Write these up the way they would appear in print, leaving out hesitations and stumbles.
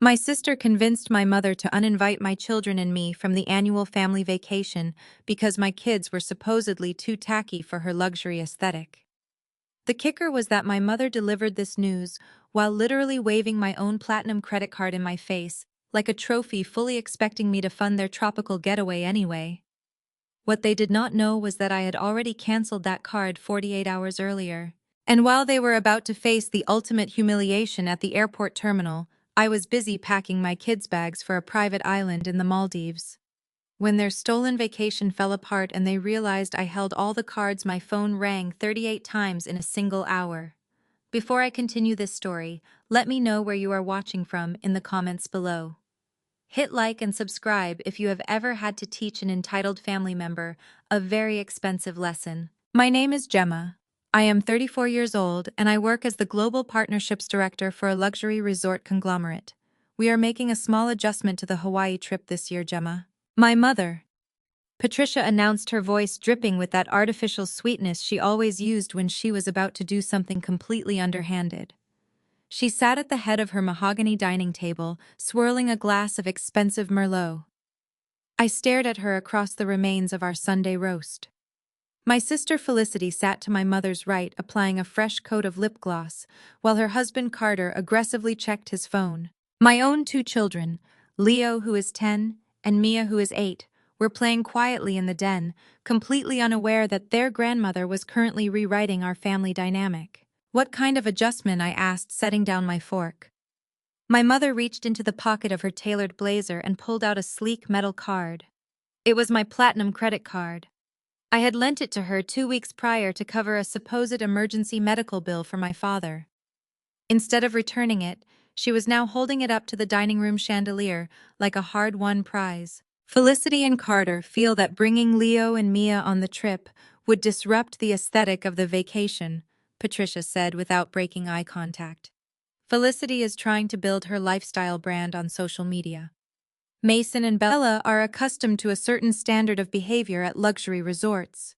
My sister convinced my mother to uninvite my children and me from the annual family vacation because my kids were supposedly too tacky for her luxury aesthetic. The kicker was that my mother delivered this news while literally waving my own platinum credit card in my face, like a trophy, fully expecting me to fund their tropical getaway anyway. What they did not know was that I had already canceled that card 48 hours earlier. And while they were about to face the ultimate humiliation at the airport terminal, I was busy packing my kids' bags for a private island in the Maldives. When their stolen vacation fell apart and they realized I held all the cards, my phone rang 38 times in a single hour. Before I continue this story, let me know where you are watching from in the comments below. Hit like and subscribe if you have ever had to teach an entitled family member a very expensive lesson. My name is Gemma. I am 34 years old and I work as the Global Partnerships Director for a luxury resort conglomerate. We are making a small adjustment to the Hawaii trip this year, Gemma. My mother, Patricia, announced, her voice dripping with that artificial sweetness she always used when she was about to do something completely underhanded. She sat at the head of her mahogany dining table, swirling a glass of expensive Merlot. I stared at her across the remains of our Sunday roast. My sister Felicity sat to my mother's right, applying a fresh coat of lip gloss, while her husband Carter aggressively checked his phone. My own two children, Leo, who is 10, and Mia, who is 8, were playing quietly in the den, completely unaware that their grandmother was currently rewriting our family dynamic. What kind of adjustment? I asked, setting down my fork. My mother reached into the pocket of her tailored blazer and pulled out a sleek metal card. It was my platinum credit card. I had lent it to her 2 weeks prior to cover a supposed emergency medical bill for my father. Instead of returning it, she was now holding it up to the dining room chandelier like a hard-won prize. Felicity and Carter feel that bringing Leo and Mia on the trip would disrupt the aesthetic of the vacation, Patricia said without breaking eye contact. Felicity is trying to build her lifestyle brand on social media. Mason and Bella are accustomed to a certain standard of behavior at luxury resorts.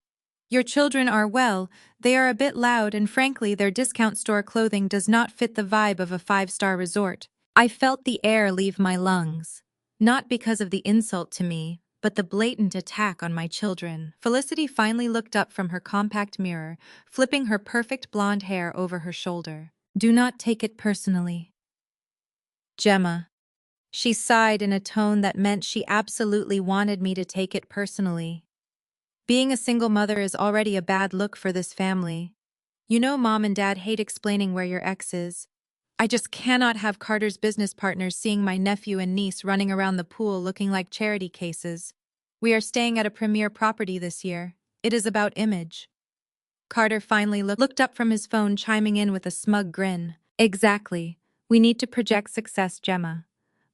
Your children are, well, they are a bit loud, and frankly their discount store clothing does not fit the vibe of a 5-star resort. I felt the air leave my lungs. Not because of the insult to me, but the blatant attack on my children. Felicity finally looked up from her compact mirror, flipping her perfect blonde hair over her shoulder. Do not take it personally, Gemma. She sighed in a tone that meant she absolutely wanted me to take it personally. Being a single mother is already a bad look for this family. You know, Mom and Dad hate explaining where your ex is. I just cannot have Carter's business partners seeing my nephew and niece running around the pool looking like charity cases. We are staying at a premier property this year. It is about image. Carter finally looked up from his phone, chiming in with a smug grin. Exactly. We need to project success, Gemma.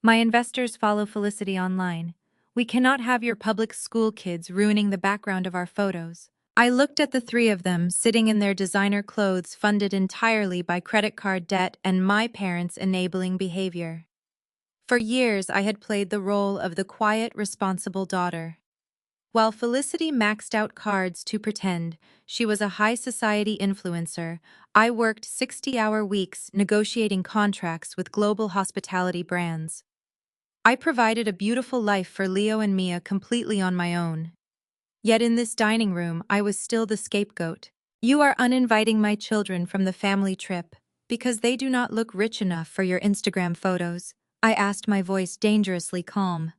My investors follow Felicity online. We cannot have your public school kids ruining the background of our photos. I looked at the three of them, sitting in their designer clothes funded entirely by credit card debt and my parents' enabling behavior. For years, I had played the role of the quiet, responsible daughter. While Felicity maxed out cards to pretend she was a high society influencer, I worked 60-hour weeks negotiating contracts with global hospitality brands. I provided a beautiful life for Leo and Mia completely on my own. Yet in this dining room, I was still the scapegoat. You are uninviting my children from the family trip because they do not look rich enough for your Instagram photos, I asked, my voice dangerously calm.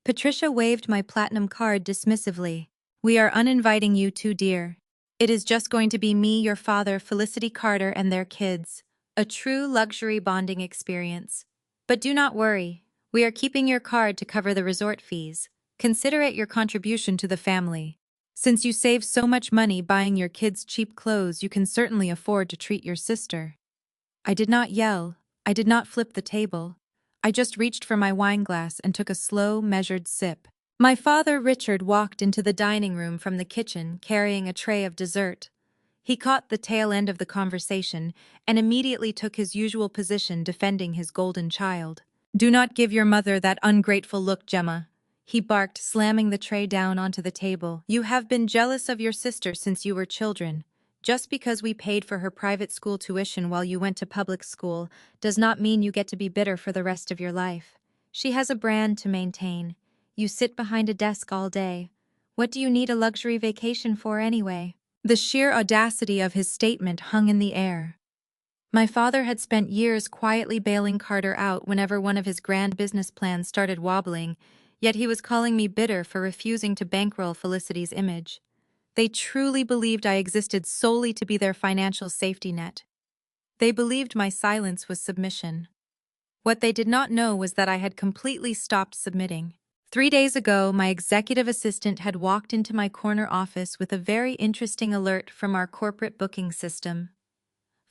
Patricia waved my platinum card dismissively. We are uninviting you too, dear. It is just going to be me, your father, Felicity, Carter, and their kids. A true luxury bonding experience. But do not worry. We are keeping your card to cover the resort fees. Consider it your contribution to the family. Since you save so much money buying your kids cheap clothes, you can certainly afford to treat your sister. I did not yell. I did not flip the table. I just reached for my wine glass and took a slow, measured sip. My father, Richard, walked into the dining room from the kitchen carrying a tray of dessert. He caught the tail end of the conversation and immediately took his usual position, defending his golden child. Do not give your mother that ungrateful look, Gemma, he barked, slamming the tray down onto the table. You have been jealous of your sister since you were children. Just because we paid for her private school tuition while you went to public school does not mean you get to be bitter for the rest of your life. She has a brand to maintain. You sit behind a desk all day. What do you need a luxury vacation for anyway? The sheer audacity of his statement hung in the air. My father had spent years quietly bailing Carter out whenever one of his grand business plans started wobbling, yet he was calling me bitter for refusing to bankroll Felicity's image. They truly believed I existed solely to be their financial safety net. They believed my silence was submission. What they did not know was that I had completely stopped submitting. 3 days ago, my executive assistant had walked into my corner office with a very interesting alert from our corporate booking system.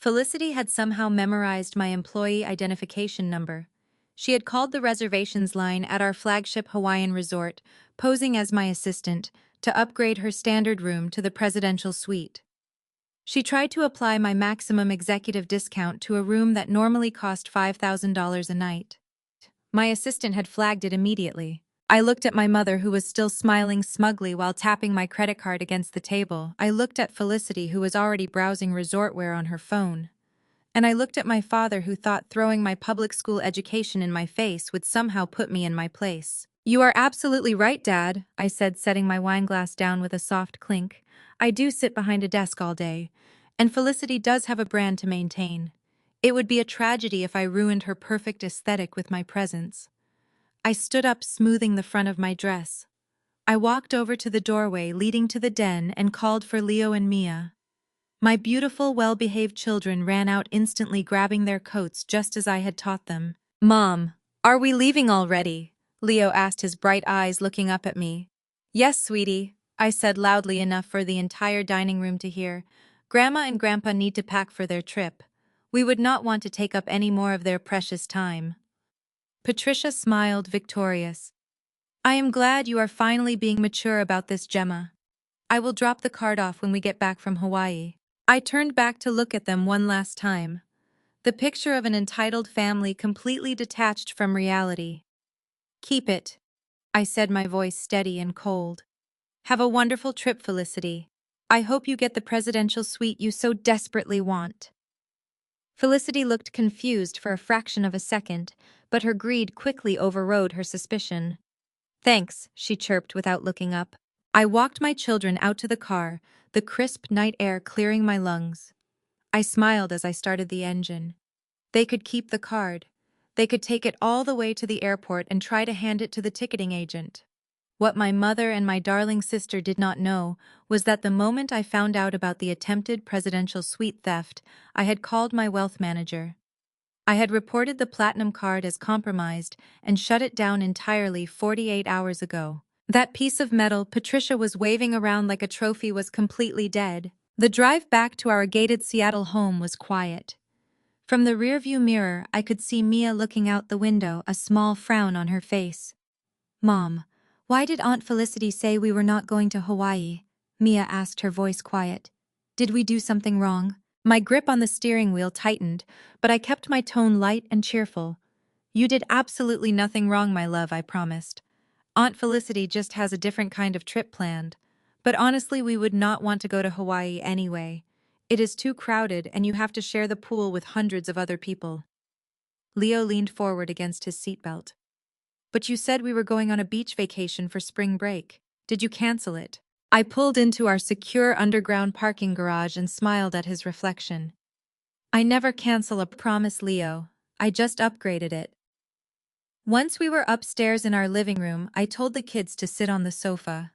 Felicity had somehow memorized my employee identification number. She had called the reservations line at our flagship Hawaiian resort, posing as my assistant, to upgrade her standard room to the presidential suite. She tried to apply my maximum executive discount to a room that normally cost $5,000 a night. My assistant had flagged it immediately. I looked at my mother, who was still smiling smugly while tapping my credit card against the table. I looked at Felicity, who was already browsing resortwear on her phone. And I looked at my father, who thought throwing my public school education in my face would somehow put me in my place. "You are absolutely right, Dad," I said, setting my wineglass down with a soft clink. "I do sit behind a desk all day, and Felicity does have a brand to maintain. It would be a tragedy if I ruined her perfect aesthetic with my presence." I stood up, smoothing the front of my dress. I walked over to the doorway leading to the den and called for Leo and Mia. My beautiful, well-behaved children ran out instantly, grabbing their coats just as I had taught them. "Mom, are we leaving already?" Leo asked, his bright eyes looking up at me. "Yes, sweetie," I said loudly enough for the entire dining room to hear. "Grandma and Grandpa need to pack for their trip. We would not want to take up any more of their precious time." Patricia smiled, victorious. "I am glad you are finally being mature about this, Gemma. I will drop the card off when we get back from Hawaii." I turned back to look at them one last time. The picture of an entitled family completely detached from reality. "Keep it," I said, my voice steady and cold. "Have a wonderful trip, Felicity. I hope you get the presidential suite you so desperately want." Felicity looked confused for a fraction of a second, but her greed quickly overrode her suspicion. "Thanks," she chirped without looking up. I walked my children out to the car, the crisp night air clearing my lungs. I smiled as I started the engine. They could keep the card. They could take it all the way to the airport and try to hand it to the ticketing agent. What my mother and my darling sister did not know was that the moment I found out about the attempted presidential suite theft, I had called my wealth manager. I had reported the platinum card as compromised and shut it down entirely 48 hours ago. That piece of metal Patricia was waving around like a trophy was completely dead. The drive back to our gated Seattle home was quiet. From the rearview mirror, I could see Mia looking out the window, a small frown on her face. "Mom, why did Aunt Felicity say we were not going to Hawaii?" Mia asked, her voice quiet. "Did we do something wrong?" My grip on the steering wheel tightened, but I kept my tone light and cheerful. "You did absolutely nothing wrong, my love, I promised. Aunt Felicity just has a different kind of trip planned. But honestly, we would not want to go to Hawaii anyway. It is too crowded and you have to share the pool with hundreds of other people." Leo leaned forward against his seatbelt. "But you said we were going on a beach vacation for spring break. Did you cancel it?" I pulled into our secure underground parking garage and smiled at his reflection. "I never cancel a promise, Leo. I just upgraded it." Once we were upstairs in our living room, I told the kids to sit on the sofa.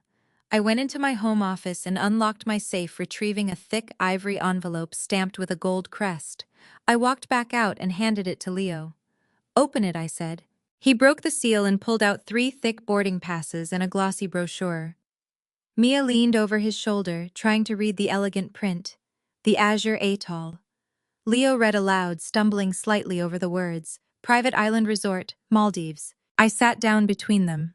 I went into my home office and unlocked my safe, retrieving a thick ivory envelope stamped with a gold crest. I walked back out and handed it to Leo. "Open it," I said. He broke the seal and pulled out 3 thick boarding passes and a glossy brochure. Mia leaned over his shoulder, trying to read the elegant print. "The Azure Atoll." Leo read aloud, stumbling slightly over the words. "Private Island Resort, Maldives." I sat down between them.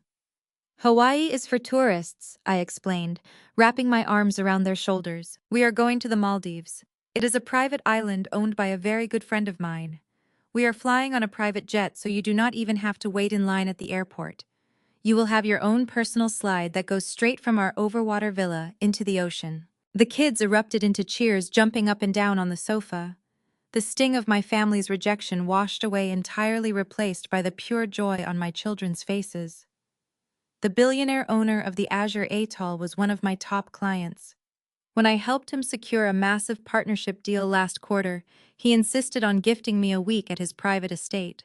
"Hawaii is for tourists," I explained, wrapping my arms around their shoulders. "We are going to the Maldives. It is a private island owned by a very good friend of mine. We are flying on a private jet, so you do not even have to wait in line at the airport. You will have your own personal slide that goes straight from our overwater villa into the ocean." The kids erupted into cheers, jumping up and down on the sofa. The sting of my family's rejection washed away, entirely replaced by the pure joy on my children's faces. The billionaire owner of the Azure Atoll was one of my top clients. When I helped him secure a massive partnership deal last quarter, he insisted on gifting me a week at his private estate.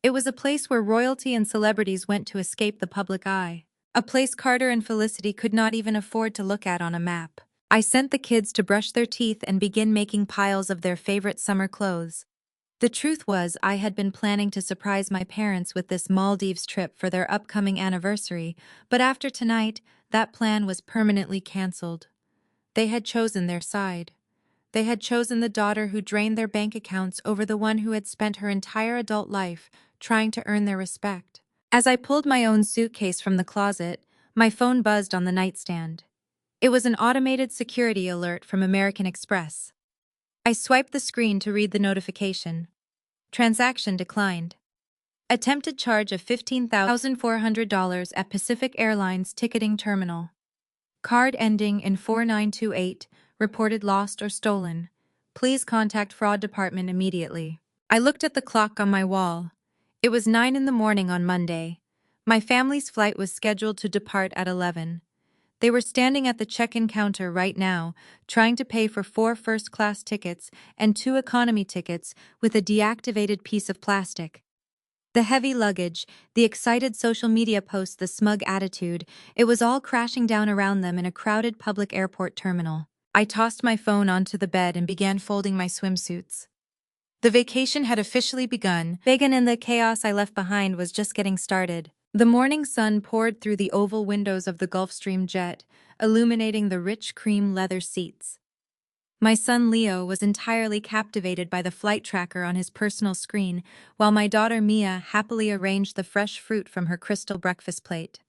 It was a place where royalty and celebrities went to escape the public eye. A place Carter and Felicity could not even afford to look at on a map. I sent the kids to brush their teeth and begin making piles of their favorite summer clothes. The truth was, I had been planning to surprise my parents with this Maldives trip for their upcoming anniversary, but after tonight, that plan was permanently canceled. They had chosen their side. They had chosen the daughter who drained their bank accounts over the one who had spent her entire adult life trying to earn their respect. As I pulled my own suitcase from the closet, my phone buzzed on the nightstand. It was an automated security alert from American Express. I swiped the screen to read the notification. Transaction declined. Attempted charge of $15,400 at Pacific Airlines ticketing terminal. Card ending in 4928, reported lost or stolen. Please contact fraud department immediately. I looked at the clock on my wall. It was 9 in the morning on Monday. My family's flight was scheduled to depart at 11. They were standing at the check-in counter right now, trying to pay for 4 first-class tickets and 2 economy tickets with a deactivated piece of plastic. The heavy luggage, the excited social media posts, the smug attitude, it was all crashing down around them in a crowded public airport terminal. I tossed my phone onto the bed and began folding my swimsuits. The vacation had officially begun. Vegan, and the chaos I left behind was just getting started. The morning sun poured through the oval windows of the Gulfstream jet, illuminating the rich cream leather seats. My son Leo was entirely captivated by the flight tracker on his personal screen, while my daughter Mia happily arranged the fresh fruit from her crystal breakfast plate.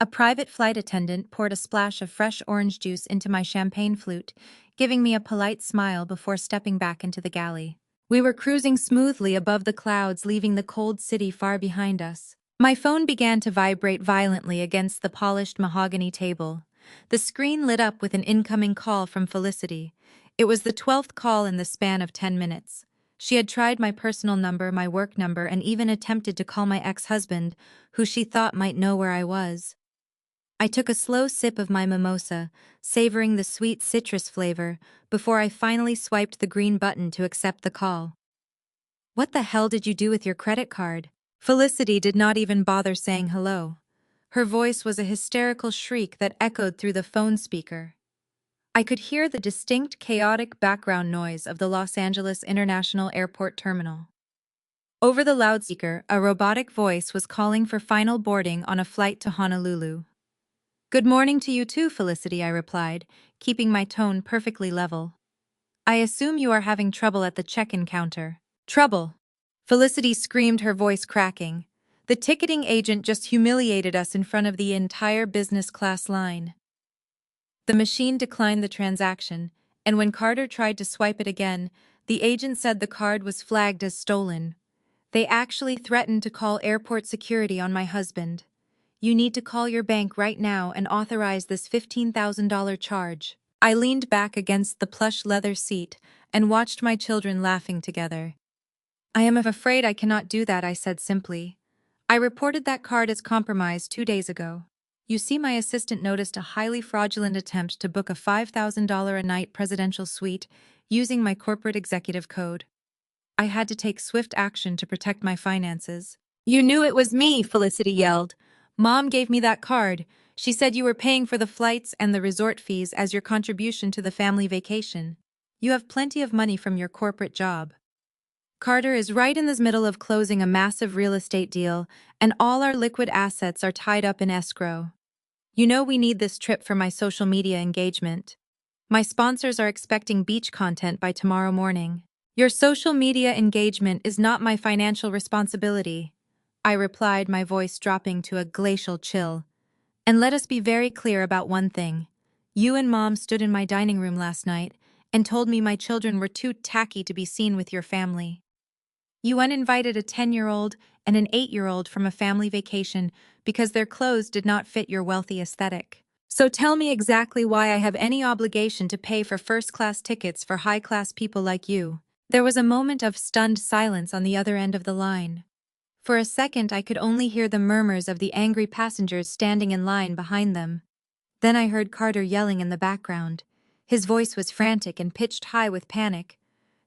A private flight attendant poured a splash of fresh orange juice into my champagne flute, giving me a polite smile before stepping back into the galley. We were cruising smoothly above the clouds, leaving the cold city far behind us. My phone began to vibrate violently against the polished mahogany table. The screen lit up with an incoming call from Felicity. It was the 12th call in the span of 10 minutes. She had tried my personal number, my work number, and even attempted to call my ex-husband, who she thought might know where I was. I took a slow sip of my mimosa, savoring the sweet citrus flavor, before I finally swiped the green button to accept the call. "What the hell did you do with your credit card?" Felicity did not even bother saying hello. Her voice was a hysterical shriek that echoed through the phone speaker. I could hear the distinct, chaotic background noise of the Los Angeles International Airport terminal. Over the loudspeaker, a robotic voice was calling for final boarding on a flight to Honolulu. "Good morning to you too, Felicity," I replied, keeping my tone perfectly level. "I assume you are having trouble at the check-in counter." "Trouble?" Felicity screamed, her voice cracking. "The ticketing agent just humiliated us in front of the entire business class line." The machine declined the transaction, and when Carter tried to swipe it again, the agent said the card was flagged as stolen. "They actually threatened to call airport security on my husband. You need to call your bank right now and authorize this $15,000 charge." I leaned back against the plush leather seat and watched my children laughing together. "I am afraid I cannot do that," I said simply. "I reported that card as compromised 2 days ago. You see, my assistant noticed a highly fraudulent attempt to book a $5,000 a night presidential suite using my corporate executive code. I had to take swift action to protect my finances." "You knew it was me," Felicity yelled. "Mom gave me that card. She said you were paying for the flights and the resort fees as your contribution to the family vacation. You have plenty of money from your corporate job. Carter is right in the middle of closing a massive real estate deal, and all our liquid assets are tied up in escrow. You know we need this trip for my social media engagement. My sponsors are expecting beach content by tomorrow morning. Your social media engagement is not my financial responsibility," I replied, my voice dropping to a glacial chill. "And let us be very clear about one thing. You and Mom stood in my dining room last night and told me my children were too tacky to be seen with your family. You uninvited a 10-year-old and an 8-year-old from a family vacation because their clothes did not fit your wealthy aesthetic. So tell me exactly why I have any obligation to pay for first-class tickets for high-class people like you. There was a moment of stunned silence on the other end of the line. For a second, I could only hear the murmurs of the angry passengers standing in line behind them. Then I heard Carter yelling in the background. His voice was frantic and pitched high with panic.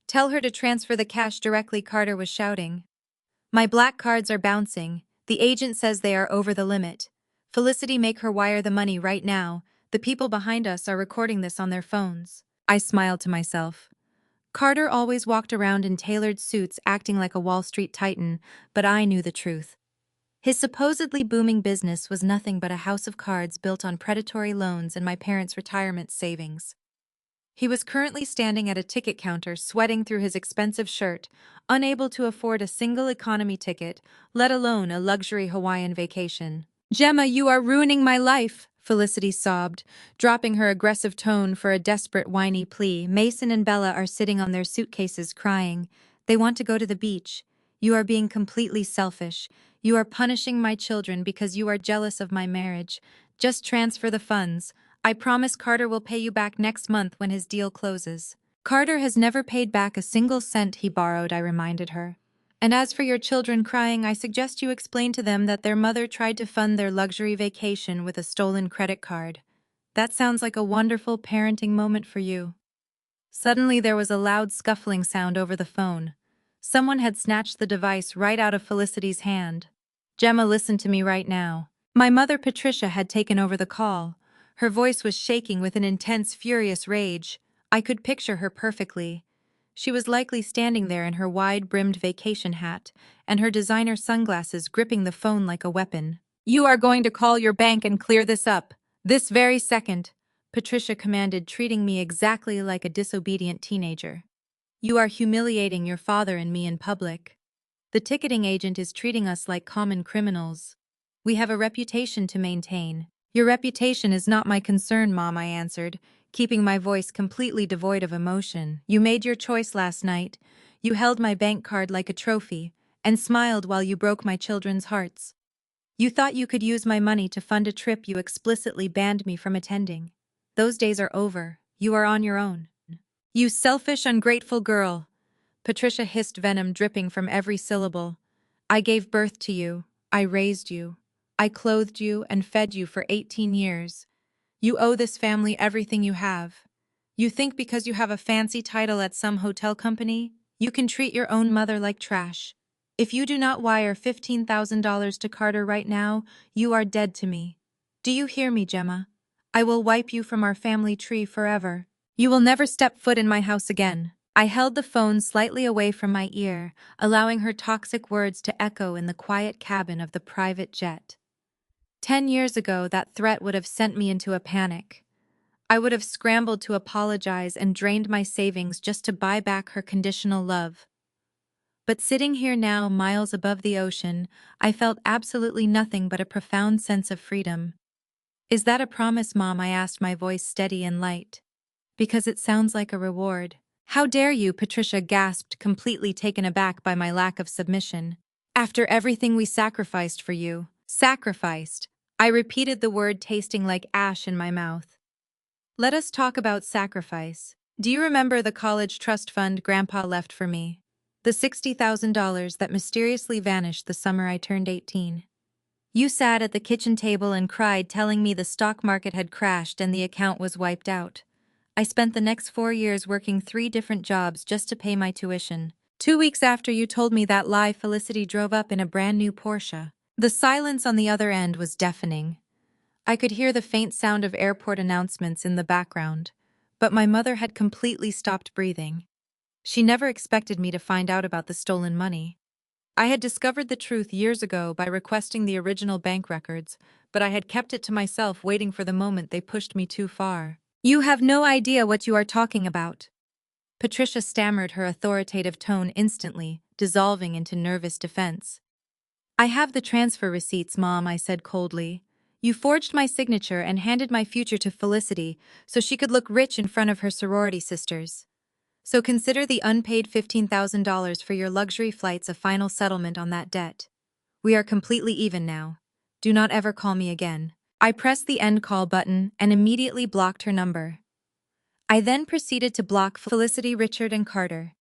"Tell her to transfer the cash directly," Carter was shouting. "My black cards are bouncing. The agent says they are over the limit. Felicity, make her wire the money right now. The people behind us are recording this on their phones." I smiled to myself. Carter always walked around in tailored suits acting like a Wall Street titan, but I knew the truth. His supposedly booming business was nothing but a house of cards built on predatory loans and my parents' retirement savings. He was currently standing at a ticket counter, sweating through his expensive shirt, unable to afford a single economy ticket, let alone a luxury Hawaiian vacation. "Gemma, you are ruining my life," Felicity sobbed, dropping her aggressive tone for a desperate whiny plea. "Mason and Bella are sitting on their suitcases crying. They want to go to the beach. You are being completely selfish. You are punishing my children because you are jealous of my marriage. Just transfer the funds. I promise Carter will pay you back next month when his deal closes." "Carter has never paid back a single cent he borrowed," I reminded her. "And as for your children crying, I suggest you explain to them that their mother tried to fund their luxury vacation with a stolen credit card. That sounds like a wonderful parenting moment for you." Suddenly there was a loud scuffling sound over the phone. Someone had snatched the device right out of Felicity's hand. "Gemma, listen to me right now." My mother Patricia had taken over the call. Her voice was shaking with an intense, furious rage. I could picture her perfectly. She was likely standing there in her wide-brimmed vacation hat and her designer sunglasses, gripping the phone like a weapon. "You are going to call your bank and clear this up, this very second," Patricia commanded, treating me exactly like a disobedient teenager. "You are humiliating your father and me in public. The ticketing agent is treating us like common criminals. We have a reputation to maintain." "Your reputation is not my concern, Mom," I answered, keeping my voice completely devoid of emotion. "You made your choice last night. You held my bank card like a trophy and smiled while you broke my children's hearts. You thought you could use my money to fund a trip you explicitly banned me from attending. Those days are over. You are on your own." "You selfish, ungrateful girl," Patricia hissed, venom dripping from every syllable. "I gave birth to you. I raised you. I clothed you and fed you for 18 years. You owe this family everything you have. You think because you have a fancy title at some hotel company, you can treat your own mother like trash. If you do not wire $15,000 to Carter right now, you are dead to me. Do you hear me, Gemma? I will wipe you from our family tree forever. You will never step foot in my house again." I held the phone slightly away from my ear, allowing her toxic words to echo in the quiet cabin of the private jet. 10 years ago, that threat would have sent me into a panic. I would have scrambled to apologize and drained my savings just to buy back her conditional love. But sitting here now, miles above the ocean, I felt absolutely nothing but a profound sense of freedom. "Is that a promise, Mom?" I asked, my voice steady and light. "Because it sounds like a reward." "How dare you?" Patricia gasped, completely taken aback by my lack of submission. "After everything we sacrificed for you." "Sacrificed." I repeated the word, tasting like ash in my mouth. "Let us talk about sacrifice. Do you remember the college trust fund Grandpa left for me? The $60,000 that mysteriously vanished the summer I turned 18. You sat at the kitchen table and cried, telling me the stock market had crashed and the account was wiped out. I spent the next 4 years working 3 different jobs just to pay my tuition. 2 weeks after you told me that lie, Felicity drove up in a brand new Porsche." The silence on the other end was deafening. I could hear the faint sound of airport announcements in the background, but my mother had completely stopped breathing. She never expected me to find out about the stolen money. I had discovered the truth years ago by requesting the original bank records, but I had kept it to myself, waiting for the moment they pushed me too far. "You have no idea what you are talking about." Patricia stammered, her authoritative tone instantly dissolving into nervous defense. "I have the transfer receipts, Mom," I said coldly. "You forged my signature and handed my future to Felicity so she could look rich in front of her sorority sisters. So consider the unpaid $15,000 for your luxury flights a final settlement on that debt. We are completely even now. Do not ever call me again." I pressed the end call button and immediately blocked her number. I then proceeded to block Felicity, Richard, and Carter.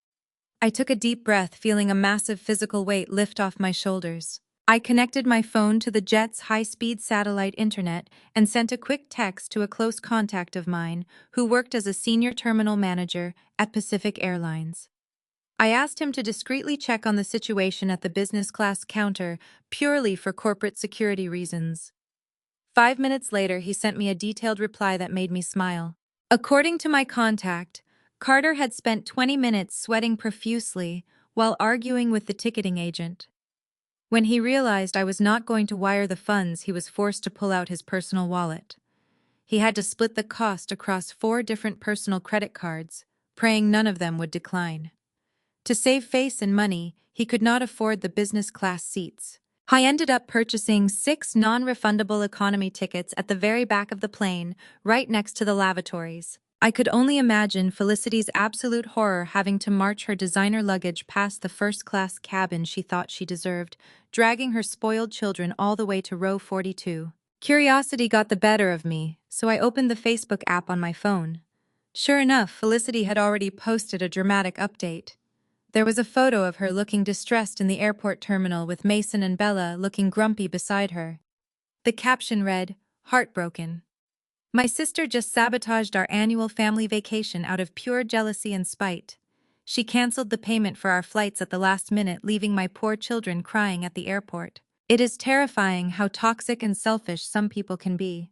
I took a deep breath, feeling a massive physical weight lift off my shoulders. I connected my phone to the jet's high-speed satellite internet and sent a quick text to a close contact of mine who worked as a senior terminal manager at Pacific Airlines. I asked him to discreetly check on the situation at the business class counter purely for corporate security reasons. 5 minutes later, he sent me a detailed reply that made me smile. According to my contact, Carter had spent 20 minutes sweating profusely while arguing with the ticketing agent. When he realized I was not going to wire the funds, he was forced to pull out his personal wallet. He had to split the cost across 4 different personal credit cards, praying none of them would decline. To save face and money, he could not afford the business class seats. I ended up purchasing 6 non-refundable economy tickets at the very back of the plane, right next to the lavatories. I could only imagine Felicity's absolute horror having to march her designer luggage past the first-class cabin she thought she deserved, dragging her spoiled children all the way to row 42. Curiosity got the better of me, so I opened the Facebook app on my phone. Sure enough, Felicity had already posted a dramatic update. There was a photo of her looking distressed in the airport terminal with Mason and Bella looking grumpy beside her. The caption read, "Heartbroken. My sister just sabotaged our annual family vacation out of pure jealousy and spite. She canceled the payment for our flights at the last minute, leaving my poor children crying at the airport. It is terrifying how toxic and selfish some people can be.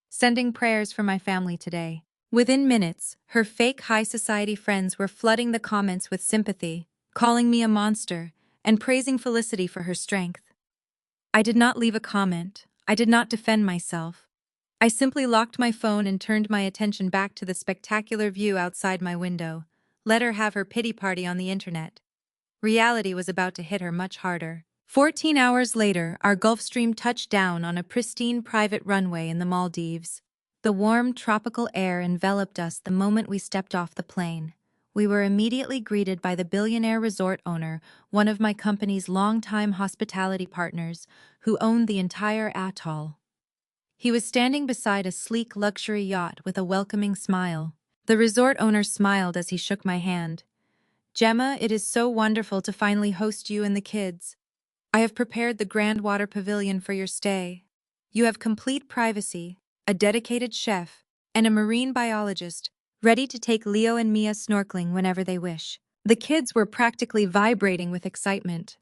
Sending prayers for my family today." Within minutes, her fake high society friends were flooding the comments with sympathy, calling me a monster, and praising Felicity for her strength. I did not leave a comment. I did not defend myself. I simply locked my phone and turned my attention back to the spectacular view outside my window. Let her have her pity party on the internet. Reality was about to hit her much harder. 14 hours later, our Gulfstream touched down on a pristine private runway in the Maldives. The warm, tropical air enveloped us the moment we stepped off the plane. We were immediately greeted by the billionaire resort owner, one of my company's longtime hospitality partners, who owned the entire atoll. He was standing beside a sleek luxury yacht with a welcoming smile. The resort owner smiled as he shook my hand. "Gemma, it is so wonderful to finally host you and the kids. I have prepared the Grand Water Pavilion for your stay. You have complete privacy, a dedicated chef, and a marine biologist, ready to take Leo and Mia snorkeling whenever they wish." The kids were practically vibrating with excitement.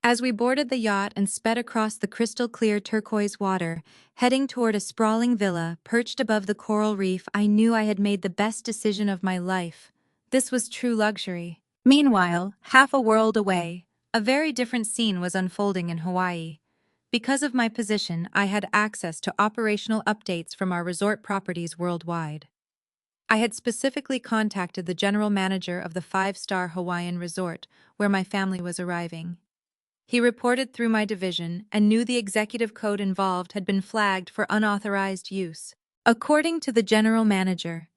As we boarded the yacht and sped across the crystal-clear turquoise water, heading toward a sprawling villa perched above the coral reef, I knew I had made the best decision of my life. This was true luxury. Meanwhile, half a world away, a very different scene was unfolding in Hawaii. Because of my position, I had access to operational updates from our resort properties worldwide. I had specifically contacted the general manager of the 5-star Hawaiian resort where my family was arriving. He reported through my division and knew the executive code involved had been flagged for unauthorized use. According to the general manager,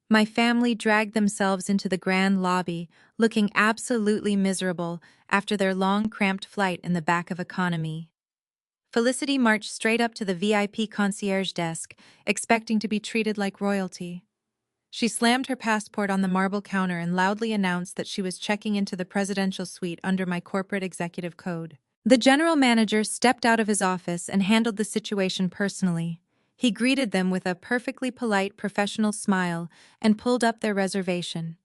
my family dragged themselves into the grand lobby, looking absolutely miserable after their long, cramped flight in the back of economy. Felicity marched straight up to the VIP concierge desk, expecting to be treated like royalty. She slammed her passport on the marble counter and loudly announced that she was checking into the presidential suite under my corporate executive code. The general manager stepped out of his office and handled the situation personally. He greeted them with a perfectly polite, professional smile and pulled up their reservation.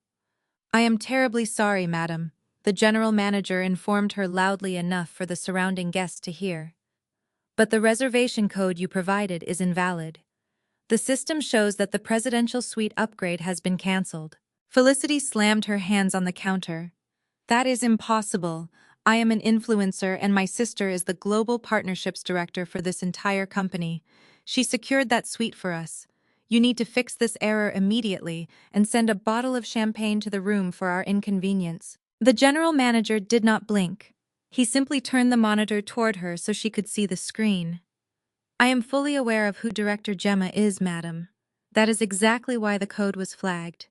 "I am terribly sorry, madam," the general manager informed her loudly enough for the surrounding guests to hear. "But the reservation code you provided is invalid. The system shows that the presidential suite upgrade has been canceled." Felicity slammed her hands on the counter. "That is impossible. I am an influencer and my sister is the global partnerships director for this entire company. She secured that suite for us. You need to fix this error immediately and send a bottle of champagne to the room for our inconvenience." The general manager did not blink. He simply turned the monitor toward her so she could see the screen. "I am fully aware of who Director Gemma is, madam. That is exactly why the code was flagged.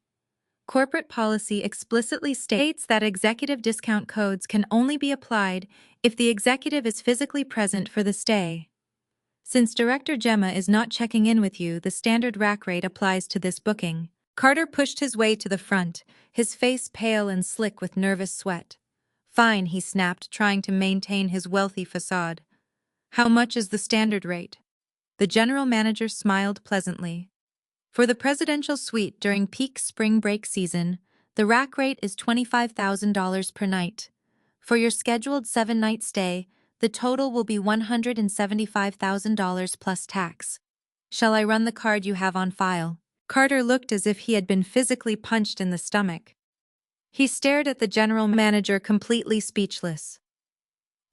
Corporate policy explicitly states that executive discount codes can only be applied if the executive is physically present for the stay. Since Director Gemma is not checking in with you, the standard rack rate applies to this booking. Carter pushed his way to the front, his face pale and slick with nervous sweat. Fine, he snapped, trying to maintain his wealthy facade. How much is the standard rate? The general manager smiled pleasantly. For the presidential suite during peak spring break season, the rack rate is $25,000 per night. For your scheduled 7-night stay, the total will be $175,000 plus tax. Shall I run the card you have on file? Carter looked as if he had been physically punched in the stomach. He stared at the general manager, completely speechless.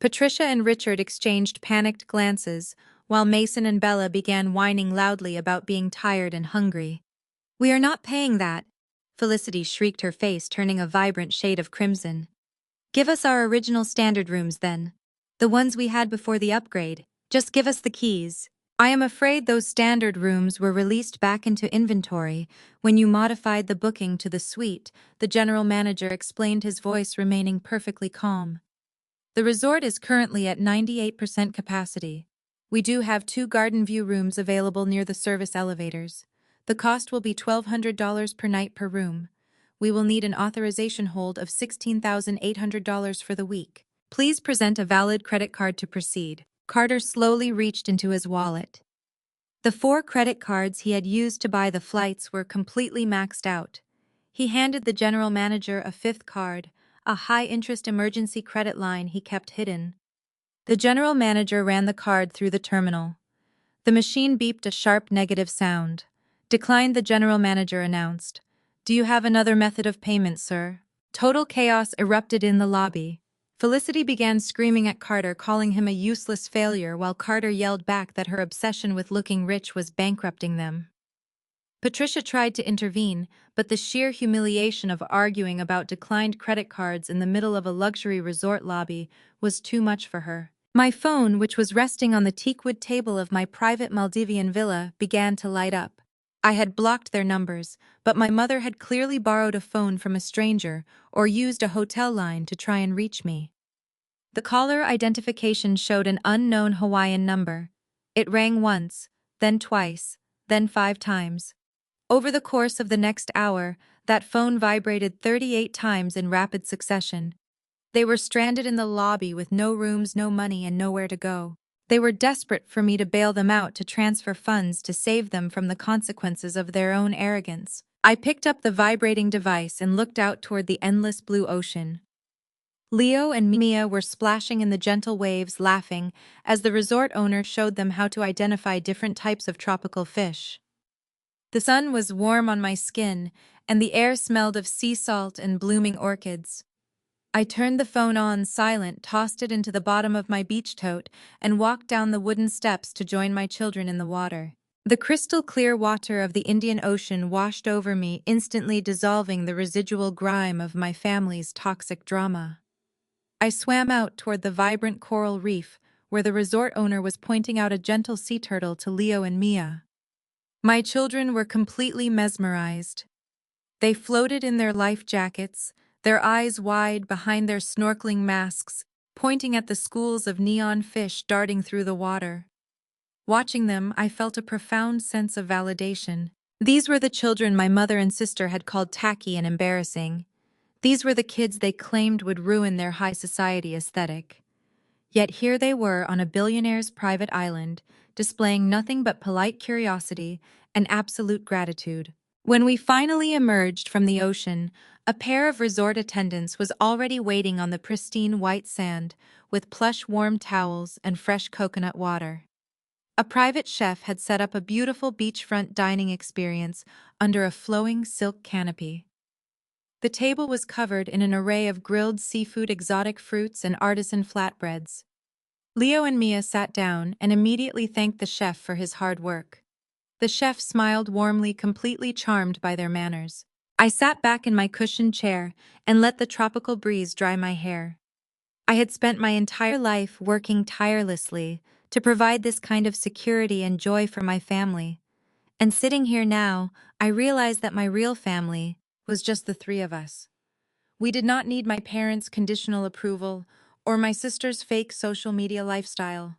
Patricia and Richard exchanged panicked glances, while Mason and Bella began whining loudly about being tired and hungry. "We are not paying that," Felicity shrieked, her face turning a vibrant shade of crimson. "Give us our original standard rooms then. The ones we had before the upgrade. Just give us the keys." "I am afraid those standard rooms were released back into inventory when you modified the booking to the suite," the general manager explained, his voice remaining perfectly calm. "The resort is currently at 98% capacity. We do have 2 garden view rooms available near the service elevators. The cost will be $1,200 per night per room. We will need an authorization hold of $16,800 for the week. Please present a valid credit card to proceed." Carter slowly reached into his wallet. The 4 credit cards he had used to buy the flights were completely maxed out. He handed the general manager a 5th card, a high-interest emergency credit line he kept hidden. The general manager ran the card through the terminal. The machine beeped a sharp negative sound. "Declined," the general manager announced. "Do you have another method of payment, sir?" Total chaos erupted in the lobby. Felicity began screaming at Carter, calling him a useless failure, while Carter yelled back that her obsession with looking rich was bankrupting them. Patricia tried to intervene, but the sheer humiliation of arguing about declined credit cards in the middle of a luxury resort lobby was too much for her. My phone, which was resting on the teakwood table of my private Maldivian villa, began to light up. I had blocked their numbers, but my mother had clearly borrowed a phone from a stranger or used a hotel line to try and reach me. The caller identification showed an unknown Hawaiian number. It rang once, then twice, then 5 times. Over the course of the next hour, that phone vibrated 38 times in rapid succession. They were stranded in the lobby with no rooms, no money, and nowhere to go. They were desperate for me to bail them out, to transfer funds to save them from the consequences of their own arrogance. I picked up the vibrating device and looked out toward the endless blue ocean. Leo and Mia were splashing in the gentle waves, laughing, as the resort owner showed them how to identify different types of tropical fish. The sun was warm on my skin, and the air smelled of sea salt and blooming orchids. I turned the phone on silent, tossed it into the bottom of my beach tote, and walked down the wooden steps to join my children in the water. The crystal clear water of the Indian Ocean washed over me, instantly dissolving the residual grime of my family's toxic drama. I swam out toward the vibrant coral reef, where the resort owner was pointing out a gentle sea turtle to Leo and Mia. My children were completely mesmerized. They floated in their life jackets, their eyes wide behind their snorkeling masks, pointing at the schools of neon fish darting through the water. Watching them, I felt a profound sense of validation. These were the children my mother and sister had called tacky and embarrassing. These were the kids they claimed would ruin their high society aesthetic. Yet here they were on a billionaire's private island, displaying nothing but polite curiosity and absolute gratitude. When we finally emerged from the ocean, a pair of resort attendants was already waiting on the pristine white sand with plush warm towels and fresh coconut water. A private chef had set up a beautiful beachfront dining experience under a flowing silk canopy. The table was covered in an array of grilled seafood, exotic fruits, and artisan flatbreads. Leo and Mia sat down and immediately thanked the chef for his hard work. The chef smiled warmly, completely charmed by their manners. I sat back in my cushioned chair and let the tropical breeze dry my hair. I had spent my entire life working tirelessly to provide this kind of security and joy for my family. And sitting here now, I realized that my real family was just the 3 of us. We did not need my parents' conditional approval or my sister's fake social media lifestyle.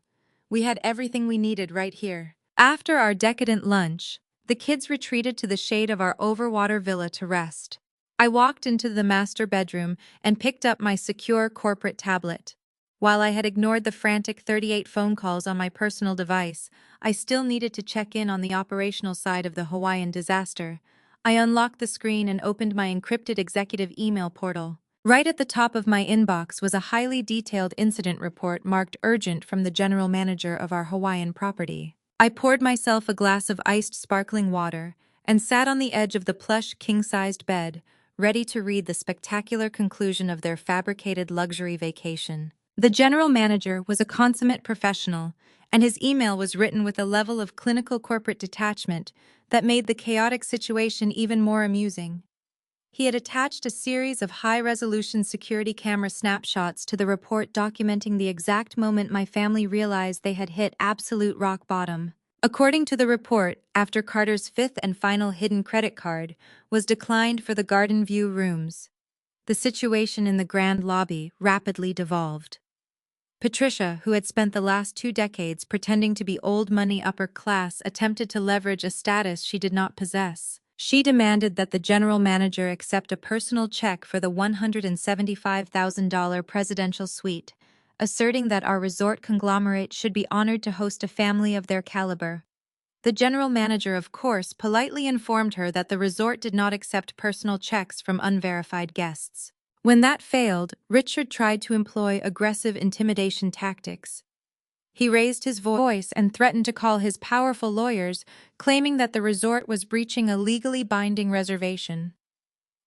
We had everything we needed right here. After our decadent lunch, the kids retreated to the shade of our overwater villa to rest. I walked into the master bedroom and picked up my secure corporate tablet. While I had ignored the frantic 38 phone calls on my personal device, I still needed to check in on the operational side of the Hawaiian disaster. I unlocked the screen and opened my encrypted executive email portal. Right at the top of my inbox was a highly detailed incident report marked urgent from the general manager of our Hawaiian property. I poured myself a glass of iced sparkling water and sat on the edge of the plush king-sized bed, ready to read the spectacular conclusion of their fabricated luxury vacation. The general manager was a consummate professional, and his email was written with a level of clinical corporate detachment that made the chaotic situation even more amusing. He had attached a series of high-resolution security camera snapshots to the report documenting the exact moment my family realized they had hit absolute rock bottom. According to the report, after Carter's fifth and final hidden credit card was declined for the Garden View rooms, the situation in the grand lobby rapidly devolved. Patricia, who had spent the last 2 decades pretending to be old money upper class, attempted to leverage a status she did not possess. She demanded that the general manager accept a personal check for the $175,000 presidential suite, asserting that our resort conglomerate should be honored to host a family of their caliber. The general manager, of course, politely informed her that the resort did not accept personal checks from unverified guests. When that failed, Richard tried to employ aggressive intimidation tactics. He raised his voice and threatened to call his powerful lawyers, claiming that the resort was breaching a legally binding reservation.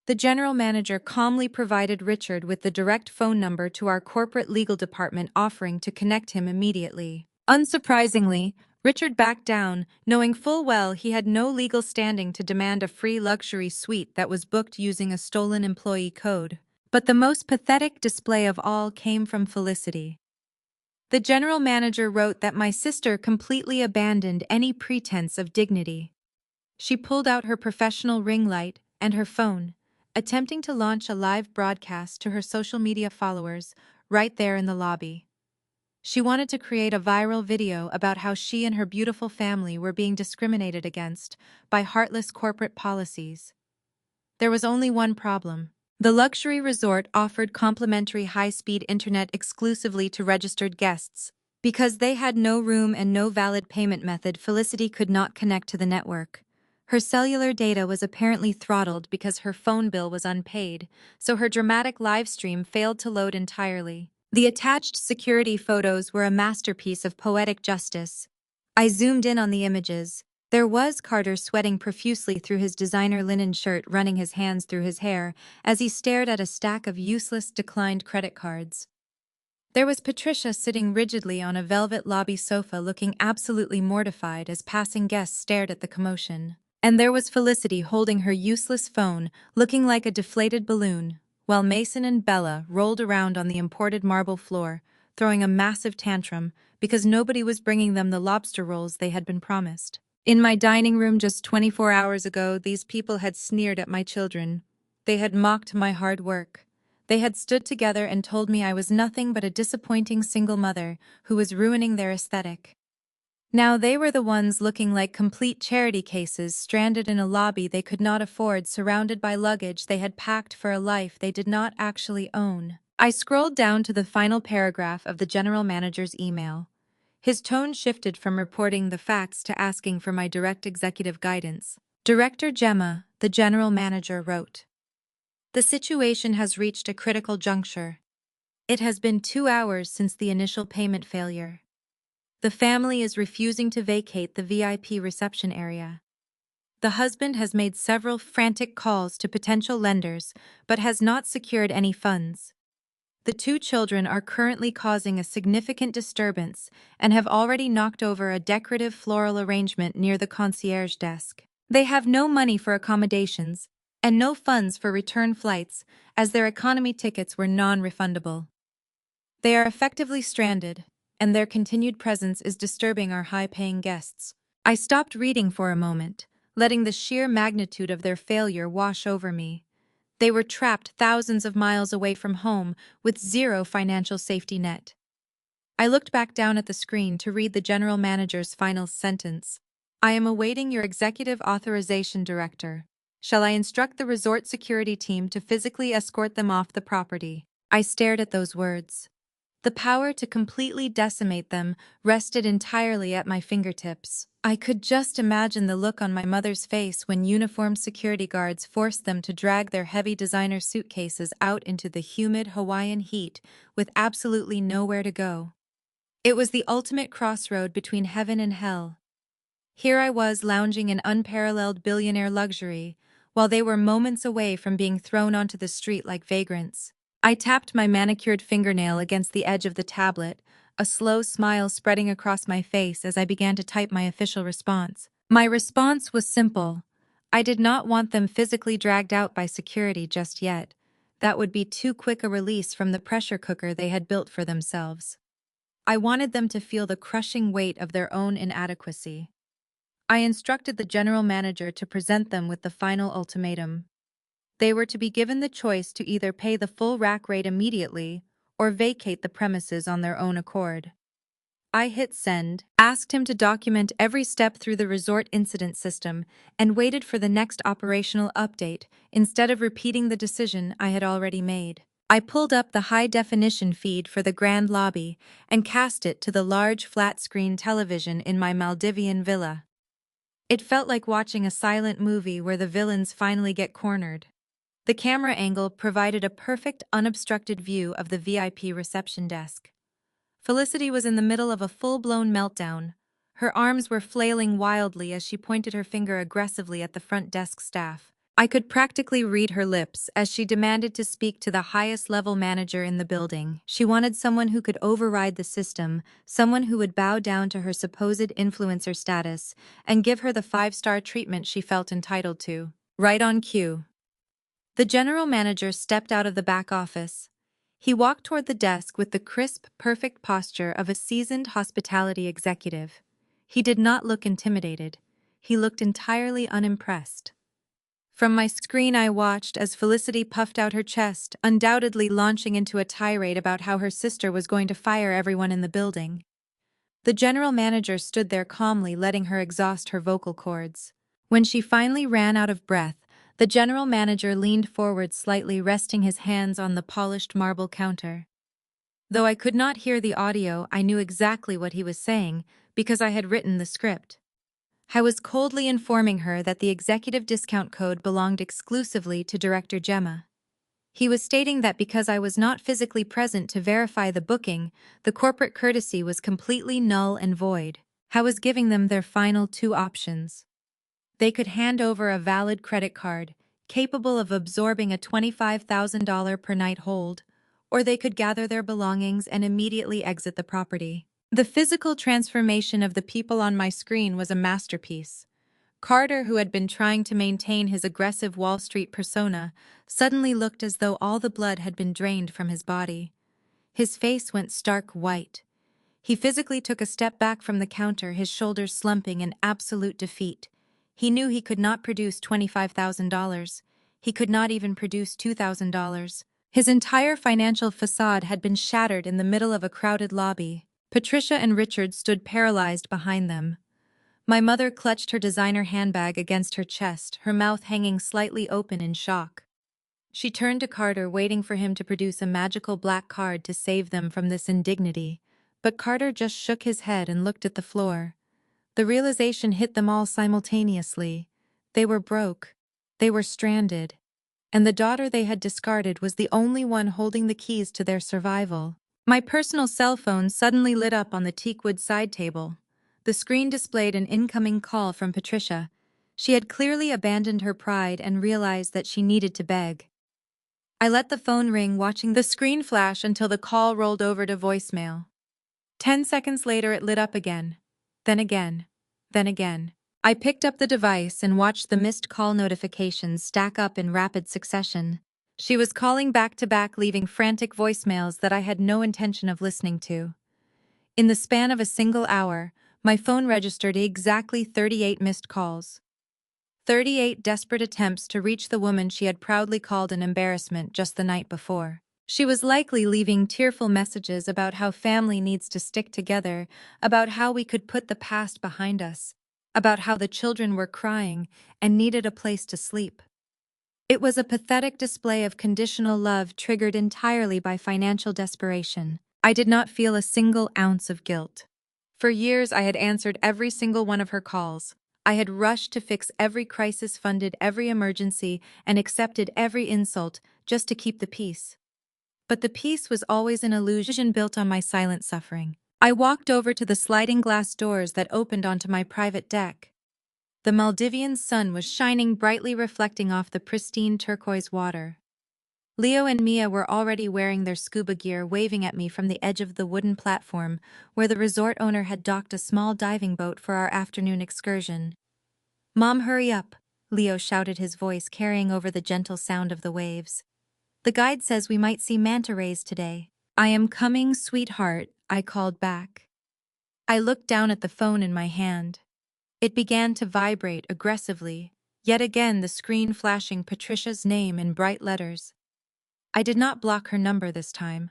The general manager calmly provided Richard with the direct phone number to our corporate legal department, offering to connect him immediately. Unsurprisingly, Richard backed down, knowing full well he had no legal standing to demand a free luxury suite that was booked using a stolen employee code. But the most pathetic display of all came from Felicity. The general manager wrote that my sister completely abandoned any pretense of dignity. She pulled out her professional ring light and her phone, attempting to launch a live broadcast to her social media followers right there in the lobby. She wanted to create a viral video about how she and her beautiful family were being discriminated against by heartless corporate policies. There was only one problem. The luxury resort offered complimentary high-speed internet exclusively to registered guests. Because they had no room and no valid payment method, Felicity could not connect to the network. Her cellular data was apparently throttled because her phone bill was unpaid, so her dramatic live stream failed to load entirely. The attached security photos were a masterpiece of poetic justice. I zoomed in on the images. There was Carter sweating profusely through his designer linen shirt, running his hands through his hair as he stared at a stack of useless declined credit cards. There was Patricia sitting rigidly on a velvet lobby sofa, looking absolutely mortified as passing guests stared at the commotion. And there was Felicity holding her useless phone, looking like a deflated balloon, while Mason and Bella rolled around on the imported marble floor, throwing a massive tantrum because nobody was bringing them the lobster rolls they had been promised. In my dining room just 24 hours ago, these people had sneered at my children. They had mocked my hard work. They had stood together and told me I was nothing but a disappointing single mother who was ruining their aesthetic. Now they were the ones looking like complete charity cases, stranded in a lobby they could not afford, surrounded by luggage they had packed for a life they did not actually own. I scrolled down to the final paragraph of the general manager's email. His tone shifted from reporting the facts to asking for my direct executive guidance. Director Gemma, the general manager, wrote, "The situation has reached a critical juncture. It has been 2 hours since the initial payment failure. The family is refusing to vacate the VIP reception area. The husband has made several frantic calls to potential lenders but has not secured any funds. The 2 children are currently causing a significant disturbance and have already knocked over a decorative floral arrangement near the concierge desk. They have no money for accommodations and no funds for return flights, as their economy tickets were non-refundable. They are effectively stranded, and their continued presence is disturbing our high-paying guests." I stopped reading for a moment, letting the sheer magnitude of their failure wash over me. They were trapped thousands of miles away from home with zero financial safety net. I looked back down at the screen to read the general manager's final sentence. I am awaiting your executive authorization, Director. Shall I instruct the resort security team to physically escort them off the property? I stared at those words. The power to completely decimate them rested entirely at my fingertips. I could just imagine the look on my mother's face when uniformed security guards forced them to drag their heavy designer suitcases out into the humid Hawaiian heat with absolutely nowhere to go. It was the ultimate crossroad between heaven and hell. Here I was lounging in unparalleled billionaire luxury, while they were moments away from being thrown onto the street like vagrants. I tapped my manicured fingernail against the edge of the tablet, a slow smile spreading across my face as I began to type my official response. My response was simple. I did not want them physically dragged out by security just yet. That would be too quick a release from the pressure cooker they had built for themselves. I wanted them to feel the crushing weight of their own inadequacy. I instructed the general manager to present them with the final ultimatum. They were to be given the choice to either pay the full rack rate immediately or vacate the premises on their own accord. I hit send, asked him to document every step through the resort incident system, and waited for the next operational update instead of repeating the decision I had already made. I pulled up the high-definition feed for the grand lobby and cast it to the large flat-screen television in my Maldivian villa. It felt like watching a silent movie where the villains finally get cornered. The camera angle provided a perfect, unobstructed view of the VIP reception desk. Felicity was in the middle of a full-blown meltdown. Her arms were flailing wildly as she pointed her finger aggressively at the front desk staff. I could practically read her lips as she demanded to speak to the highest-level manager in the building. She wanted someone who could override the system, someone who would bow down to her supposed influencer status, and give her the five-star treatment she felt entitled to. Right on cue. The general manager stepped out of the back office. He walked toward the desk with the crisp, perfect posture of a seasoned hospitality executive. He did not look intimidated. He looked entirely unimpressed. From my screen I watched as Felicity puffed out her chest, undoubtedly launching into a tirade about how her sister was going to fire everyone in the building. The general manager stood there calmly, letting her exhaust her vocal cords. When she finally ran out of breath, the general manager leaned forward slightly, resting his hands on the polished marble counter. Though I could not hear the audio, I knew exactly what he was saying because I had written the script. I was coldly informing her that the executive discount code belonged exclusively to Director Gemma. He was stating that because I was not physically present to verify the booking, the corporate courtesy was completely null and void. I was giving them their final two options. They could hand over a valid credit card, capable of absorbing a $25,000 per night hold, or they could gather their belongings and immediately exit the property. The physical transformation of the people on my screen was a masterpiece. Carter, who had been trying to maintain his aggressive Wall Street persona, suddenly looked as though all the blood had been drained from his body. His face went stark white. He physically took a step back from the counter, his shoulders slumping in absolute defeat. He knew he could not produce $25,000. He could not even produce $2,000. His entire financial facade had been shattered in the middle of a crowded lobby. Patricia and Richard stood paralyzed behind them. My mother clutched her designer handbag against her chest, her mouth hanging slightly open in shock. She turned to Carter, waiting for him to produce a magical black card to save them from this indignity. But Carter just shook his head and looked at the floor. The realization hit them all simultaneously. They were broke. They were stranded. And the daughter they had discarded was the only one holding the keys to their survival. My personal cell phone suddenly lit up on the teakwood side table. The screen displayed an incoming call from Patricia. She had clearly abandoned her pride and realized that she needed to beg. I let the phone ring, watching the screen flash until the call rolled over to voicemail. 10 seconds later it lit up again. Then again. Then again. I picked up the device and watched the missed call notifications stack up in rapid succession. She was calling back-to-back, leaving frantic voicemails that I had no intention of listening to. In the span of a single hour, my phone registered exactly 38 missed calls. 38 desperate attempts to reach the woman she had proudly called an embarrassment just the night before. She was likely leaving tearful messages about how family needs to stick together, about how we could put the past behind us, about how the children were crying and needed a place to sleep. It was a pathetic display of conditional love triggered entirely by financial desperation. I did not feel a single ounce of guilt. For years, I had answered every single one of her calls. I had rushed to fix every crisis, funded every emergency, and accepted every insult just to keep the peace. But the peace was always an illusion built on my silent suffering. I walked over to the sliding glass doors that opened onto my private deck. The Maldivian sun was shining brightly, reflecting off the pristine turquoise water. Leo and Mia were already wearing their scuba gear, waving at me from the edge of the wooden platform where the resort owner had docked a small diving boat for our afternoon excursion. "Mom, hurry up," Leo shouted, his voice carrying over the gentle sound of the waves. "The guide says we might see manta rays today." "I am coming, sweetheart," I called back. I looked down at the phone in my hand. It began to vibrate aggressively, yet again the screen flashing Patricia's name in bright letters. I did not block her number this time.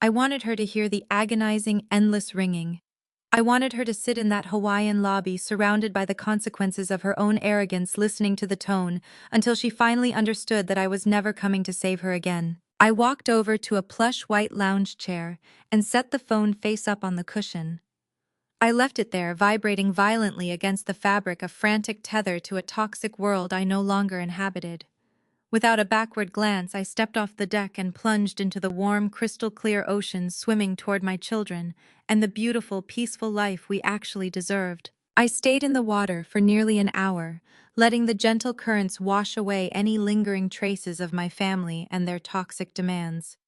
I wanted her to hear the agonizing, endless ringing. I wanted her to sit in that Hawaiian lobby surrounded by the consequences of her own arrogance, listening to the tone, until she finally understood that I was never coming to save her again. I walked over to a plush white lounge chair and set the phone face up on the cushion. I left it there, vibrating violently against the fabric, a frantic tether to a toxic world I no longer inhabited. Without a backward glance, I stepped off the deck and plunged into the warm, crystal-clear ocean, swimming toward my children and the beautiful, peaceful life we actually deserved. I stayed in the water for nearly an hour, letting the gentle currents wash away any lingering traces of my family and their toxic demands.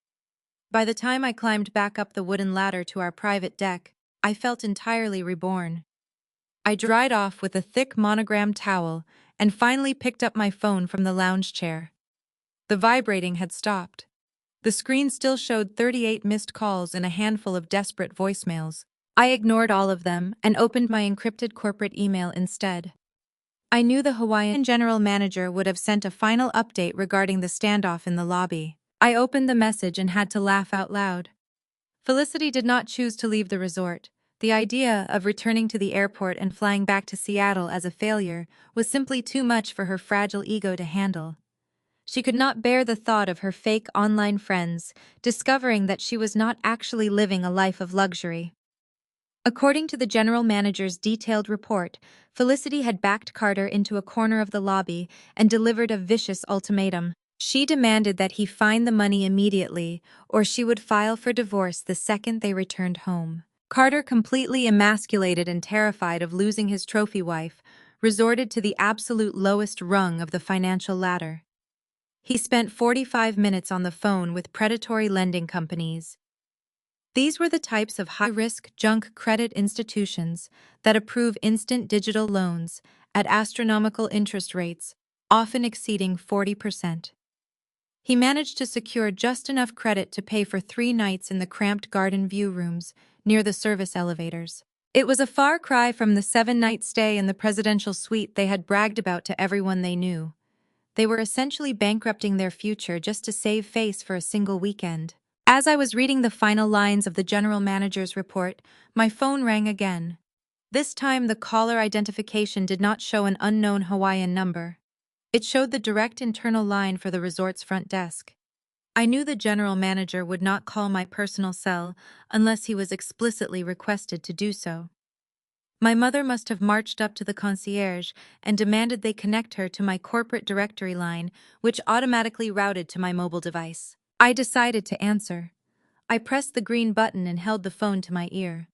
By the time I climbed back up the wooden ladder to our private deck, I felt entirely reborn. I dried off with a thick monogrammed towel and finally picked up my phone from the lounge chair. The vibrating had stopped. The screen still showed 38 missed calls and a handful of desperate voicemails. I ignored all of them and opened my encrypted corporate email instead. I knew the Hawaiian general manager would have sent a final update regarding the standoff in the lobby. I opened the message and had to laugh out loud. Felicity did not choose to leave the resort. The idea of returning to the airport and flying back to Seattle as a failure was simply too much for her fragile ego to handle. She could not bear the thought of her fake online friends discovering that she was not actually living a life of luxury. According to the general manager's detailed report, Felicity had backed Carter into a corner of the lobby and delivered a vicious ultimatum. She demanded that he find the money immediately, or she would file for divorce the second they returned home. Carter, completely emasculated and terrified of losing his trophy wife, resorted to the absolute lowest rung of the financial ladder. He spent 45 minutes on the phone with predatory lending companies. These were the types of high-risk junk credit institutions that approve instant digital loans at astronomical interest rates, often exceeding 40%. He managed to secure just enough credit to pay for 3 nights in the cramped garden view rooms near the service elevators. It was a far cry from the 7-night stay in the presidential suite they had bragged about to everyone they knew. They were essentially bankrupting their future just to save face for a single weekend. As I was reading the final lines of the general manager's report, my phone rang again. This time, the caller identification did not show an unknown Hawaiian number. It showed the direct internal line for the resort's front desk. I knew the general manager would not call my personal cell unless he was explicitly requested to do so. My mother must have marched up to the concierge and demanded they connect her to my corporate directory line, which automatically routed to my mobile device. I decided to answer. I pressed the green button and held the phone to my ear.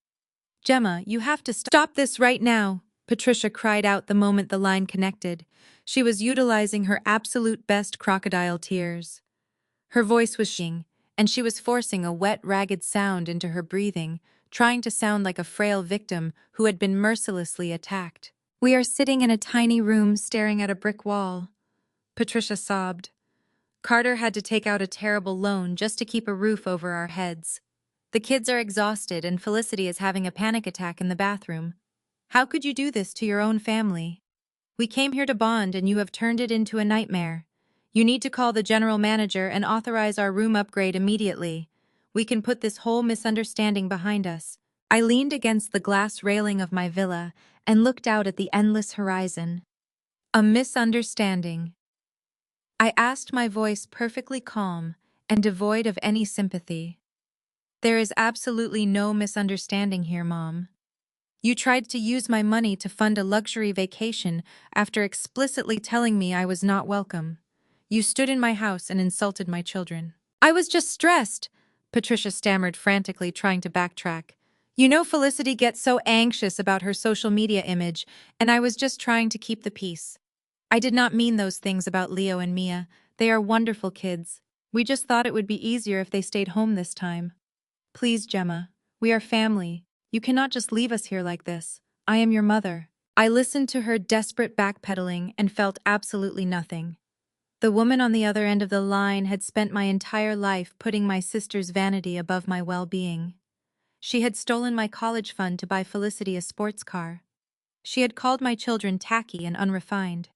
"Gemma, you have to stop this right now," Patricia cried out the moment the line connected. She was utilizing her absolute best crocodile tears. Her voice was shaking, and she was forcing a wet, ragged sound into her breathing, trying to sound like a frail victim who had been mercilessly attacked. "We are sitting in a tiny room staring at a brick wall," Patricia sobbed. "Carter had to take out a terrible loan just to keep a roof over our heads. The kids are exhausted and Felicity is having a panic attack in the bathroom. How could you do this to your own family? We came here to bond and you have turned it into a nightmare. You need to call the general manager and authorize our room upgrade immediately. We can put this whole misunderstanding behind us. I leaned against the glass railing of my villa and looked out at the endless horizon. A misunderstanding. I asked, my voice perfectly calm and devoid of any sympathy. There is absolutely no misunderstanding here, Mom. You tried to use my money to fund a luxury vacation after explicitly telling me I was not welcome. You stood in my house and insulted my children. I was just stressed, Patricia stammered frantically, trying to backtrack. You know, Felicity gets so anxious about her social media image, and I was just trying to keep the peace. I did not mean those things about Leo and Mia. They are wonderful kids. We just thought it would be easier if they stayed home this time. Please, Gemma. We are family. You cannot just leave us here like this. I am your mother. I listened to her desperate backpedaling and felt absolutely nothing. The woman on the other end of the line had spent my entire life putting my sister's vanity above my well-being. She had stolen my college fund to buy Felicity a sports car. She had called my children tacky and unrefined.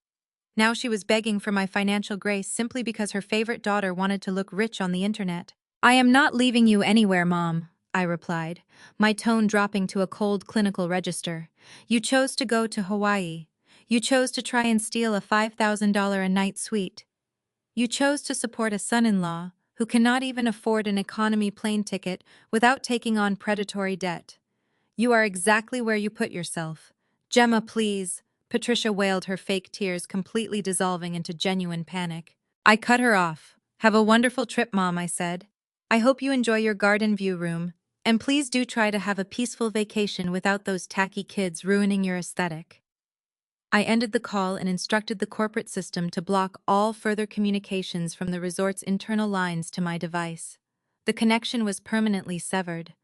Now she was begging for my financial grace simply because her favorite daughter wanted to look rich on the internet. I am not leaving you anywhere, Mom, I replied, my tone dropping to a cold clinical register. You chose to go to Hawaii. You chose to try and steal a $5,000 a night suite. You chose to support a son-in-law who cannot even afford an economy plane ticket without taking on predatory debt. You are exactly where you put yourself. Gemma, please. Patricia wailed, her fake tears completely dissolving into genuine panic. I cut her off. Have a wonderful trip, Mom, I said. I hope you enjoy your garden view room, and please do try to have a peaceful vacation without those tacky kids ruining your aesthetic. I ended the call and instructed the corporate system to block all further communications from the resort's internal lines to my device. The connection was permanently severed.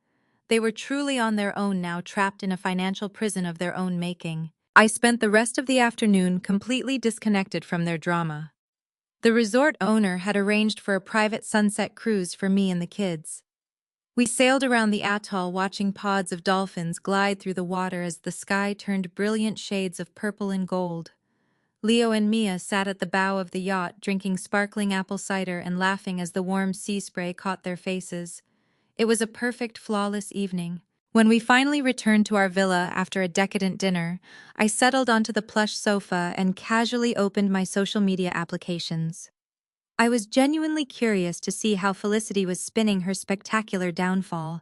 They were truly on their own now, trapped in a financial prison of their own making. I spent the rest of the afternoon completely disconnected from their drama. The resort owner had arranged for a private sunset cruise for me and the kids. We sailed around the atoll, watching pods of dolphins glide through the water as the sky turned brilliant shades of purple and gold. Leo and Mia sat at the bow of the yacht, drinking sparkling apple cider and laughing as the warm sea spray caught their faces. It was a perfect, flawless evening. When we finally returned to our villa after a decadent dinner, I settled onto the plush sofa and casually opened my social media applications. I was genuinely curious to see how Felicity was spinning her spectacular downfall.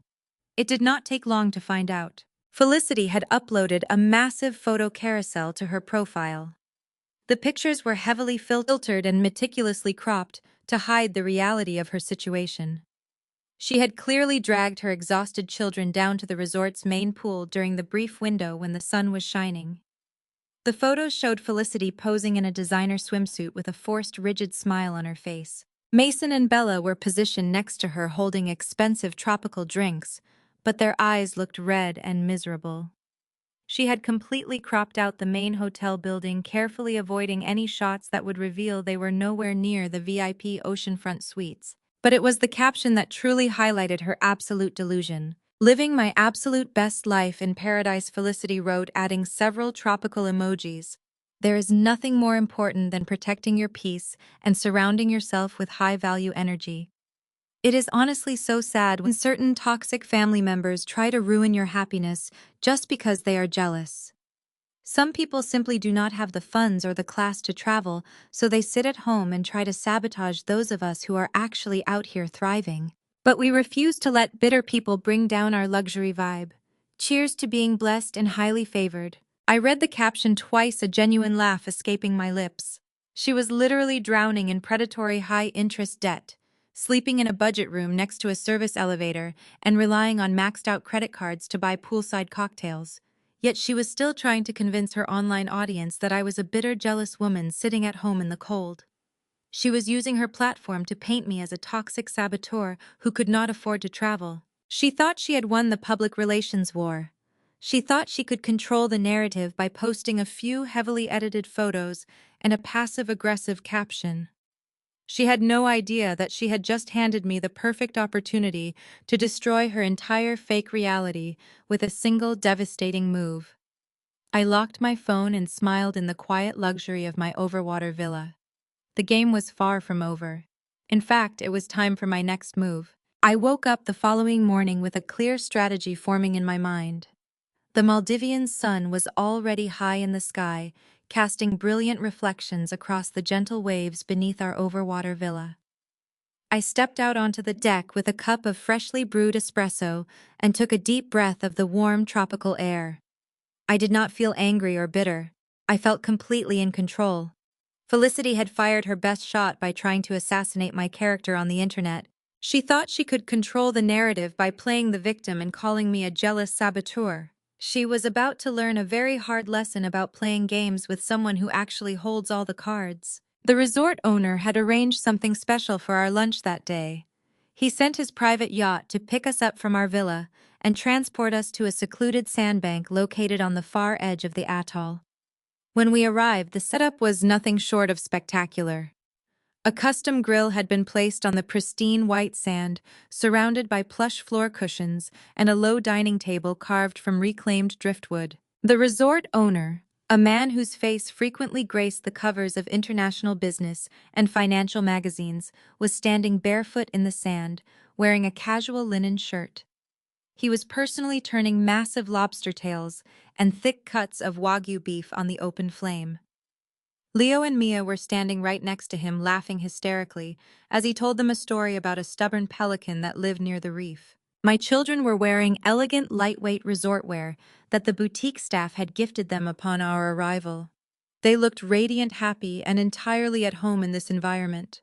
It did not take long to find out. Felicity had uploaded a massive photo carousel to her profile. The pictures were heavily filtered and meticulously cropped to hide the reality of her situation. She had clearly dragged her exhausted children down to the resort's main pool during the brief window when the sun was shining. The photos showed Felicity posing in a designer swimsuit with a forced, rigid smile on her face. Mason and Bella were positioned next to her holding expensive tropical drinks, but their eyes looked red and miserable. She had completely cropped out the main hotel building, carefully avoiding any shots that would reveal they were nowhere near the VIP oceanfront suites. But it was the caption that truly highlighted her absolute delusion. Living my absolute best life in paradise, Felicity wrote, adding several tropical emojis. There is nothing more important than protecting your peace and surrounding yourself with high-value energy. It is honestly so sad when certain toxic family members try to ruin your happiness just because they are jealous. Some people simply do not have the funds or the class to travel, so they sit at home and try to sabotage those of us who are actually out here thriving. But we refuse to let bitter people bring down our luxury vibe. Cheers to being blessed and highly favored. I read the caption twice, a genuine laugh escaping my lips. She was literally drowning in predatory high-interest debt, sleeping in a budget room next to a service elevator, and relying on maxed-out credit cards to buy poolside cocktails. Yet she was still trying to convince her online audience that I was a bitter, jealous woman sitting at home in the cold. She was using her platform to paint me as a toxic saboteur who could not afford to travel. She thought she had won the public relations war. She thought she could control the narrative by posting a few heavily edited photos and a passive-aggressive caption. She had no idea that she had just handed me the perfect opportunity to destroy her entire fake reality with a single devastating move. I locked my phone and smiled in the quiet luxury of my overwater villa. The game was far from over. In fact, it was time for my next move. I woke up the following morning with a clear strategy forming in my mind. The Maldivian sun was already high in the sky, casting brilliant reflections across the gentle waves beneath our overwater villa. I stepped out onto the deck with a cup of freshly brewed espresso and took a deep breath of the warm tropical air. I did not feel angry or bitter. I felt completely in control. Felicity had fired her best shot by trying to assassinate my character on the internet. She thought she could control the narrative by playing the victim and calling me a jealous saboteur. She was about to learn a very hard lesson about playing games with someone who actually holds all the cards. The resort owner had arranged something special for our lunch that day. He sent his private yacht to pick us up from our villa and transport us to a secluded sandbank located on the far edge of the atoll. When we arrived, the setup was nothing short of spectacular. A custom grill had been placed on the pristine white sand, surrounded by plush floor cushions and a low dining table carved from reclaimed driftwood. The resort owner, a man whose face frequently graced the covers of international business and financial magazines, was standing barefoot in the sand, wearing a casual linen shirt. He was personally turning massive lobster tails and thick cuts of Wagyu beef on the open flame. Leo and Mia were standing right next to him, laughing hysterically, as he told them a story about a stubborn pelican that lived near the reef. My children were wearing elegant, lightweight resort wear that the boutique staff had gifted them upon our arrival. They looked radiant, happy, and entirely at home in this environment.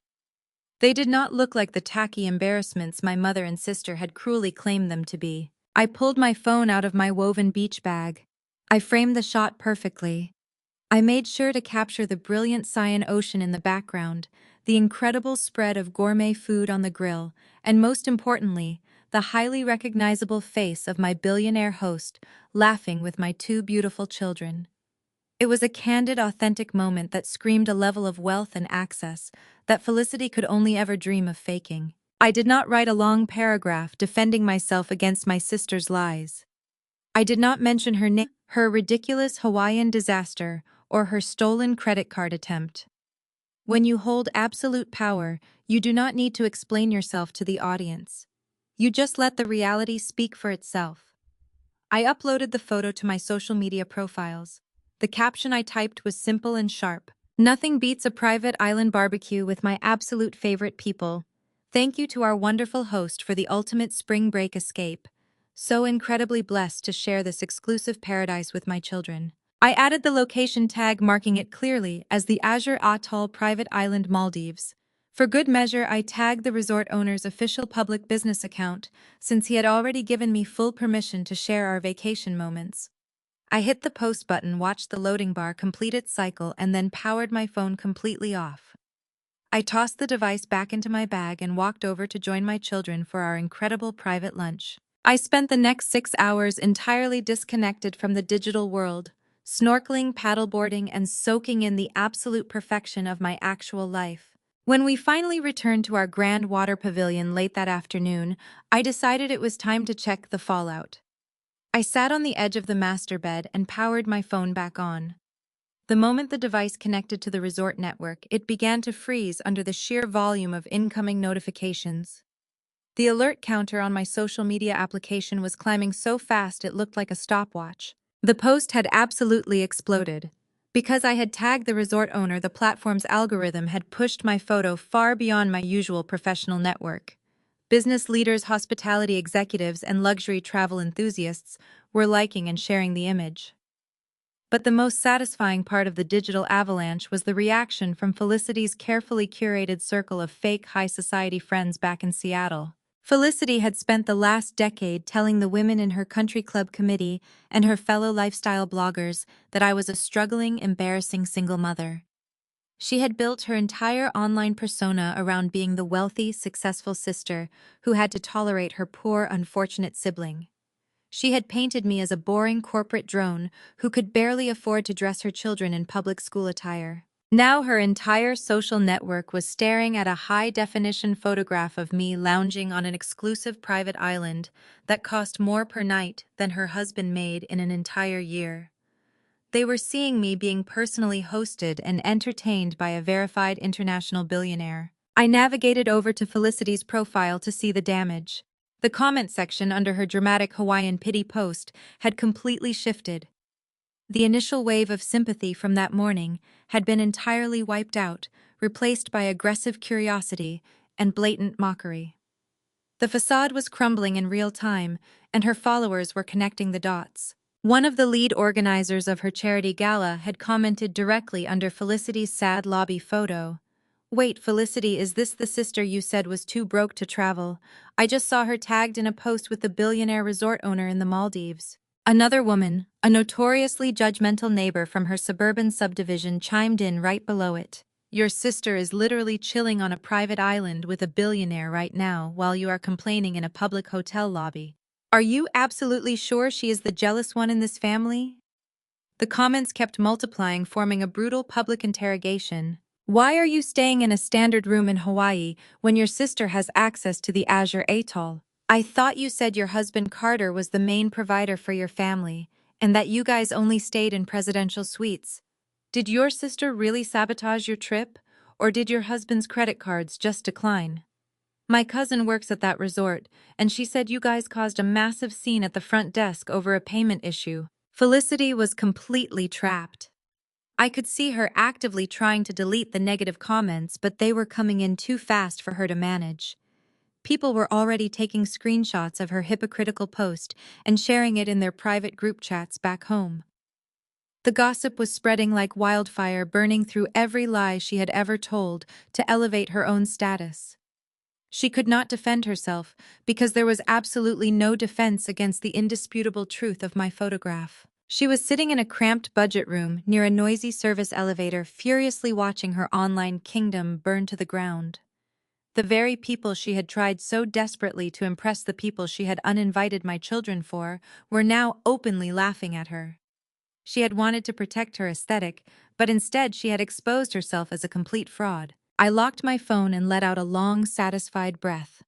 They did not look like the tacky embarrassments my mother and sister had cruelly claimed them to be. I pulled my phone out of my woven beach bag. I framed the shot perfectly. I made sure to capture the brilliant cyan ocean in the background, the incredible spread of gourmet food on the grill, and most importantly, the highly recognizable face of my billionaire host, laughing with my two beautiful children. It was a candid, authentic moment that screamed a level of wealth and access that Felicity could only ever dream of faking. I did not write a long paragraph defending myself against my sister's lies. I did not mention her name, her ridiculous Hawaiian disaster, or her stolen credit card attempt. When you hold absolute power, you do not need to explain yourself to the audience. You just let the reality speak for itself. I uploaded the photo to my social media profiles. The caption I typed was simple and sharp. Nothing beats a private island barbecue with my absolute favorite people. Thank you to our wonderful host for the ultimate spring break escape. So incredibly blessed to share this exclusive paradise with my children. I added the location tag marking it clearly as the Azure Atoll Private Island Maldives. For good measure, I tagged the resort owner's official public business account, since he had already given me full permission to share our vacation moments. I hit the post button, watched the loading bar complete its cycle, and then powered my phone completely off. I tossed the device back into my bag and walked over to join my children for our incredible private lunch. I spent the next 6 hours entirely disconnected from the digital world, snorkeling, paddleboarding, and soaking in the absolute perfection of my actual life. When we finally returned to our grand water pavilion late that afternoon, I decided it was time to check the fallout. I sat on the edge of the master bed and powered my phone back on. The moment the device connected to the resort network, it began to freeze under the sheer volume of incoming notifications. The alert counter on my social media application was climbing so fast it looked like a stopwatch. The post had absolutely exploded. Because I had tagged the resort owner, the platform's algorithm had pushed my photo far beyond my usual professional network. Business leaders, hospitality executives, and luxury travel enthusiasts were liking and sharing the image. But the most satisfying part of the digital avalanche was the reaction from Felicity's carefully curated circle of fake high society friends back in Seattle. Felicity had spent the last decade telling the women in her country club committee and her fellow lifestyle bloggers that I was a struggling, embarrassing single mother. She had built her entire online persona around being the wealthy, successful sister who had to tolerate her poor, unfortunate sibling. She had painted me as a boring corporate drone who could barely afford to dress her children in public school attire. Now her entire social network was staring at a high-definition photograph of me lounging on an exclusive private island that cost more per night than her husband made in an entire year. They were seeing me being personally hosted and entertained by a verified international billionaire. I navigated over to Felicity's profile to see the damage. The comment section under her dramatic Hawaiian pity post had completely shifted. The initial wave of sympathy from that morning had been entirely wiped out, replaced by aggressive curiosity and blatant mockery. The facade was crumbling in real time, and her followers were connecting the dots. One of the lead organizers of her charity gala had commented directly under Felicity's sad lobby photo. "Wait, Felicity, is this the sister you said was too broke to travel? I just saw her tagged in a post with the billionaire resort owner in the Maldives." Another woman, a notoriously judgmental neighbor from her suburban subdivision, chimed in right below it. "Your sister is literally chilling on a private island with a billionaire right now while you are complaining in a public hotel lobby. Are you absolutely sure she is the jealous one in this family?" The comments kept multiplying, forming a brutal public interrogation. "Why are you staying in a standard room in Hawaii when your sister has access to the Azure Atoll? I thought you said your husband Carter was the main provider for your family, and that you guys only stayed in presidential suites. Did your sister really sabotage your trip, or did your husband's credit cards just decline? My cousin works at that resort, and she said you guys caused a massive scene at the front desk over a payment issue." Felicity was completely trapped. I could see her actively trying to delete the negative comments, but they were coming in too fast for her to manage. People were already taking screenshots of her hypocritical post and sharing it in their private group chats back home. The gossip was spreading like wildfire, burning through every lie she had ever told to elevate her own status. She could not defend herself because there was absolutely no defense against the indisputable truth of my photograph. She was sitting in a cramped budget room near a noisy service elevator, furiously watching her online kingdom burn to the ground. The very people she had tried so desperately to impress the people she had uninvited my children for were now openly laughing at her. She had wanted to protect her aesthetic, but instead she had exposed herself as a complete fraud. I locked my phone and let out a long, satisfied breath.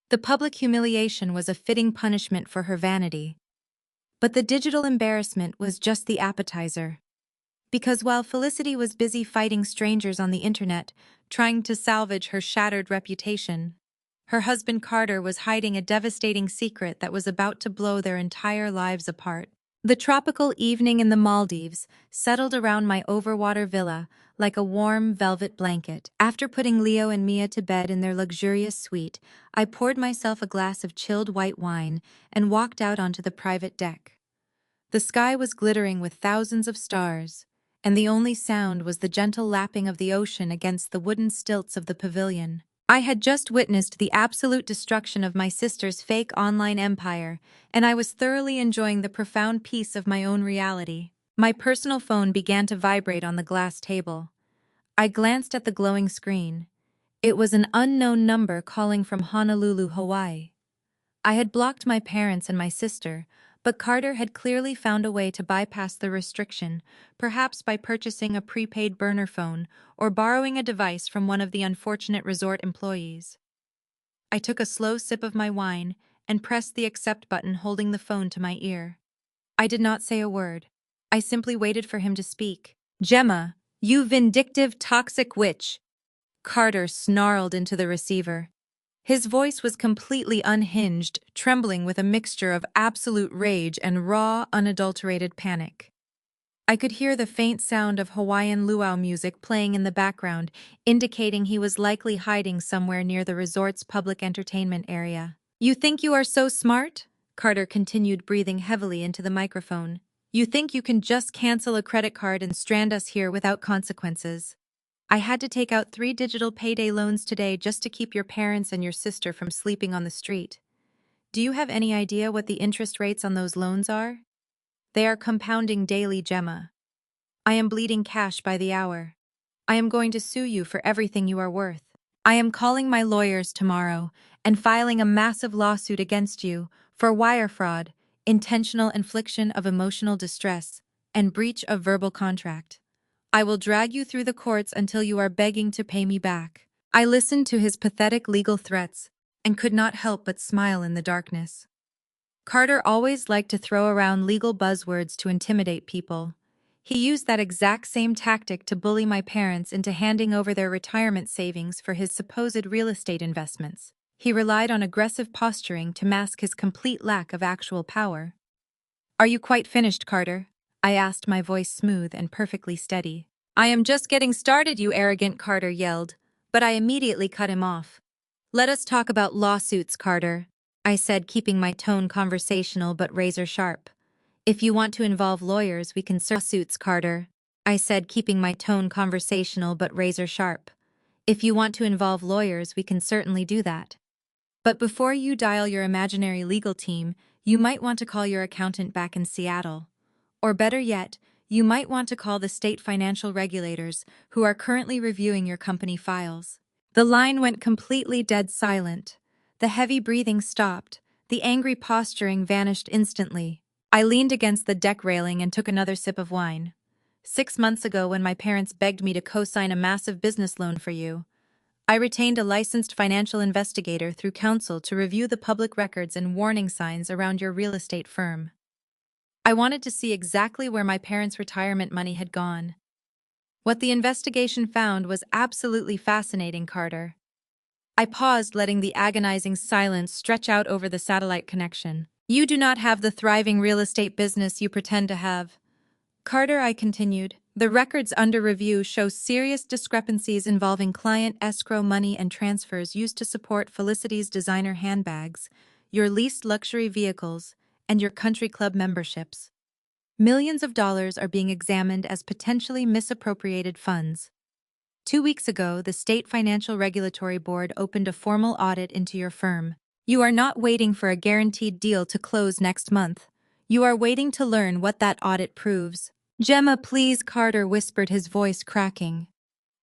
The public humiliation was a fitting punishment for her vanity. But the digital embarrassment was just the appetizer. Because while Felicity was busy fighting strangers on the internet, trying to salvage her shattered reputation, her husband Carter was hiding a devastating secret that was about to blow their entire lives apart. The tropical evening in the Maldives settled around my overwater villa like a warm velvet blanket. After putting Leo and Mia to bed in their luxurious suite, I poured myself a glass of chilled white wine and walked out onto the private deck. The sky was glittering with thousands of stars, and the only sound was the gentle lapping of the ocean against the wooden stilts of the pavilion. I had just witnessed the absolute destruction of my sister's fake online empire, and I was thoroughly enjoying the profound peace of my own reality. My personal phone began to vibrate on the glass table. I glanced at the glowing screen. It was an unknown number calling from Honolulu, Hawaii. I had blocked my parents and my sister, but Carter had clearly found a way to bypass the restriction, perhaps by purchasing a prepaid burner phone or borrowing a device from one of the unfortunate resort employees. I took a slow sip of my wine and pressed the accept button, holding the phone to my ear. I did not say a word. I simply waited for him to speak. "Gemma, you vindictive, toxic witch!" Carter snarled into the receiver. His voice was completely unhinged, trembling with a mixture of absolute rage and raw, unadulterated panic. I could hear the faint sound of Hawaiian luau music playing in the background, indicating he was likely hiding somewhere near the resort's public entertainment area. "You think you are so smart?" Carter continued, breathing heavily into the microphone. "You think you can just cancel a credit card and strand us here without consequences? I had to take out 3 digital payday loans today just to keep your parents and your sister from sleeping on the street. Do you have any idea what the interest rates on those loans are? They are compounding daily, Gemma. I am bleeding cash by the hour. I am going to sue you for everything you are worth. I am calling my lawyers tomorrow and filing a massive lawsuit against you for wire fraud, intentional infliction of emotional distress, and breach of verbal contract. I will drag you through the courts until you are begging to pay me back." I listened to his pathetic legal threats and could not help but smile in the darkness. Carter always liked to throw around legal buzzwords to intimidate people. He used that exact same tactic to bully my parents into handing over their retirement savings for his supposed real estate investments. He relied on aggressive posturing to mask his complete lack of actual power. "Are you quite finished, Carter?" I asked, my voice smooth and perfectly steady. "I am just getting started, you arrogant," Carter yelled, but I immediately cut him off. "Let us talk about lawsuits, Carter," I said, keeping my tone conversational but razor sharp. "If you want to involve lawyers, we can lawsuits, Carter," I said, keeping my tone conversational but razor sharp. "If you want to involve lawyers, we can certainly do that. But before you dial your imaginary legal team, you might want to call your accountant back in Seattle. Or better yet, you might want to call the state financial regulators who are currently reviewing your company files." The line went completely dead silent. The heavy breathing stopped. The angry posturing vanished instantly. I leaned against the deck railing and took another sip of wine. 6 months ago, when my parents begged me to co-sign a massive business loan for you, I retained a licensed financial investigator through counsel to review the public records and warning signs around your real estate firm. I wanted to see exactly where my parents' retirement money had gone. What the investigation found was absolutely fascinating, Carter. I paused, letting the agonizing silence stretch out over the satellite connection. "You do not have the thriving real estate business you pretend to have, Carter," I continued. "The records under review show serious discrepancies involving client escrow money and transfers used to support Felicity's designer handbags, your leased luxury vehicles, and your country club memberships. Millions of dollars are being examined as potentially misappropriated funds. 2 weeks ago, the State Financial Regulatory Board opened a formal audit into your firm. You are not waiting for a guaranteed deal to close next month. You are waiting to learn what that audit proves." "Gemma, please," Carter whispered, his voice cracking.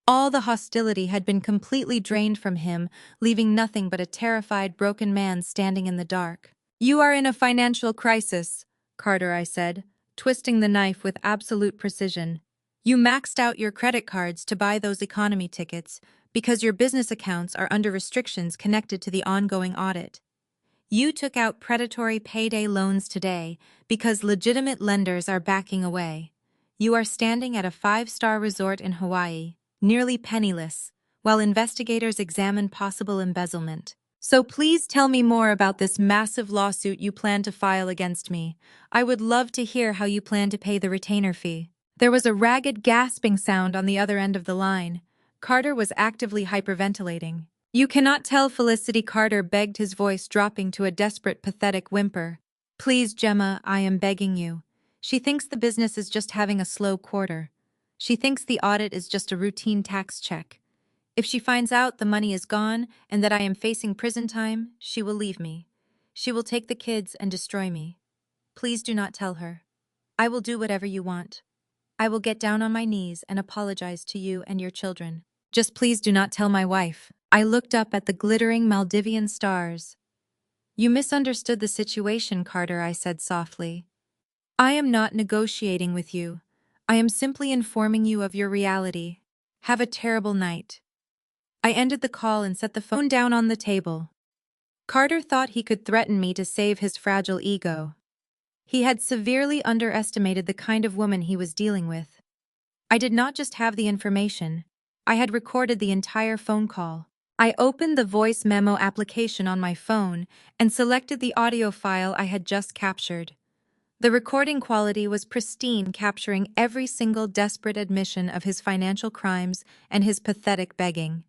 All the hostility had been completely drained from him, leaving nothing but a terrified, broken man standing in the dark. "You are in a financial crisis, Carter," I said, twisting the knife with absolute precision. "You maxed out your credit cards to buy those economy tickets because your business accounts are under restrictions connected to the ongoing audit. You took out predatory payday loans today because legitimate lenders are backing away. You are standing at a 5-star resort in Hawaii, nearly penniless, while investigators examine possible embezzlement. So please tell me more about this massive lawsuit you plan to file against me. I would love to hear how you plan to pay the retainer fee." There was a ragged gasping sound on the other end of the line. Carter was actively hyperventilating. "You cannot tell, Felicity," Carter begged, his voice dropping to a desperate, pathetic whimper. "Please, Gemma, I am begging you. She thinks the business is just having a slow quarter. She thinks the audit is just a routine tax check. If she finds out the money is gone and that I am facing prison time, she will leave me. She will take the kids and destroy me. Please do not tell her. I will do whatever you want. I will get down on my knees and apologize to you and your children. Just please do not tell my wife." I looked up at the glittering Maldivian stars. "You misunderstood the situation, Carter," I said softly. "I am not negotiating with you. I am simply informing you of your reality. Have a terrible night." I ended the call and set the phone down on the table. Carter thought he could threaten me to save his fragile ego. He had severely underestimated the kind of woman he was dealing with. I did not just have the information. I had recorded the entire phone call. I opened the voice memo application on my phone and selected the audio file I had just captured. The recording quality was pristine, capturing every single desperate admission of his financial crimes and his pathetic begging.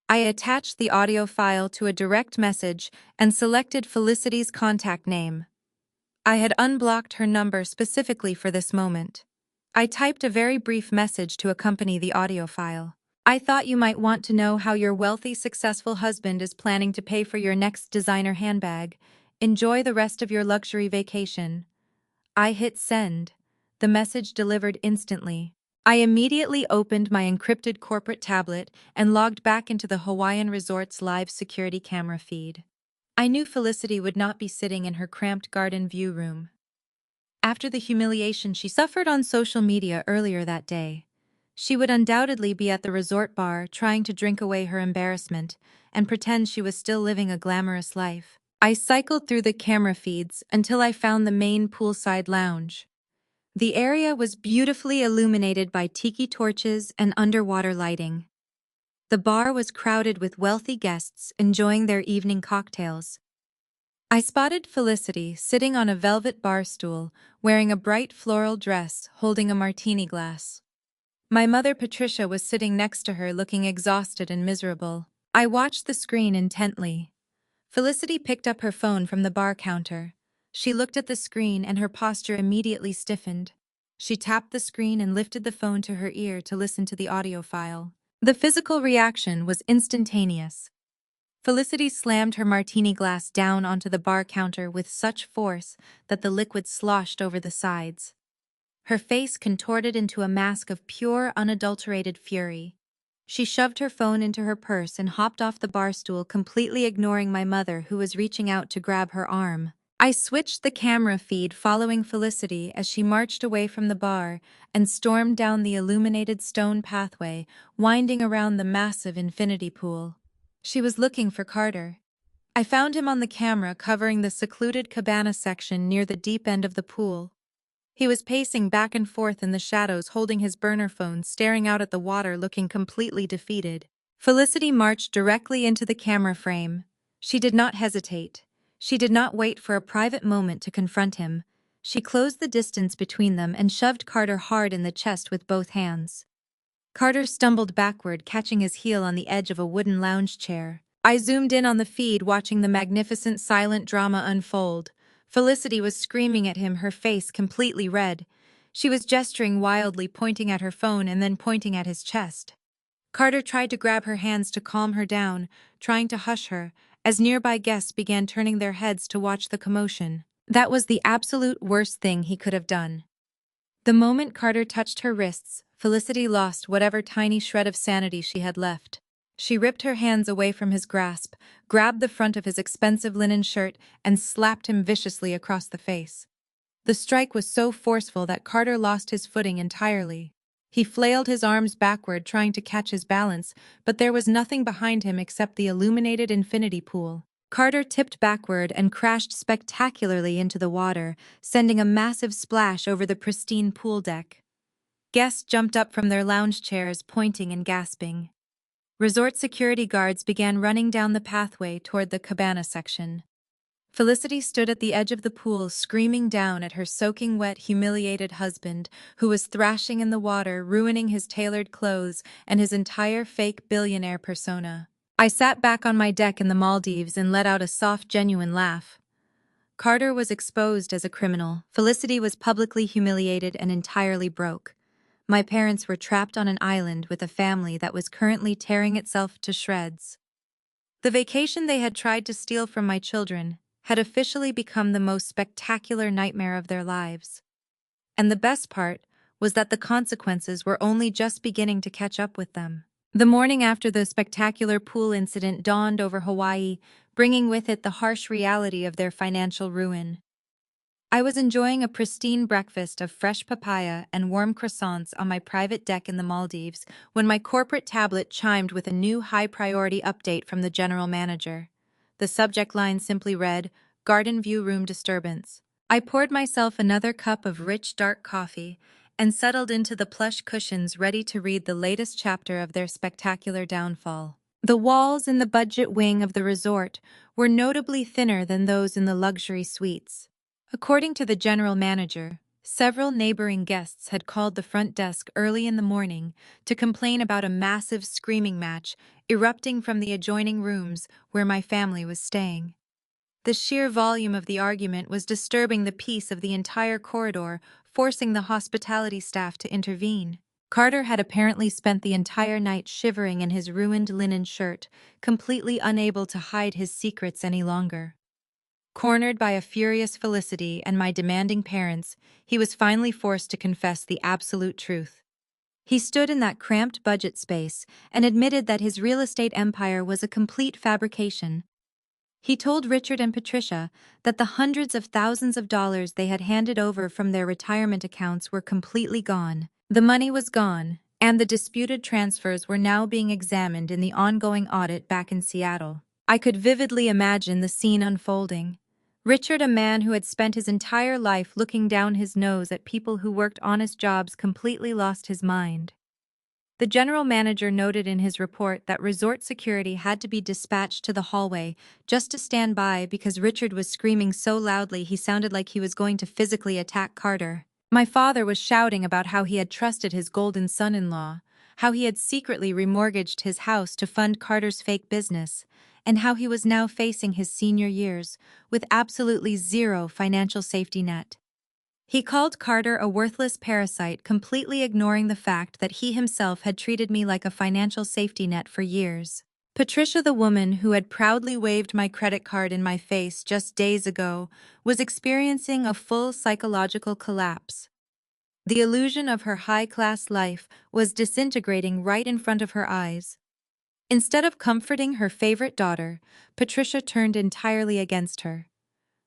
I attached the audio file to a direct message and selected Felicity's contact name. I had unblocked her number specifically for this moment. I typed a very brief message to accompany the audio file. "I thought you might want to know how your wealthy, successful husband is planning to pay for your next designer handbag. Enjoy the rest of your luxury vacation." I hit send. The message delivered instantly. I immediately opened my encrypted corporate tablet and logged back into the Hawaiian resort's live security camera feed. I knew Felicity would not be sitting in her cramped garden view room. After the humiliation she suffered on social media earlier that day, she would undoubtedly be at the resort bar trying to drink away her embarrassment and pretend she was still living a glamorous life. I cycled through the camera feeds until I found the main poolside lounge. The area was beautifully illuminated by tiki torches and underwater lighting. The bar was crowded with wealthy guests enjoying their evening cocktails. I spotted Felicity sitting on a velvet bar stool, wearing a bright floral dress, holding a martini glass. My mother Patricia was sitting next to her, looking exhausted and miserable. I watched the screen intently. Felicity picked up her phone from the bar counter. She looked at the screen and her posture immediately stiffened. She tapped the screen and lifted the phone to her ear to listen to the audio file. The physical reaction was instantaneous. Felicity slammed her martini glass down onto the bar counter with such force that the liquid sloshed over the sides. Her face contorted into a mask of pure, unadulterated fury. She shoved her phone into her purse and hopped off the bar stool, completely ignoring my mother, who was reaching out to grab her arm. I switched the camera feed, following Felicity as she marched away from the bar and stormed down the illuminated stone pathway, winding around the massive infinity pool. She was looking for Carter. I found him on the camera, covering the secluded cabana section near the deep end of the pool. He was pacing back and forth in the shadows, holding his burner phone, staring out at the water, looking completely defeated. Felicity marched directly into the camera frame. She did not hesitate. She did not wait for a private moment to confront him. She closed the distance between them and shoved Carter hard in the chest with both hands. Carter stumbled backward, catching his heel on the edge of a wooden lounge chair. I zoomed in on the feed, watching the magnificent silent drama unfold. Felicity was screaming at him, her face completely red. She was gesturing wildly, pointing at her phone and then pointing at his chest. Carter tried to grab her hands to calm her down, trying to hush her, as nearby guests began turning their heads to watch the commotion. That was the absolute worst thing he could have done. The moment Carter touched her wrists, Felicity lost whatever tiny shred of sanity she had left. She ripped her hands away from his grasp, grabbed the front of his expensive linen shirt, and slapped him viciously across the face. The strike was so forceful that Carter lost his footing entirely. He flailed his arms backward, trying to catch his balance, but there was nothing behind him except the illuminated infinity pool. Carter tipped backward and crashed spectacularly into the water, sending a massive splash over the pristine pool deck. Guests jumped up from their lounge chairs, pointing and gasping. Resort security guards began running down the pathway toward the cabana section. Felicity stood at the edge of the pool, screaming down at her soaking wet, humiliated husband, who was thrashing in the water, ruining his tailored clothes and his entire fake billionaire persona. I sat back on my deck in the Maldives and let out a soft, genuine laugh. Carter was exposed as a criminal. Felicity was publicly humiliated and entirely broke. My parents were trapped on an island with a family that was currently tearing itself to shreds. The vacation they had tried to steal from my children had officially become the most spectacular nightmare of their lives. And the best part was that the consequences were only just beginning to catch up with them. The morning after the spectacular pool incident dawned over Hawaii, bringing with it the harsh reality of their financial ruin. I was enjoying a pristine breakfast of fresh papaya and warm croissants on my private deck in the Maldives when my corporate tablet chimed with a new high-priority update from the general manager. The subject line simply read, "Garden View Room Disturbance." I poured myself another cup of rich, dark coffee and settled into the plush cushions, ready to read the latest chapter of their spectacular downfall. The walls in the budget wing of the resort were notably thinner than those in the luxury suites. According to the general manager, several neighboring guests had called the front desk early in the morning to complain about a massive screaming match erupting from the adjoining rooms where my family was staying. The sheer volume of the argument was disturbing the peace of the entire corridor, forcing the hospitality staff to intervene. Carter had apparently spent the entire night shivering in his ruined linen shirt, completely unable to hide his secrets any longer. Cornered by a furious Felicity and my demanding parents, he was finally forced to confess the absolute truth. He stood in that cramped budget space and admitted that his real estate empire was a complete fabrication. He told Richard and Patricia that the hundreds of thousands of dollars they had handed over from their retirement accounts were completely gone. The money was gone, and the disputed transfers were now being examined in the ongoing audit back in Seattle. I could vividly imagine the scene unfolding. Richard, a man who had spent his entire life looking down his nose at people who worked honest jobs, completely lost his mind. The general manager noted in his report that resort security had to be dispatched to the hallway just to stand by because Richard was screaming so loudly he sounded like he was going to physically attack Carter. My father was shouting about how he had trusted his golden son-in-law, how he had secretly remortgaged his house to fund Carter's fake business, and how he was now facing his senior years with absolutely zero financial safety net. He called Carter a worthless parasite, completely ignoring the fact that he himself had treated me like a financial safety net for years. Patricia, the woman who had proudly waved my credit card in my face just days ago, was experiencing a full psychological collapse. The illusion of her high-class life was disintegrating right in front of her eyes. Instead of comforting her favorite daughter, Patricia turned entirely against her.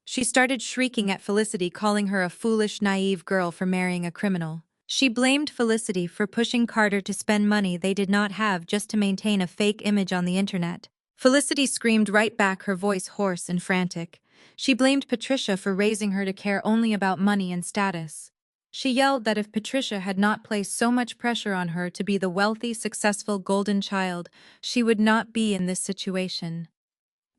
She started shrieking at Felicity, calling her a foolish, naive girl for marrying a criminal. She blamed Felicity for pushing Carter to spend money they did not have just to maintain a fake image on the internet. Felicity screamed right back, her voice hoarse and frantic. She blamed Patricia for raising her to care only about money and status. She yelled that if Patricia had not placed so much pressure on her to be the wealthy, successful golden child, she would not be in this situation.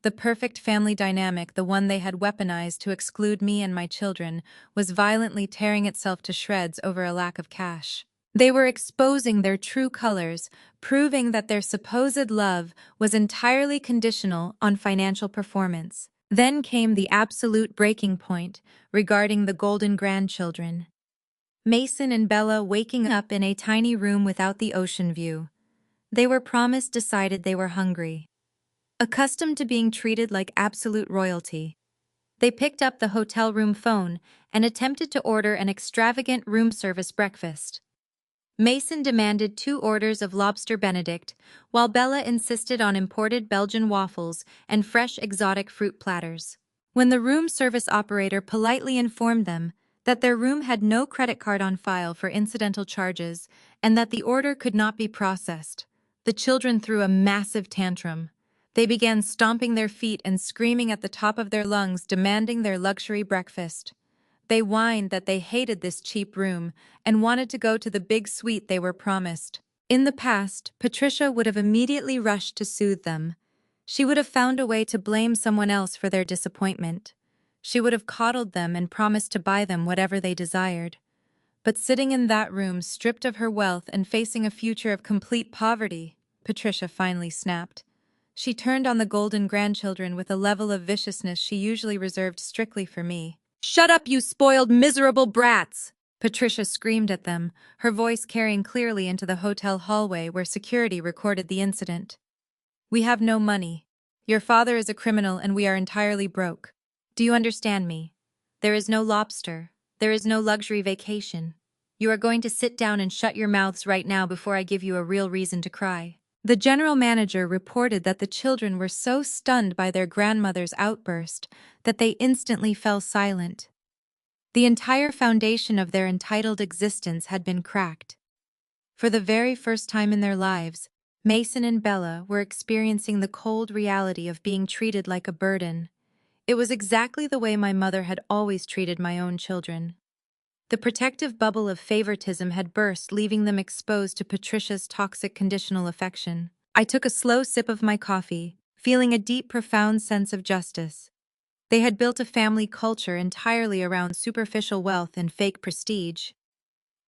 The perfect family dynamic, the one they had weaponized to exclude me and my children, was violently tearing itself to shreds over a lack of cash. They were exposing their true colors, proving that their supposed love was entirely conditional on financial performance. Then came the absolute breaking point regarding the golden grandchildren. Mason and Bella waking up in a tiny room without the ocean view. They were promised, decided they were hungry. Accustomed to being treated like absolute royalty, they picked up the hotel room phone and attempted to order an extravagant room service breakfast. Mason demanded 2 orders of lobster Benedict, while Bella insisted on imported Belgian waffles and fresh exotic fruit platters. When the room service operator politely informed them that their room had no credit card on file for incidental charges and that the order could not be processed, the children threw a massive tantrum. They began stomping their feet and screaming at the top of their lungs, demanding their luxury breakfast. They whined that they hated this cheap room and wanted to go to the big suite they were promised. In the past, Patricia would have immediately rushed to soothe them. She would have found a way to blame someone else for their disappointment. She would have coddled them and promised to buy them whatever they desired. But sitting in that room, stripped of her wealth and facing a future of complete poverty, Patricia finally snapped. She turned on the golden grandchildren with a level of viciousness she usually reserved strictly for me. "Shut up, you spoiled, miserable brats!" Patricia screamed at them, her voice carrying clearly into the hotel hallway where security recorded the incident. "We have no money. Your father is a criminal and we are entirely broke. Do you understand me? There is no lobster. There is no luxury vacation. You are going to sit down and shut your mouths right now before I give you a real reason to cry." The general manager reported that the children were so stunned by their grandmother's outburst that they instantly fell silent. The entire foundation of their entitled existence had been cracked. For the very first time in their lives, Mason and Bella were experiencing the cold reality of being treated like a burden. It was exactly the way my mother had always treated my own children. The protective bubble of favoritism had burst, leaving them exposed to Patricia's toxic conditional affection. I took a slow sip of my coffee, feeling a deep, profound sense of justice. They had built a family culture entirely around superficial wealth and fake prestige.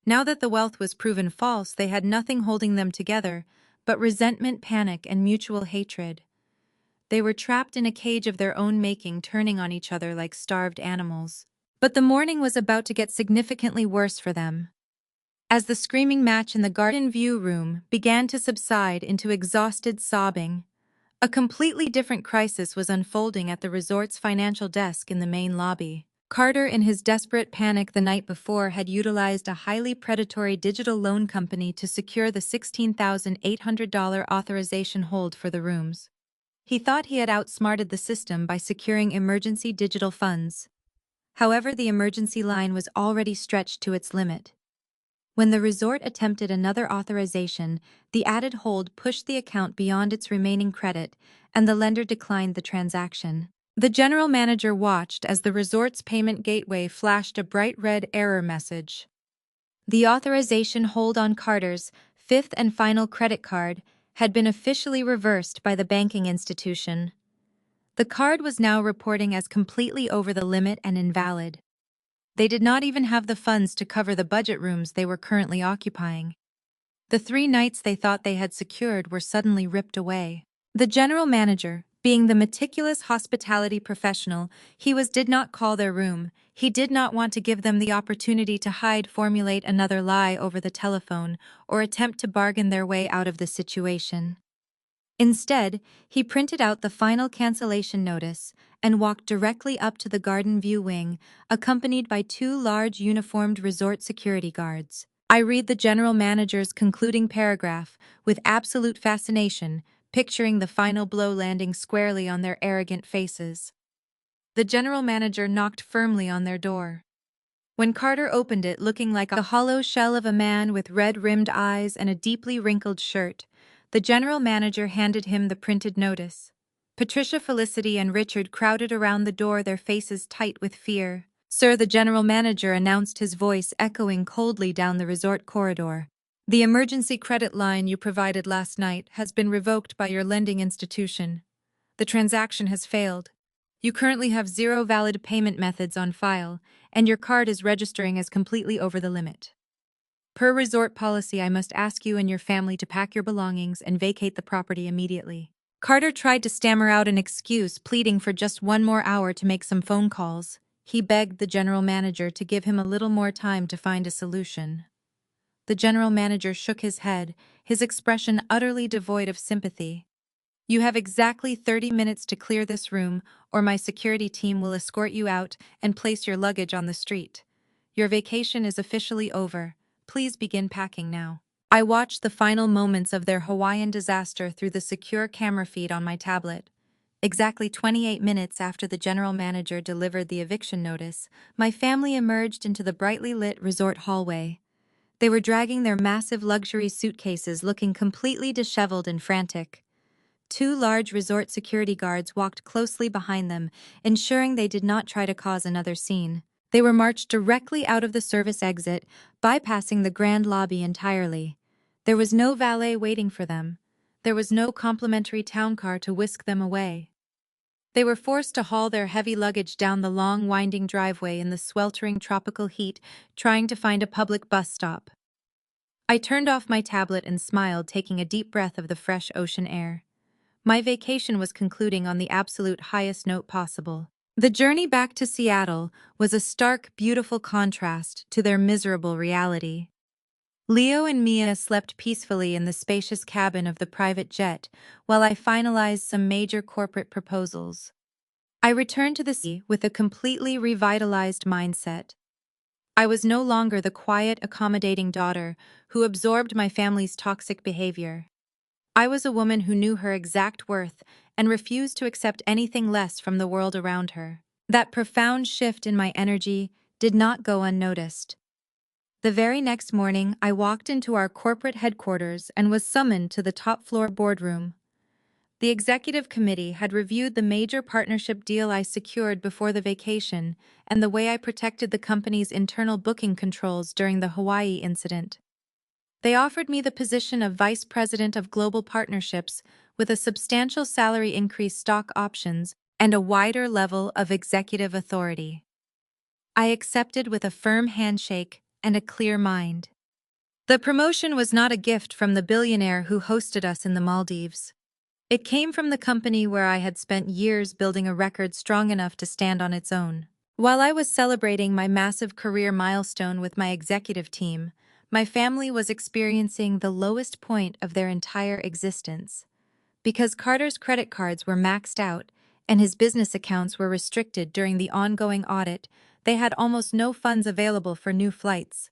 Now that the wealth was proven false, they had nothing holding them together but resentment, panic, and mutual hatred. They were trapped in a cage of their own making, turning on each other like starved animals. But the morning was about to get significantly worse for them. As the screaming match in the garden view room began to subside into exhausted sobbing, a completely different crisis was unfolding at the resort's financial desk in the main lobby. Carter, in his desperate panic the night before, had utilized a highly predatory digital loan company to secure the $16,800 authorization hold for the rooms. He thought he had outsmarted the system by securing emergency digital funds. However, the emergency line was already stretched to its limit. When the resort attempted another authorization, the added hold pushed the account beyond its remaining credit, and the lender declined the transaction. The general manager watched as the resort's payment gateway flashed a bright red error message. The authorization hold on Carter's fifth and final credit card had been officially reversed by the banking institution. The card was now reporting as completely over the limit and invalid. They did not even have the funds to cover the budget rooms they were currently occupying. The 3 nights they thought they had secured were suddenly ripped away. The general manager, being the meticulous hospitality professional did not call their room. He did not want to give them the opportunity to formulate another lie over the telephone, or attempt to bargain their way out of the situation. Instead, he printed out the final cancellation notice and walked directly up to the garden view wing, accompanied by 2 large uniformed resort security guards. I read the general manager's concluding paragraph with absolute fascination, picturing the final blow landing squarely on their arrogant faces. The general manager knocked firmly on their door. When Carter opened it, looking like a hollow shell of a man with red-rimmed eyes and a deeply wrinkled shirt, the general manager handed him the printed notice. Patricia, Felicity, and Richard crowded around the door, their faces tight with fear. "Sir," the general manager announced, his voice echoing coldly down the resort corridor. "The emergency credit line you provided last night has been revoked by your lending institution. The transaction has failed. You currently have 0 valid payment methods on file, and your card is registering as completely over the limit. Per resort policy, I must ask you and your family to pack your belongings and vacate the property immediately." Carter tried to stammer out an excuse, pleading for just 1 more hour to make some phone calls. He begged the general manager to give him a little more time to find a solution. The general manager shook his head, his expression utterly devoid of sympathy. "You have exactly 30 minutes to clear this room, or my security team will escort you out and place your luggage on the street. Your vacation is officially over. Please begin packing now." I watched the final moments of their Hawaiian disaster through the secure camera feed on my tablet. Exactly 28 minutes after the general manager delivered the eviction notice, my family emerged into the brightly lit resort hallway. They were dragging their massive luxury suitcases, looking completely disheveled and frantic. 2 large resort security guards walked closely behind them, ensuring they did not try to cause another scene. They were marched directly out of the service exit, bypassing the grand lobby entirely. There was no valet waiting for them. There was no complimentary town car to whisk them away. They were forced to haul their heavy luggage down the long, winding driveway in the sweltering tropical heat, trying to find a public bus stop. I turned off my tablet and smiled, taking a deep breath of the fresh ocean air. My vacation was concluding on the absolute highest note possible. The journey back to Seattle was a stark, beautiful contrast to their miserable reality. Leo and Mia slept peacefully in the spacious cabin of the private jet, while I finalized some major corporate proposals. I returned to the sea with a completely revitalized mindset. I was no longer the quiet, accommodating daughter who absorbed my family's toxic behavior. I was a woman who knew her exact worth and refused to accept anything less from the world around her. That profound shift in my energy did not go unnoticed. The very next morning, I walked into our corporate headquarters and was summoned to the top-floor boardroom. The executive committee had reviewed the major partnership deal I secured before the vacation and the way I protected the company's internal booking controls during the Hawaii incident. They offered me the position of Vice President of Global Partnerships with a substantial salary increase, stock options, and a wider level of executive authority. I accepted with a firm handshake and a clear mind. The promotion was not a gift from the billionaire who hosted us in the Maldives. It came from the company where I had spent years building a record strong enough to stand on its own. While I was celebrating my massive career milestone with my executive team, my family was experiencing the lowest point of their entire existence. Because Carter's credit cards were maxed out and his business accounts were restricted during the ongoing audit, they had almost no funds available for new flights.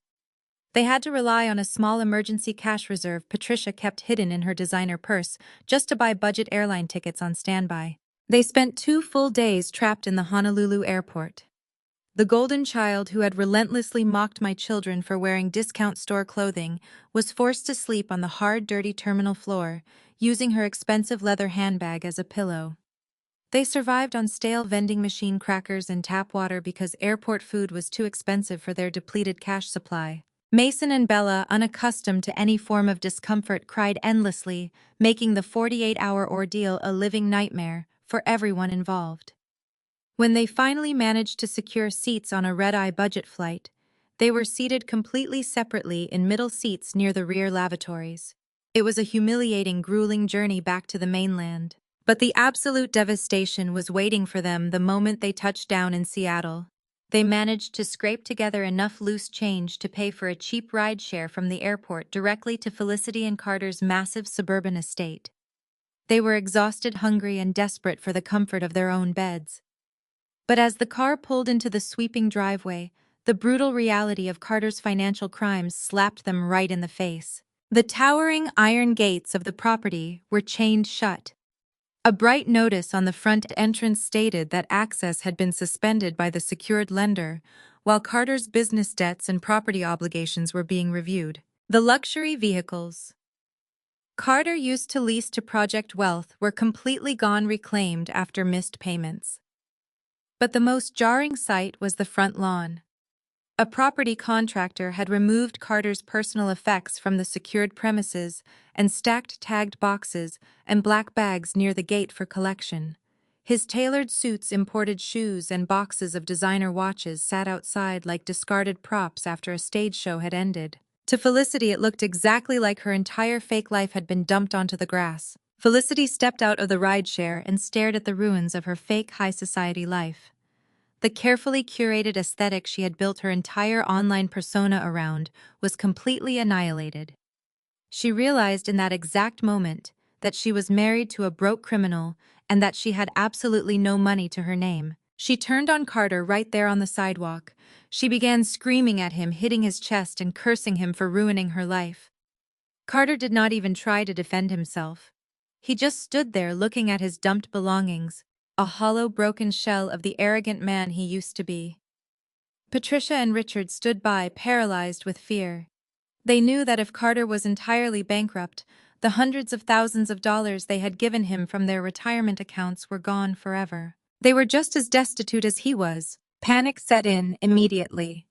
They had to rely on a small emergency cash reserve Patricia kept hidden in her designer purse just to buy budget airline tickets on standby. They spent 2 full days trapped in the Honolulu airport. The golden child who had relentlessly mocked my children for wearing discount store clothing was forced to sleep on the hard, dirty terminal floor, using her expensive leather handbag as a pillow. They survived on stale vending machine crackers and tap water because airport food was too expensive for their depleted cash supply. Mason and Bella, unaccustomed to any form of discomfort, cried endlessly, making the 48-hour ordeal a living nightmare for everyone involved. When they finally managed to secure seats on a red-eye budget flight, they were seated completely separately in middle seats near the rear lavatories. It was a humiliating, grueling journey back to the mainland. But the absolute devastation was waiting for them the moment they touched down in Seattle. They managed to scrape together enough loose change to pay for a cheap rideshare from the airport directly to Felicity and Carter's massive suburban estate. They were exhausted, hungry, and desperate for the comfort of their own beds. But as the car pulled into the sweeping driveway, the brutal reality of Carter's financial crimes slapped them right in the face. The towering iron gates of the property were chained shut. A bright notice on the front entrance stated that access had been suspended by the secured lender, while Carter's business debts and property obligations were being reviewed. The luxury vehicles Carter used to lease to Project Wealth were completely gone, reclaimed after missed payments. But the most jarring sight was the front lawn. A property contractor had removed Carter's personal effects from the secured premises and stacked tagged boxes and black bags near the gate for collection. His tailored suits, imported shoes, and boxes of designer watches sat outside like discarded props after a stage show had ended. To Felicity, it looked exactly like her entire fake life had been dumped onto the grass. Felicity stepped out of the rideshare and stared at the ruins of her fake high society life. The carefully curated aesthetic she had built her entire online persona around was completely annihilated. She realized in that exact moment that she was married to a broke criminal and that she had absolutely no money to her name. She turned on Carter right there on the sidewalk. She began screaming at him, hitting his chest and cursing him for ruining her life. Carter did not even try to defend himself. He just stood there looking at his dumped belongings, a hollow, broken shell of the arrogant man he used to be. Patricia and Richard stood by, paralyzed with fear. They knew that if Carter was entirely bankrupt, the hundreds of thousands of dollars they had given him from their retirement accounts were gone forever. They were just as destitute as he was. Panic set in immediately.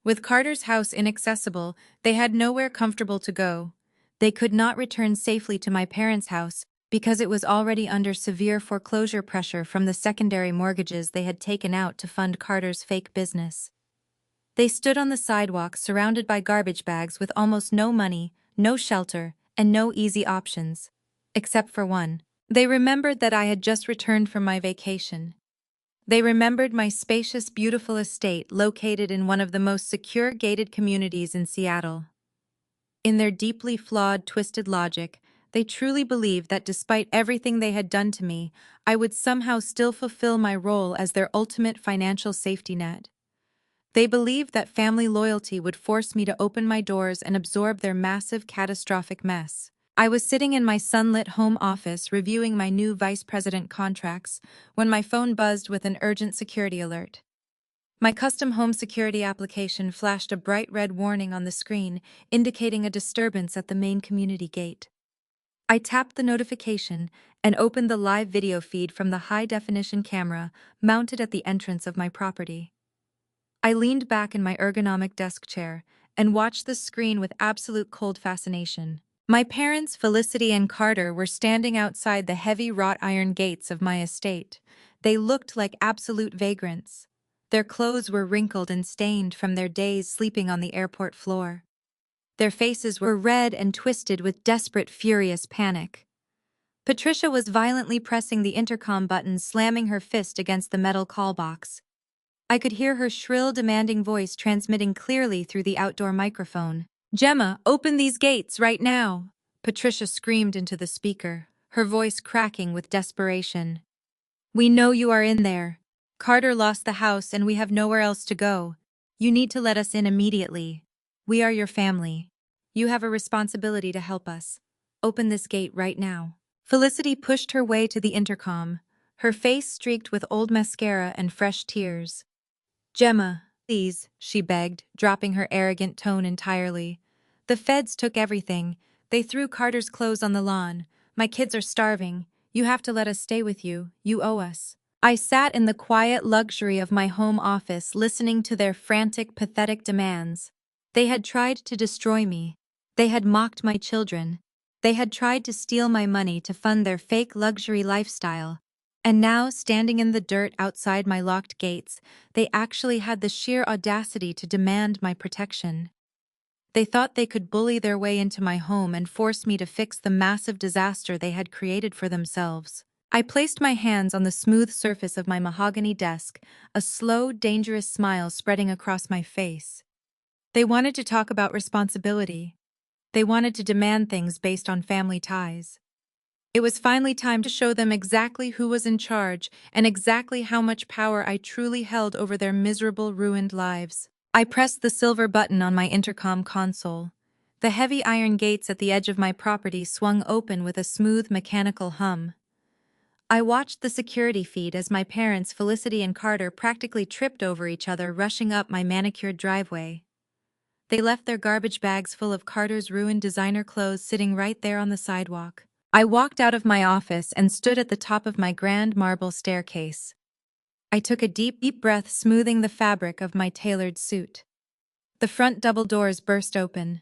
With Carter's house inaccessible, they had nowhere comfortable to go. They could not return safely to my parents' house because it was already under severe foreclosure pressure from the secondary mortgages they had taken out to fund Carter's fake business. They stood on the sidewalk surrounded by garbage bags with almost no money, no shelter, and no easy options. Except for one. They remembered that I had just returned from my vacation. They remembered my spacious, beautiful estate located in one of the most secure gated communities in Seattle. In their deeply flawed, twisted logic, they truly believed that despite everything they had done to me, I would somehow still fulfill my role as their ultimate financial safety net. They believed that family loyalty would force me to open my doors and absorb their massive, catastrophic mess. I was sitting in my sunlit home office reviewing my new vice president contracts when my phone buzzed with an urgent security alert. My custom home security application flashed a bright red warning on the screen, indicating a disturbance at the main community gate. I tapped the notification and opened the live video feed from the high-definition camera mounted at the entrance of my property. I leaned back in my ergonomic desk chair and watched the screen with absolute cold fascination. My parents, Felicity and Carter, were standing outside the heavy wrought iron gates of my estate. They looked like absolute vagrants. Their clothes were wrinkled and stained from their days sleeping on the airport floor. Their faces were red and twisted with desperate, furious panic. Patricia was violently pressing the intercom button, slamming her fist against the metal call box. I could hear her shrill, demanding voice transmitting clearly through the outdoor microphone. "Gemma, open these gates right now!" Patricia screamed into the speaker, her voice cracking with desperation. "We know you are in there. Carter lost the house and we have nowhere else to go. You need to let us in immediately. We are your family. You have a responsibility to help us. Open this gate right now." Felicity pushed her way to the intercom, her face streaked with old mascara and fresh tears. "Gemma, please," she begged, dropping her arrogant tone entirely. "The feds took everything. They threw Carter's clothes on the lawn. My kids are starving. You have to let us stay with you. You owe us. I sat in the quiet luxury of my home office listening to their frantic, pathetic demands. They had tried to destroy me. They had mocked my children. They had tried to steal my money to fund their fake luxury lifestyle. And now, standing in the dirt outside my locked gates, they actually had the sheer audacity to demand my protection. They thought they could bully their way into my home and force me to fix the massive disaster they had created for themselves. I placed my hands on the smooth surface of my mahogany desk, a slow, dangerous smile spreading across my face. They wanted to talk about responsibility. They wanted to demand things based on family ties. It was finally time to show them exactly who was in charge and exactly how much power I truly held over their miserable, ruined lives. I pressed the silver button on my intercom console. The heavy iron gates at the edge of my property swung open with a smooth, mechanical hum. I watched the security feed as my parents, Felicity and Carter, practically tripped over each other rushing up my manicured driveway. They left their garbage bags full of Carter's ruined designer clothes sitting right there on the sidewalk. I walked out of my office and stood at the top of my grand marble staircase. I took a deep, deep breath, smoothing the fabric of my tailored suit. The front double doors burst open.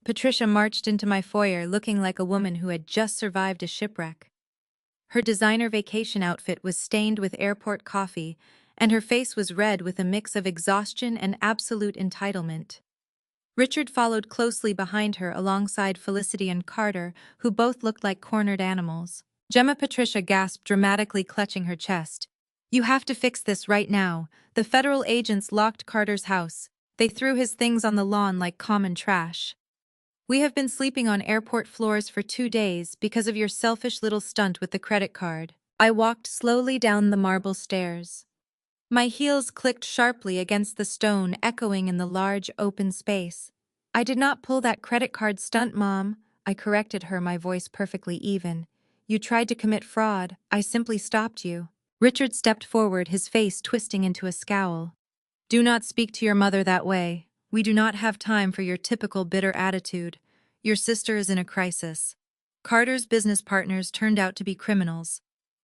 Patricia marched into my foyer looking like a woman who had just survived a shipwreck. Her designer vacation outfit was stained with airport coffee, and her face was red with a mix of exhaustion and absolute entitlement. Richard followed closely behind her alongside Felicity and Carter, who both looked like cornered animals. Patricia gasped, dramatically clutching her chest. "You have to fix this right now. The federal agents locked Carter's house. They threw his things on the lawn like common trash. We have been sleeping on airport floors for 2 days because of your selfish little stunt with the credit card." I walked slowly down the marble stairs. My heels clicked sharply against the stone, echoing in the large, open space. "I did not pull that credit card stunt, Mom," I corrected her, my voice perfectly even. "You tried to commit fraud. I simply stopped you." Richard stepped forward, his face twisting into a scowl. "Do not speak to your mother that way. We do not have time for your typical bitter attitude. Your sister is in a crisis." Carter's business partners turned out to be criminals.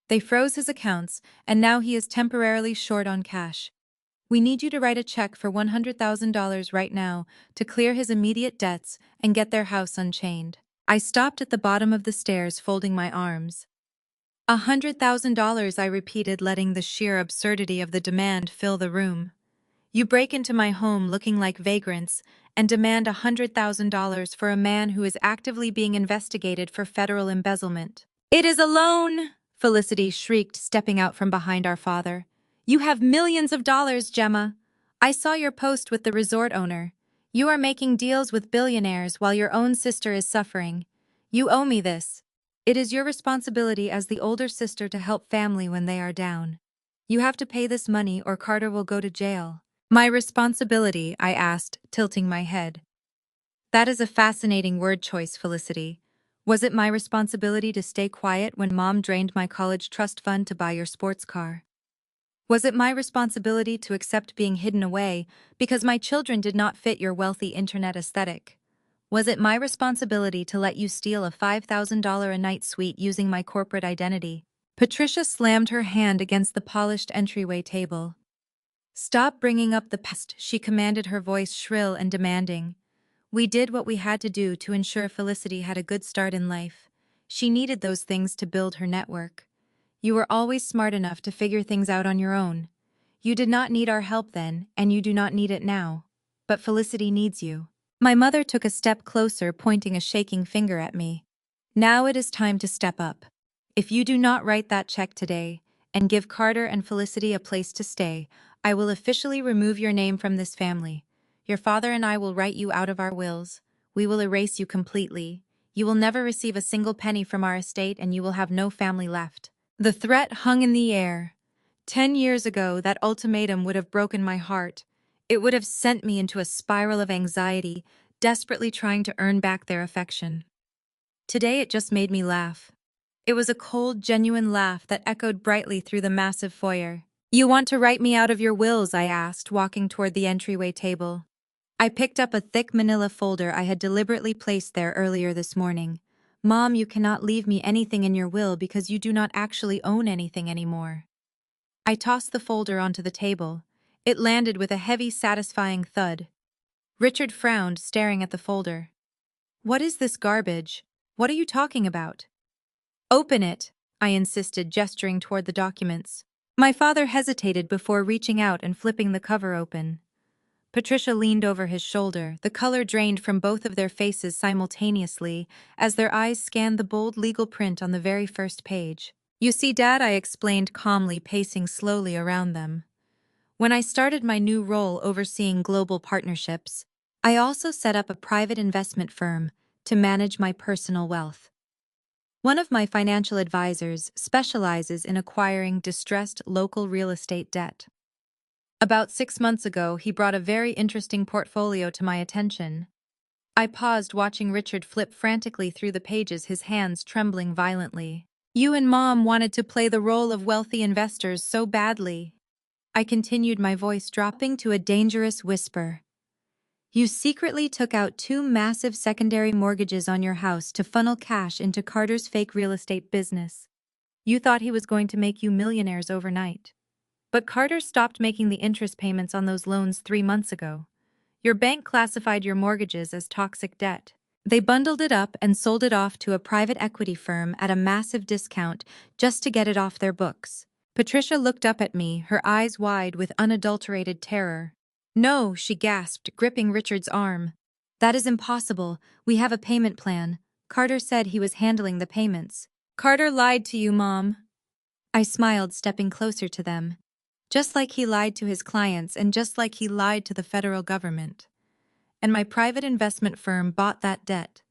They froze his accounts, and now he is temporarily short on cash. "We need you to write a check for $100,000 right now to clear his immediate debts and get their house unchained." I stopped at the bottom of the stairs, folding my arms. $100,000, I repeated, letting the sheer absurdity of the demand fill the room. "You break into my home looking like vagrants and demand $100,000 for a man who is actively being investigated for federal embezzlement." "It is a loan!" Felicity shrieked, stepping out from behind our father. "You have millions of dollars, Gemma. I saw your post with the resort owner. You are making deals with billionaires while your own sister is suffering. You owe me this. It is your responsibility as the older sister to help family when they are down. You have to pay this money or Carter will go to jail." "My responsibility?" I asked, tilting my head. "That is a fascinating word choice, Felicity. Was it my responsibility to stay quiet when Mom drained my college trust fund to buy your sports car? Was it my responsibility to accept being hidden away because my children did not fit your wealthy internet aesthetic? Was it my responsibility to let you steal a $5,000 a night suite using my corporate identity?" Patricia slammed her hand against the polished entryway table. "Stop bringing up the past," she commanded, her voice shrill and demanding. "We did what we had to do to ensure Felicity had a good start in life. She needed those things to build her network. You were always smart enough to figure things out on your own. You did not need our help then, and you do not need it now. But Felicity needs you." My mother took a step closer, pointing a shaking finger at me. "Now it is time to step up. If you do not write that check today and give Carter and Felicity a place to stay, I will officially remove your name from this family. Your father and I will write you out of our wills. We will erase you completely. You will never receive a single penny from our estate and you will have no family left." The threat hung in the air. 10 years ago, that ultimatum would have broken my heart. It would have sent me into a spiral of anxiety, desperately trying to earn back their affection. Today it just made me laugh. It was a cold, genuine laugh that echoed brightly through the massive foyer. "You want to write me out of your wills?" I asked, walking toward the entryway table. I picked up a thick manila folder I had deliberately placed there earlier this morning. Mom, you cannot leave me anything in your will because you do not actually own anything anymore. I tossed the folder onto the table. It landed with a heavy, satisfying thud. Richard frowned, staring at the folder. What is this garbage? What are you talking about? Open it, I insisted, gesturing toward the documents. My father hesitated before reaching out and flipping the cover open. Patricia leaned over his shoulder, the color drained from both of their faces simultaneously as their eyes scanned the bold legal print on the very first page. You see, Dad, I explained calmly, pacing slowly around them. When I started my new role overseeing global partnerships, I also set up a private investment firm to manage my personal wealth. One of my financial advisors specializes in acquiring distressed local real estate debt. About 6 months ago, he brought a very interesting portfolio to my attention. I paused, watching Richard flip frantically through the pages, his hands trembling violently. You and Mom wanted to play the role of wealthy investors so badly. I continued, my voice dropping to a dangerous whisper. You secretly took out 2 massive secondary mortgages on your house to funnel cash into Carter's fake real estate business. You thought he was going to make you millionaires overnight. But Carter stopped making the interest payments on those loans 3 months ago. Your bank classified your mortgages as toxic debt. They bundled it up and sold it off to a private equity firm at a massive discount just to get it off their books. Patricia looked up at me, her eyes wide with unadulterated terror. No, she gasped, gripping Richard's arm. That is impossible. We have a payment plan. Carter said he was handling the payments. Carter lied to you, Mom. I smiled, stepping closer to them. Just like he lied to his clients and just like he lied to the federal government. And my private investment firm bought that debt.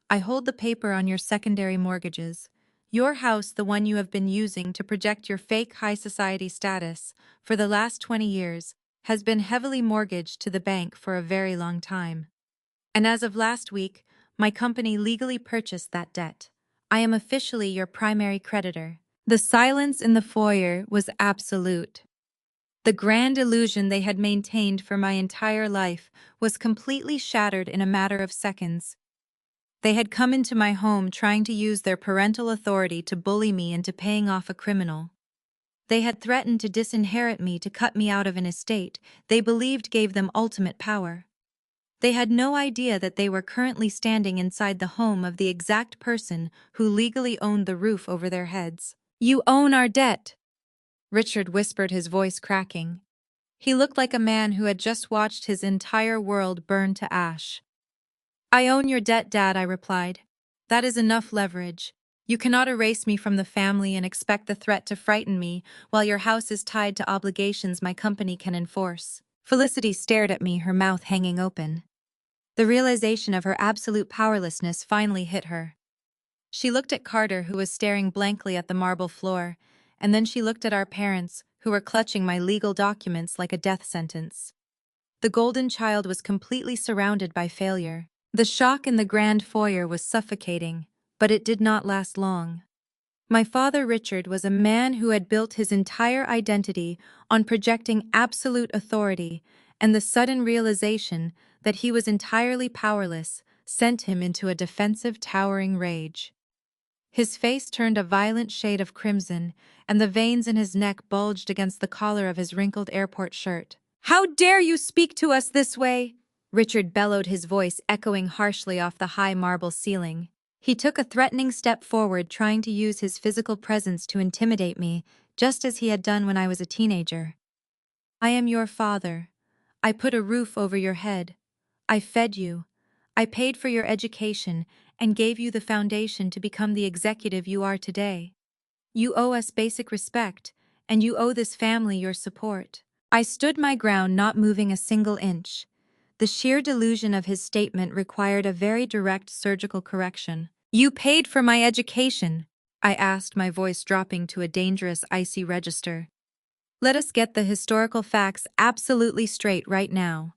I hold the paper on your secondary mortgages. Your house, the one you have been using to project your fake high society status for the last 20 years, has been heavily mortgaged to the bank for a very long time. And as of last week, my company legally purchased that debt. I am officially your primary creditor. The silence in the foyer was absolute. The grand illusion they had maintained for my entire life was completely shattered in a matter of seconds. They had come into my home trying to use their parental authority to bully me into paying off a criminal. They had threatened to disinherit me, to cut me out of an estate they believed gave them ultimate power. They had no idea that they were currently standing inside the home of the exact person who legally owned the roof over their heads. You own our debt, Richard whispered, his voice cracking. He looked like a man who had just watched his entire world burn to ash. I own your debt, Dad, I replied. That is enough leverage. You cannot erase me from the family and expect the threat to frighten me while your house is tied to obligations my company can enforce. Felicity stared at me, her mouth hanging open. The realization of her absolute powerlessness finally hit her. She looked at Carter, who was staring blankly at the marble floor, and then she looked at our parents, who were clutching my legal documents like a death sentence. The golden child was completely surrounded by failure. The shock in the grand foyer was suffocating, but it did not last long. My father, Richard, was a man who had built his entire identity on projecting absolute authority, and the sudden realization that he was entirely powerless sent him into a defensive, towering rage. His face turned a violent shade of crimson, and the veins in his neck bulged against the collar of his wrinkled airport shirt. How dare you speak to us this way? Richard bellowed, his voice echoing harshly off the high marble ceiling. He took a threatening step forward, trying to use his physical presence to intimidate me, just as he had done when I was a teenager. I am your father. I put a roof over your head. I fed you. I paid for your education and gave you the foundation to become the executive you are today. You owe us basic respect, and you owe this family your support. I stood my ground, not moving a single inch. The sheer delusion of his statement required a very direct surgical correction. You paid for my education, I asked, my voice dropping to a dangerous, icy register. Let us get the historical facts absolutely straight right now.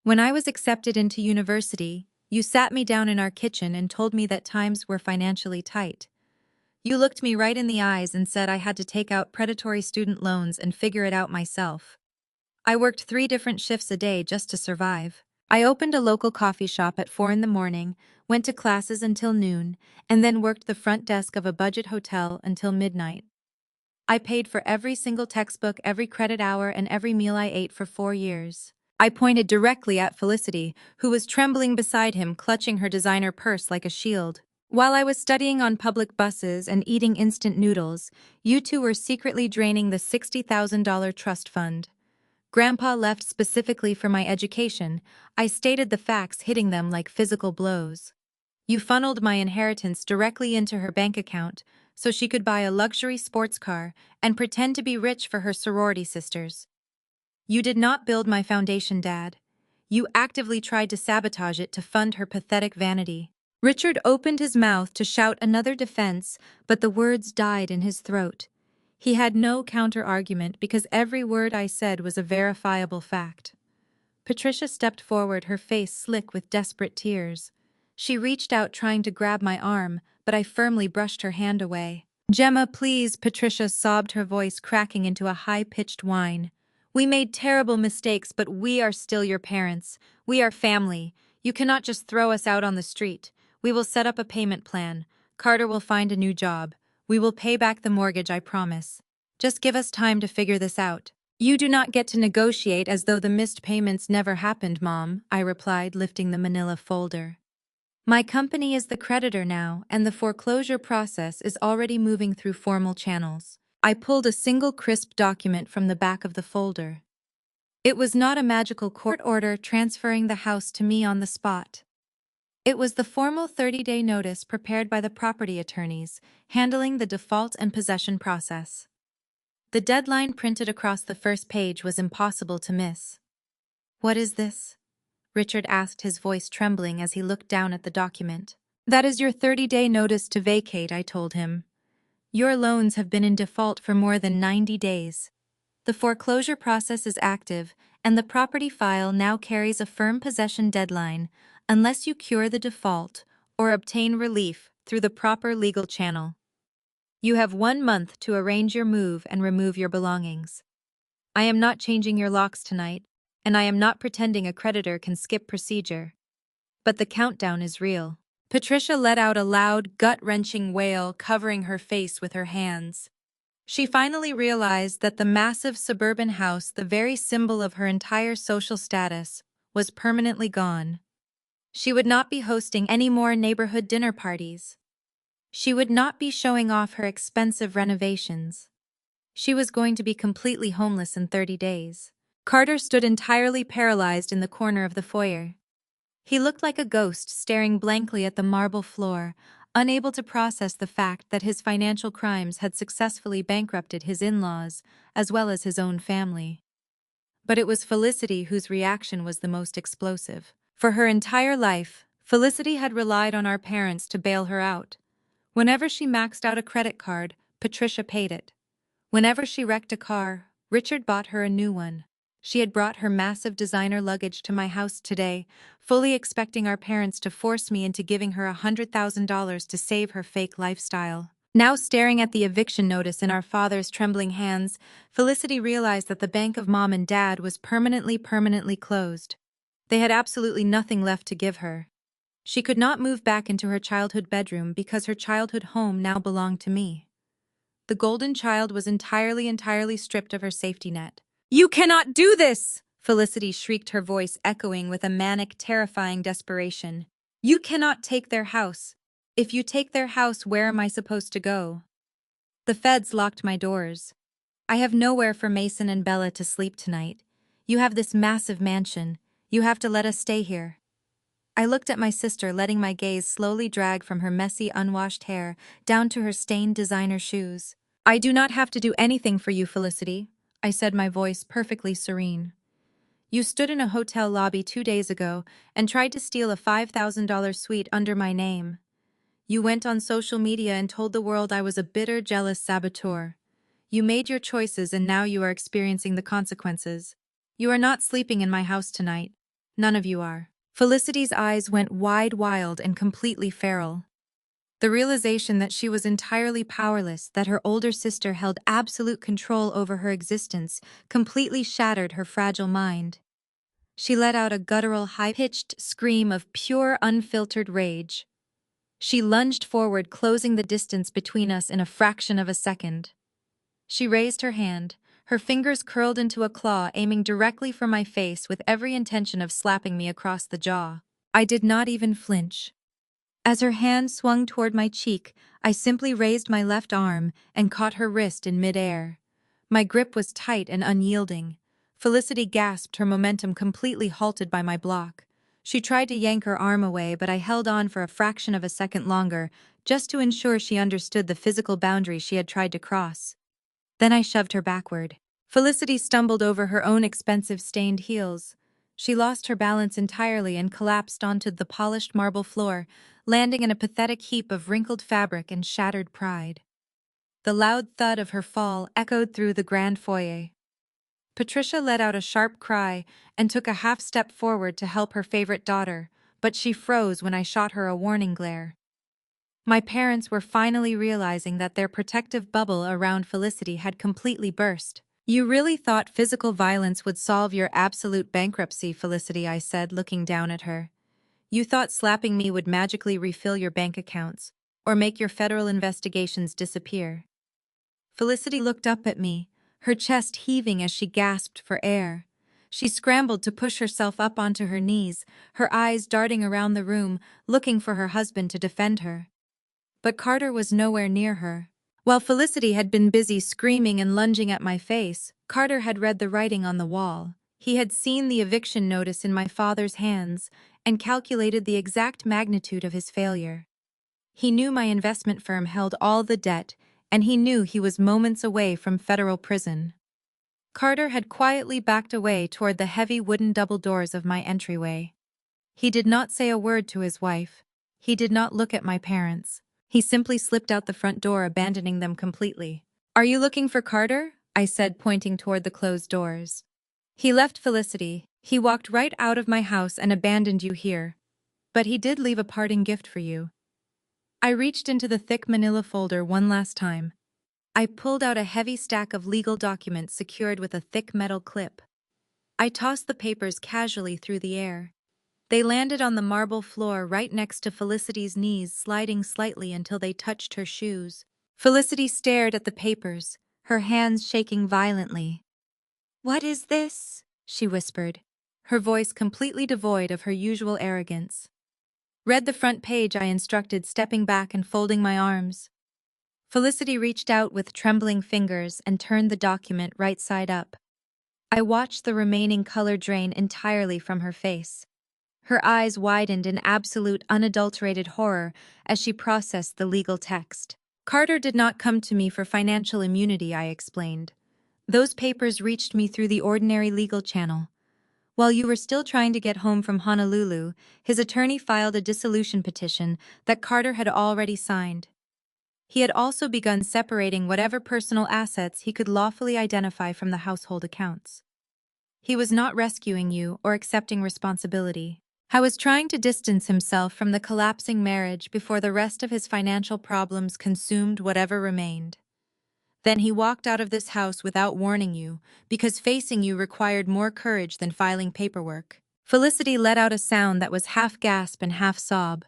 When I was accepted into university, you sat me down in our kitchen and told me that times were financially tight. You looked me right in the eyes and said I had to take out predatory student loans and figure it out myself. I worked 3 different shifts a day just to survive. I opened a local coffee shop at 4 in the morning, went to classes until noon, and then worked the front desk of a budget hotel until midnight. I paid for every single textbook, every credit hour, and every meal I ate for 4 years. I pointed directly at Felicity, who was trembling beside him, clutching her designer purse like a shield. While I was studying on public buses and eating instant noodles, you two were secretly draining the $60,000 trust fund. Grandpa left specifically for my education. I stated the facts, hitting them like physical blows. You funneled my inheritance directly into her bank account so she could buy a luxury sports car and pretend to be rich for her sorority sisters. You did not build my foundation, Dad. You actively tried to sabotage it to fund her pathetic vanity. Richard opened his mouth to shout another defense, but the words died in his throat. He had no counter-argument because every word I said was a verifiable fact. Patricia stepped forward, her face slick with desperate tears. She reached out trying to grab my arm, but I firmly brushed her hand away. "Gemma, please," Patricia sobbed, her voice cracking into a high-pitched whine. "We made terrible mistakes, but we are still your parents. We are family. You cannot just throw us out on the street. We will set up a payment plan. Carter will find a new job. We will pay back the mortgage, I promise. Just give us time to figure this out." "You do not get to negotiate as though the missed payments never happened, Mom," I replied, lifting the manila folder. "My company is the creditor now, and the foreclosure process is already moving through formal channels." I pulled a single crisp document from the back of the folder. It was not a magical court order transferring the house to me on the spot. It was the formal 30-day notice prepared by the property attorneys, handling the default and possession process. The deadline printed across the first page was impossible to miss. "What is this?" Richard asked, his voice trembling as he looked down at the document. "That is your 30-day notice to vacate," I told him. "Your loans have been in default for more than 90 days. The foreclosure process is active, and the property file now carries a firm possession deadline unless you cure the default or obtain relief through the proper legal channel. You have 1 month to arrange your move and remove your belongings. I am not changing your locks tonight, and I am not pretending a creditor can skip procedure. But the countdown is real." Patricia let out a loud, gut-wrenching wail, covering her face with her hands. She finally realized that the massive suburban house, the very symbol of her entire social status, was permanently gone. She would not be hosting any more neighborhood dinner parties. She would not be showing off her expensive renovations. She was going to be completely homeless in 30 days. Carter stood entirely paralyzed in the corner of the foyer. He looked like a ghost, staring blankly at the marble floor, unable to process the fact that his financial crimes had successfully bankrupted his in-laws, as well as his own family. But it was Felicity whose reaction was the most explosive. For her entire life, Felicity had relied on our parents to bail her out. Whenever she maxed out a credit card, Patricia paid it. Whenever she wrecked a car, Richard bought her a new one. She had brought her massive designer luggage to my house today, fully expecting our parents to force me into giving her $100,000 to save her fake lifestyle. Now staring at the eviction notice in our father's trembling hands, Felicity realized that the bank of Mom and Dad was permanently closed. They had absolutely nothing left to give her. She could not move back into her childhood bedroom because her childhood home now belonged to me. The golden child was entirely stripped of her safety net. "You cannot do this!" Felicity shrieked, her voice echoing with a manic, terrifying desperation. "You cannot take their house. If you take their house, where am I supposed to go? The feds locked my doors. I have nowhere for Mason and Bella to sleep tonight. You have this massive mansion. You have to let us stay here." I looked at my sister, letting my gaze slowly drag from her messy, unwashed hair down to her stained designer shoes. "I do not have to do anything for you, Felicity," I said, my voice perfectly serene. "You stood in a hotel lobby 2 days ago and tried to steal a $5,000 suite under my name. You went on social media and told the world I was a bitter, jealous saboteur. You made your choices and now you are experiencing the consequences. You are not sleeping in my house tonight. None of you are." Felicity's eyes went wide, wild, and completely feral. The realization that she was entirely powerless, that her older sister held absolute control over her existence, completely shattered her fragile mind. She let out a guttural, high-pitched scream of pure, unfiltered rage. She lunged forward, closing the distance between us in a fraction of a second. She raised her hand, her fingers curled into a claw, aiming directly for my face with every intention of slapping me across the jaw. I did not even flinch. As her hand swung toward my cheek, I simply raised my left arm and caught her wrist in midair. My grip was tight and unyielding. Felicity gasped, her momentum completely halted by my block. She tried to yank her arm away, but I held on for a fraction of a second longer, just to ensure she understood the physical boundary she had tried to cross. Then I shoved her backward. Felicity stumbled over her own expensive stained heels. She lost her balance entirely and collapsed onto the polished marble floor, landing in a pathetic heap of wrinkled fabric and shattered pride. The loud thud of her fall echoed through the grand foyer. Patricia let out a sharp cry and took a half step forward to help her favorite daughter, but she froze when I shot her a warning glare. My parents were finally realizing that their protective bubble around Felicity had completely burst. "You really thought physical violence would solve your absolute bankruptcy, Felicity," I said, looking down at her. "You thought slapping me would magically refill your bank accounts, or make your federal investigations disappear." Felicity looked up at me, her chest heaving as she gasped for air. She scrambled to push herself up onto her knees, her eyes darting around the room, looking for her husband to defend her. But Carter was nowhere near her. While Felicity had been busy screaming and lunging at my face, Carter had read the writing on the wall. He had seen the eviction notice in my father's hands and calculated the exact magnitude of his failure. He knew my investment firm held all the debt, and he knew he was moments away from federal prison. Carter had quietly backed away toward the heavy wooden double doors of my entryway. He did not say a word to his wife. He did not look at my parents. He simply slipped out the front door, abandoning them completely. "Are you looking for Carter?" I said, pointing toward the closed doors. "He left Felicity. He walked right out of my house and abandoned you here. But he did leave a parting gift for you." I reached into the thick manila folder one last time. I pulled out a heavy stack of legal documents secured with a thick metal clip. I tossed the papers casually through the air. They landed on the marble floor right next to Felicity's knees, sliding slightly until they touched her shoes. Felicity stared at the papers, her hands shaking violently. "What is this?" she whispered, her voice completely devoid of her usual arrogance. "Read the front page," I instructed, stepping back and folding my arms. Felicity reached out with trembling fingers and turned the document right side up. I watched the remaining color drain entirely from her face. Her eyes widened in absolute, unadulterated horror as she processed the legal text. "Carter did not come to me for financial immunity," I explained. "Those papers reached me through the ordinary legal channel. While you were still trying to get home from Honolulu, his attorney filed a dissolution petition that Carter had already signed. He had also begun separating whatever personal assets he could lawfully identify from the household accounts. He was not rescuing you or accepting responsibility. He was trying to distance himself from the collapsing marriage before the rest of his financial problems consumed whatever remained. Then he walked out of this house without warning you, because facing you required more courage than filing paperwork." Felicity let out a sound that was half gasp and half sob.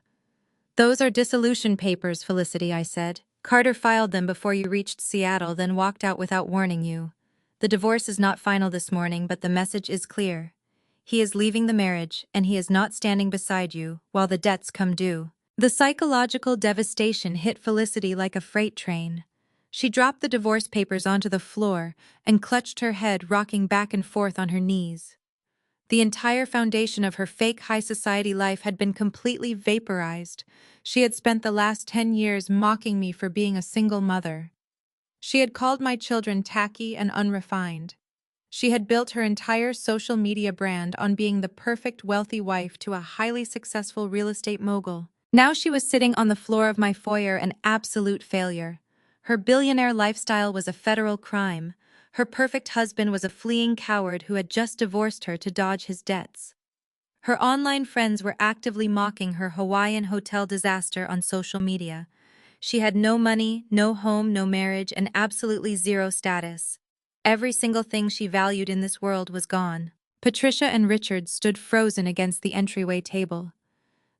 "Those are dissolution papers, Felicity," I said. "Carter filed them before you reached Seattle, then walked out without warning you. The divorce is not final this morning, but the message is clear. He is leaving the marriage, and he is not standing beside you while the debts come due." The psychological devastation hit Felicity like a freight train. She dropped the divorce papers onto the floor and clutched her head, rocking back and forth on her knees. The entire foundation of her fake high society life had been completely vaporized. She had spent the last 10 years mocking me for being a single mother. She had called my children tacky and unrefined. She had built her entire social media brand on being the perfect wealthy wife to a highly successful real estate mogul. Now she was sitting on the floor of my foyer, an absolute failure. Her billionaire lifestyle was a federal crime. Her perfect husband was a fleeing coward who had just divorced her to dodge his debts. Her online friends were actively mocking her Hawaiian hotel disaster on social media. She had no money, no home, no marriage, and absolutely zero status. Every single thing she valued in this world was gone. Patricia and Richard stood frozen against the entryway table.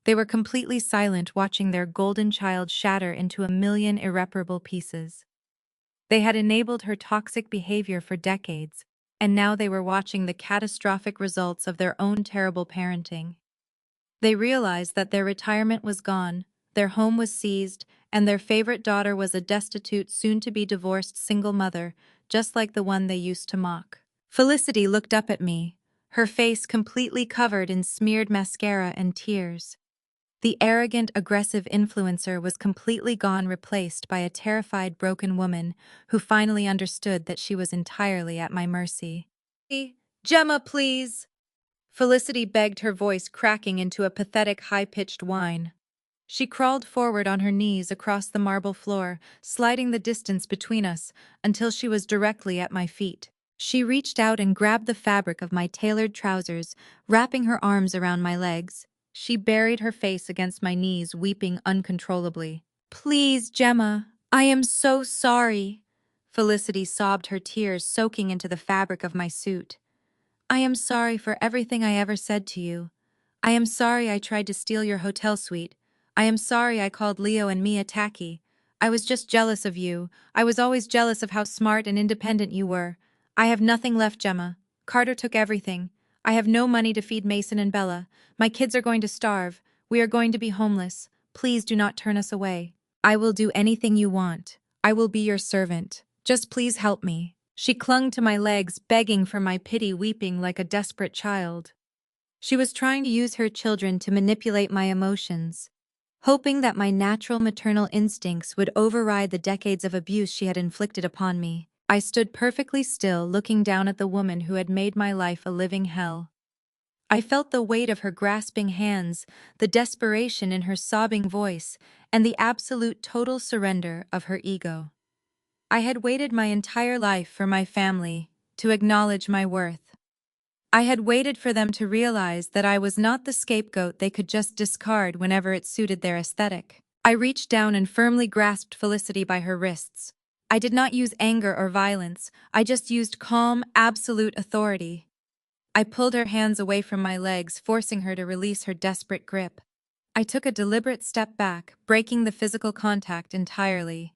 They were completely silent, watching their golden child shatter into a million irreparable pieces. They had enabled her toxic behavior for decades, and now they were watching the catastrophic results of their own terrible parenting. They realized that their retirement was gone, their home was seized, and their favorite daughter was a destitute, soon-to-be divorced single mother, just like the one they used to mock. Felicity looked up at me, her face completely covered in smeared mascara and tears. The arrogant, aggressive influencer was completely gone, replaced by a terrified, broken woman who finally understood that she was entirely at my mercy. "Gemma, please!" Felicity begged, her voice cracking into a pathetic, high-pitched whine. She crawled forward on her knees across the marble floor, sliding the distance between us until she was directly at my feet. She reached out and grabbed the fabric of my tailored trousers, wrapping her arms around my legs. She buried her face against my knees, weeping uncontrollably. "Please, Gemma, I am so sorry." Felicity sobbed, her tears soaking into the fabric of my suit. "I am sorry for everything I ever said to you. I am sorry I tried to steal your hotel suite. I am sorry I called Leo and Mia tacky. I was just jealous of you. I was always jealous of how smart and independent you were. I have nothing left, Gemma. Carter took everything. I have no money to feed Mason and Bella. My kids are going to starve. We are going to be homeless. Please do not turn us away. I will do anything you want. I will be your servant. Just please help me." She clung to my legs, begging for my pity, weeping like a desperate child. She was trying to use her children to manipulate my emotions, hoping that my natural maternal instincts would override the decades of abuse she had inflicted upon me. I stood perfectly still, looking down at the woman who had made my life a living hell. I felt the weight of her grasping hands, the desperation in her sobbing voice, and the absolute total surrender of her ego. I had waited my entire life for my family to acknowledge my worth. I had waited for them to realize that I was not the scapegoat they could just discard whenever it suited their aesthetic. I reached down and firmly grasped Felicity by her wrists. I did not use anger or violence, I just used calm, absolute authority. I pulled her hands away from my legs, forcing her to release her desperate grip. I took a deliberate step back, breaking the physical contact entirely.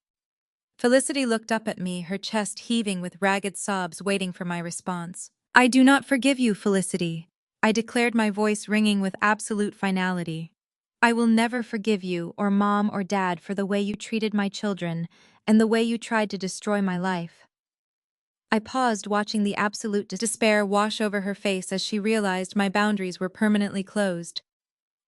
Felicity looked up at me, her chest heaving with ragged sobs, waiting for my response. "I do not forgive you, Felicity," I declared, my voice ringing with absolute finality. "I will never forgive you, or Mom or Dad, for the way you treated my children and the way you tried to destroy my life." I paused, watching the absolute despair wash over her face as she realized my boundaries were permanently closed.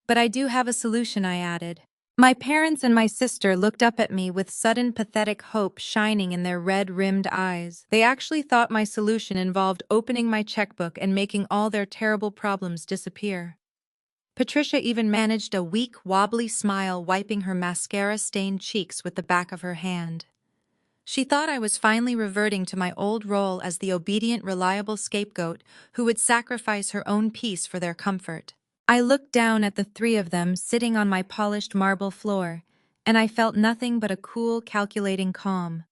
"But I do have a solution," I added. My parents and my sister looked up at me with sudden pathetic hope shining in their red-rimmed eyes. They actually thought my solution involved opening my checkbook and making all their terrible problems disappear. Patricia even managed a weak, wobbly smile, wiping her mascara-stained cheeks with the back of her hand. She thought I was finally reverting to my old role as the obedient, reliable scapegoat who would sacrifice her own peace for their comfort. I looked down at the three of them sitting on my polished marble floor, and I felt nothing but a cool, calculating calm.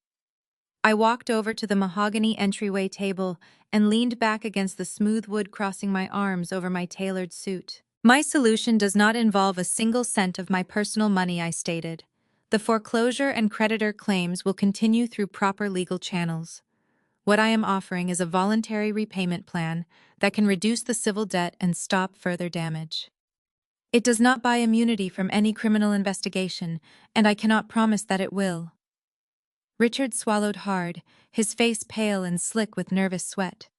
I walked over to the mahogany entryway table and leaned back against the smooth wood, crossing my arms over my tailored suit. "My solution does not involve a single cent of my personal money," I stated. "The foreclosure and creditor claims will continue through proper legal channels. What I am offering is a voluntary repayment plan that can reduce the civil debt and stop further damage. It does not buy immunity from any criminal investigation, and I cannot promise that it will." Richard swallowed hard, his face pale and slick with nervous sweat.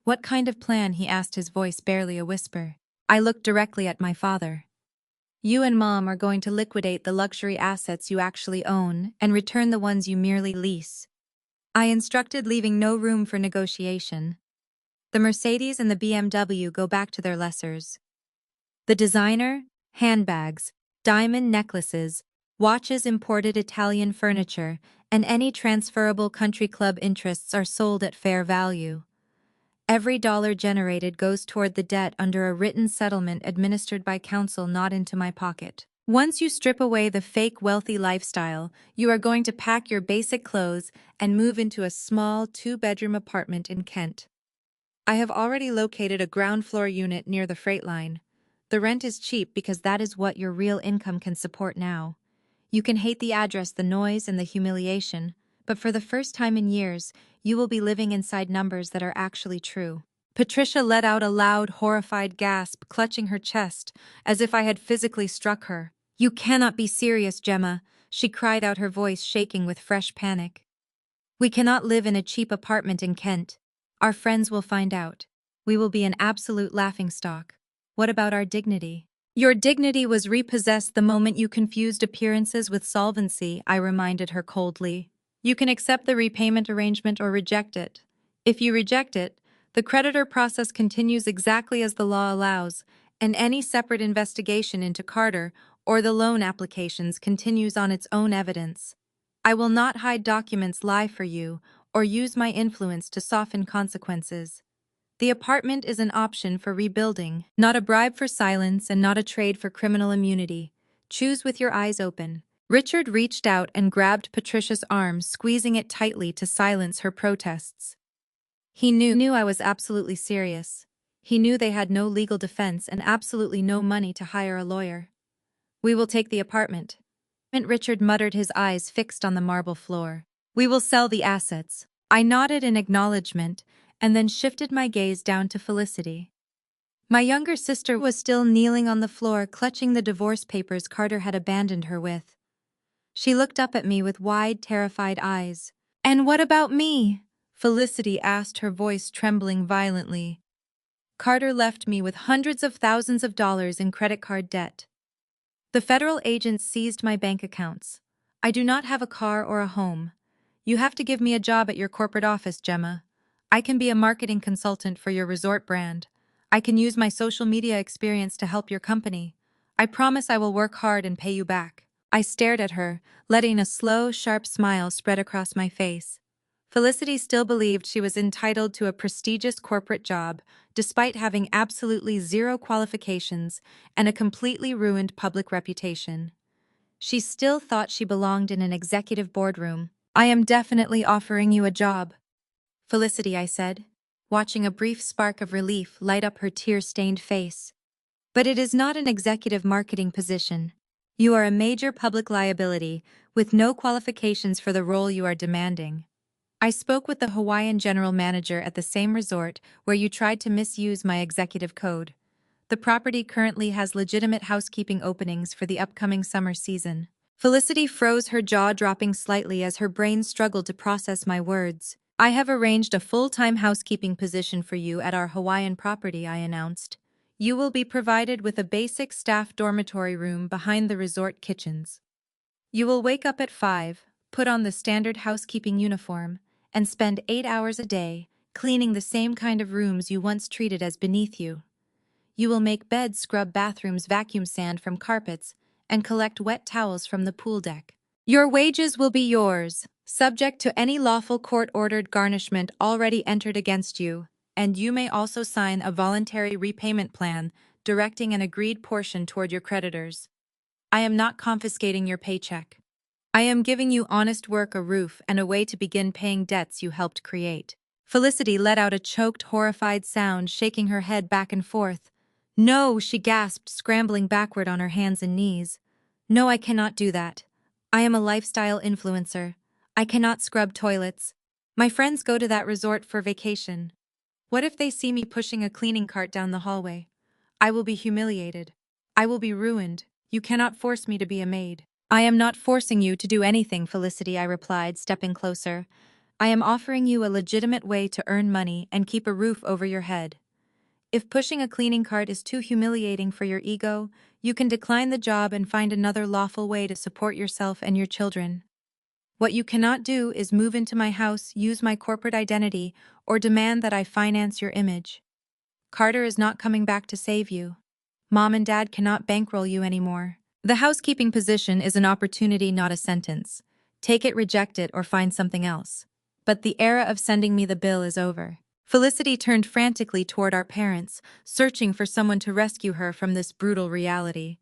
"What kind of plan?" he asked, his voice barely a whisper. I looked directly at my father. "You and Mom are going to liquidate the luxury assets you actually own and return the ones you merely lease," I instructed, leaving no room for negotiation. "The Mercedes and the BMW go back to their lessors. The designer, handbags, diamond necklaces, watches, imported Italian furniture, and any transferable country club interests are sold at fair value. Every dollar generated goes toward the debt under a written settlement administered by counsel, not into my pocket. Once you strip away the fake wealthy lifestyle, you are going to pack your basic clothes and move into a small two-bedroom apartment in Kent. I have already located a ground floor unit near the freight line. The rent is cheap because that is what your real income can support now. You can hate the address, the noise, and the humiliation, but for the first time in years, you will be living inside numbers that are actually true. Patricia let out a loud, horrified gasp, clutching her chest, as if I had physically struck her. You cannot be serious, Gemma, she cried out, her voice shaking with fresh panic. We cannot live in a cheap apartment in Kent. Our friends will find out. We will be an absolute laughingstock. What about our dignity? Your dignity was repossessed the moment you confused appearances with solvency, I reminded her coldly. You can accept the repayment arrangement or reject it. If you reject it, the creditor process continues exactly as the law allows, and any separate investigation into Carter or the loan applications continues on its own evidence. I will not hide documents, lie for you, or use my influence to soften consequences. The apartment is an option for rebuilding, not a bribe for silence and not a trade for criminal immunity. Choose with your eyes open. Richard reached out and grabbed Patricia's arm, squeezing it tightly to silence her protests. He knew I was absolutely serious. He knew they had no legal defense and absolutely no money to hire a lawyer. We will take the apartment. Richard muttered, his eyes fixed on the marble floor. We will sell the assets. I nodded in acknowledgement and then shifted my gaze down to Felicity. My younger sister was still kneeling on the floor, clutching the divorce papers Carter had abandoned her with. She looked up at me with wide, terrified eyes. And what about me? Felicity asked, her voice trembling violently. Carter left me with hundreds of thousands of dollars in credit card debt. The federal agents seized my bank accounts. I do not have a car or a home. You have to give me a job at your corporate office, Gemma. I can be a marketing consultant for your resort brand. I can use my social media experience to help your company. I promise I will work hard and pay you back. I stared at her, letting a slow, sharp smile spread across my face. Felicity still believed she was entitled to a prestigious corporate job, despite having absolutely zero qualifications and a completely ruined public reputation. She still thought she belonged in an executive boardroom. I am definitely offering you a job. Felicity, I said, watching a brief spark of relief light up her tear-stained face. But it is not an executive marketing position. You are a major public liability, with no qualifications for the role you are demanding. I spoke with the Hawaiian general manager at the same resort where you tried to misuse my executive code. The property currently has legitimate housekeeping openings for the upcoming summer season. Felicity froze, her jaw dropping slightly as her brain struggled to process my words. I have arranged a full-time housekeeping position for you at our Hawaiian property, I announced. You will be provided with a basic staff dormitory room behind the resort kitchens. You will wake up at 5, put on the standard housekeeping uniform, and spend 8 hours a day cleaning the same kind of rooms you once treated as beneath you. You will make beds, scrub bathrooms, vacuum sand from carpets, and collect wet towels from the pool deck. Your wages will be yours, subject to any lawful court-ordered garnishment already entered against you, and you may also sign a voluntary repayment plan directing an agreed portion toward your creditors. I am not confiscating your paycheck. I am giving you honest work, a roof, and a way to begin paying debts you helped create. Felicity let out a choked, horrified sound, shaking her head back and forth. No, she gasped, scrambling backward on her hands and knees. No, I cannot do that. I am a lifestyle influencer. I cannot scrub toilets. My friends go to that resort for vacation. What if they see me pushing a cleaning cart down the hallway? I will be humiliated. I will be ruined. You cannot force me to be a maid. I am not forcing you to do anything, Felicity, I replied, stepping closer. I am offering you a legitimate way to earn money and keep a roof over your head. If pushing a cleaning cart is too humiliating for your ego, you can decline the job and find another lawful way to support yourself and your children. What you cannot do is move into my house, use my corporate identity, or demand that I finance your image. Carter is not coming back to save you. Mom and Dad cannot bankroll you anymore. The housekeeping position is an opportunity, not a sentence. Take it, reject it, or find something else. But the era of sending me the bill is over. Felicity turned frantically toward our parents, searching for someone to rescue her from this brutal reality.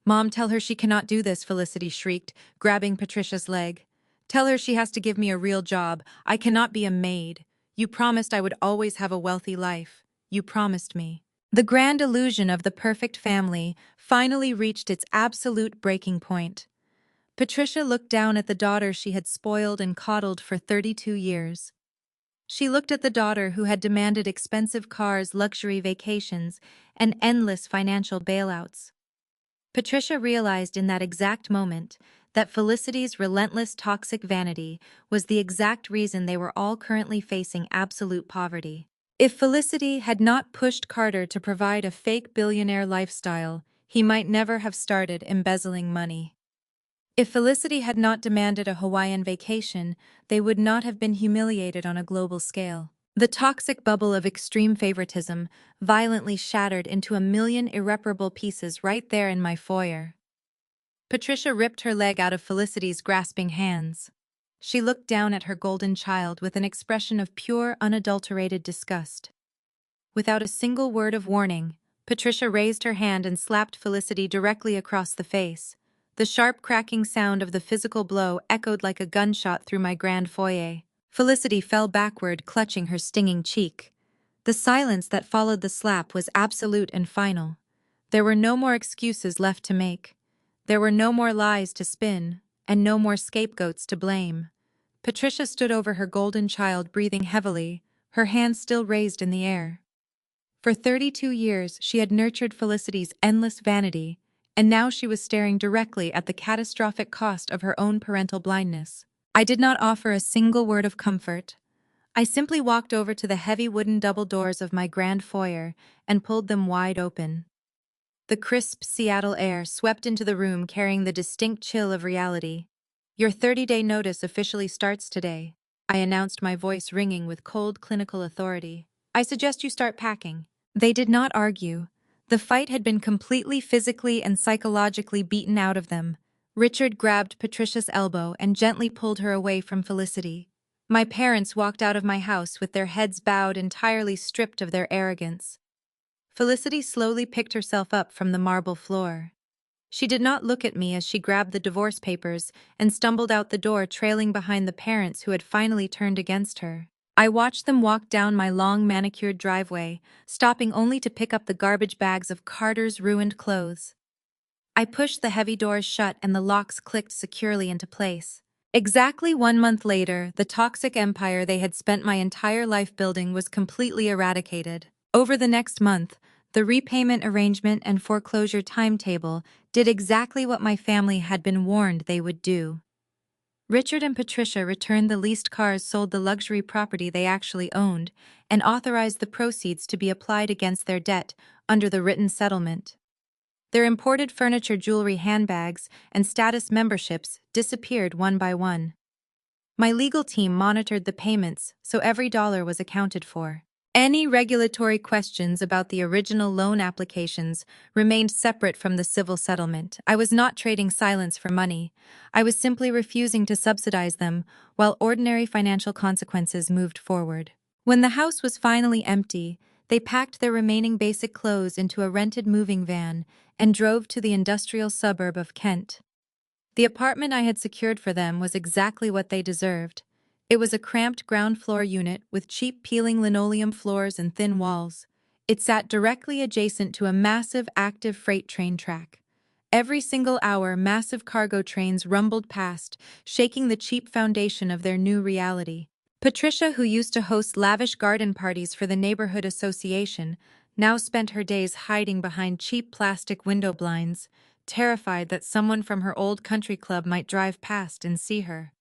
Mom, tell her she cannot do this, Felicity shrieked, grabbing Patricia's leg. Tell her she has to give me a real job. I cannot be a maid. You promised I would always have a wealthy life. You promised me. The grand illusion of the perfect family finally reached its absolute breaking point. Patricia looked down at the daughter she had spoiled and coddled for 32 years. She looked at the daughter who had demanded expensive cars, luxury vacations, and endless financial bailouts. Patricia realized in that exact moment that Felicity's relentless toxic vanity was the exact reason they were all currently facing absolute poverty. If Felicity had not pushed Carter to provide a fake billionaire lifestyle, he might never have started embezzling money. If Felicity had not demanded a Hawaiian vacation, they would not have been humiliated on a global scale. The toxic bubble of extreme favoritism violently shattered into a million irreparable pieces right there in my foyer. Patricia ripped her leg out of Felicity's grasping hands. She looked down at her golden child with an expression of pure, unadulterated disgust. Without a single word of warning, Patricia raised her hand and slapped Felicity directly across the face. The sharp cracking sound of the physical blow echoed like a gunshot through my grand foyer. Felicity fell backward, clutching her stinging cheek. The silence that followed the slap was absolute and final. There were no more excuses left to make. There were no more lies to spin, and no more scapegoats to blame. Patricia stood over her golden child, breathing heavily, her hands still raised in the air. For 32 years, she had nurtured Felicity's endless vanity, and now she was staring directly at the catastrophic cost of her own parental blindness. I did not offer a single word of comfort. I simply walked over to the heavy wooden double doors of my grand foyer and pulled them wide open. The crisp Seattle air swept into the room, carrying the distinct chill of reality. "Your 30-day notice officially starts today," I announced, my voice ringing with cold clinical authority. "I suggest you start packing." They did not argue. The fight had been completely physically and psychologically beaten out of them. Richard grabbed Patricia's elbow and gently pulled her away from Felicity. My parents walked out of my house with their heads bowed, entirely stripped of their arrogance. Felicity slowly picked herself up from the marble floor. She did not look at me as she grabbed the divorce papers and stumbled out the door, trailing behind the parents who had finally turned against her. I watched them walk down my long manicured driveway, stopping only to pick up the garbage bags of Carter's ruined clothes. I pushed the heavy doors shut and the locks clicked securely into place. Exactly 1 month later, the toxic empire they had spent my entire life building was completely eradicated. Over the next month, the repayment arrangement and foreclosure timetable did exactly what my family had been warned they would do. Richard and Patricia returned the leased cars, sold the luxury property they actually owned, and authorized the proceeds to be applied against their debt under the written settlement. Their imported furniture, jewelry, handbags, and status memberships disappeared one by one. My legal team monitored the payments, so every dollar was accounted for. Any regulatory questions about the original loan applications remained separate from the civil settlement. I was not trading silence for money. I was simply refusing to subsidize them, while ordinary financial consequences moved forward. When the house was finally empty, they packed their remaining basic clothes into a rented moving van and drove to the industrial suburb of Kent. The apartment I had secured for them was exactly what they deserved. It was a cramped ground-floor unit with cheap peeling linoleum floors and thin walls. It sat directly adjacent to a massive active freight train track. Every single hour, massive cargo trains rumbled past, shaking the cheap foundation of their new reality. Patricia, who used to host lavish garden parties for the neighborhood association, now spent her days hiding behind cheap plastic window blinds, terrified that someone from her old country club might drive past and see her.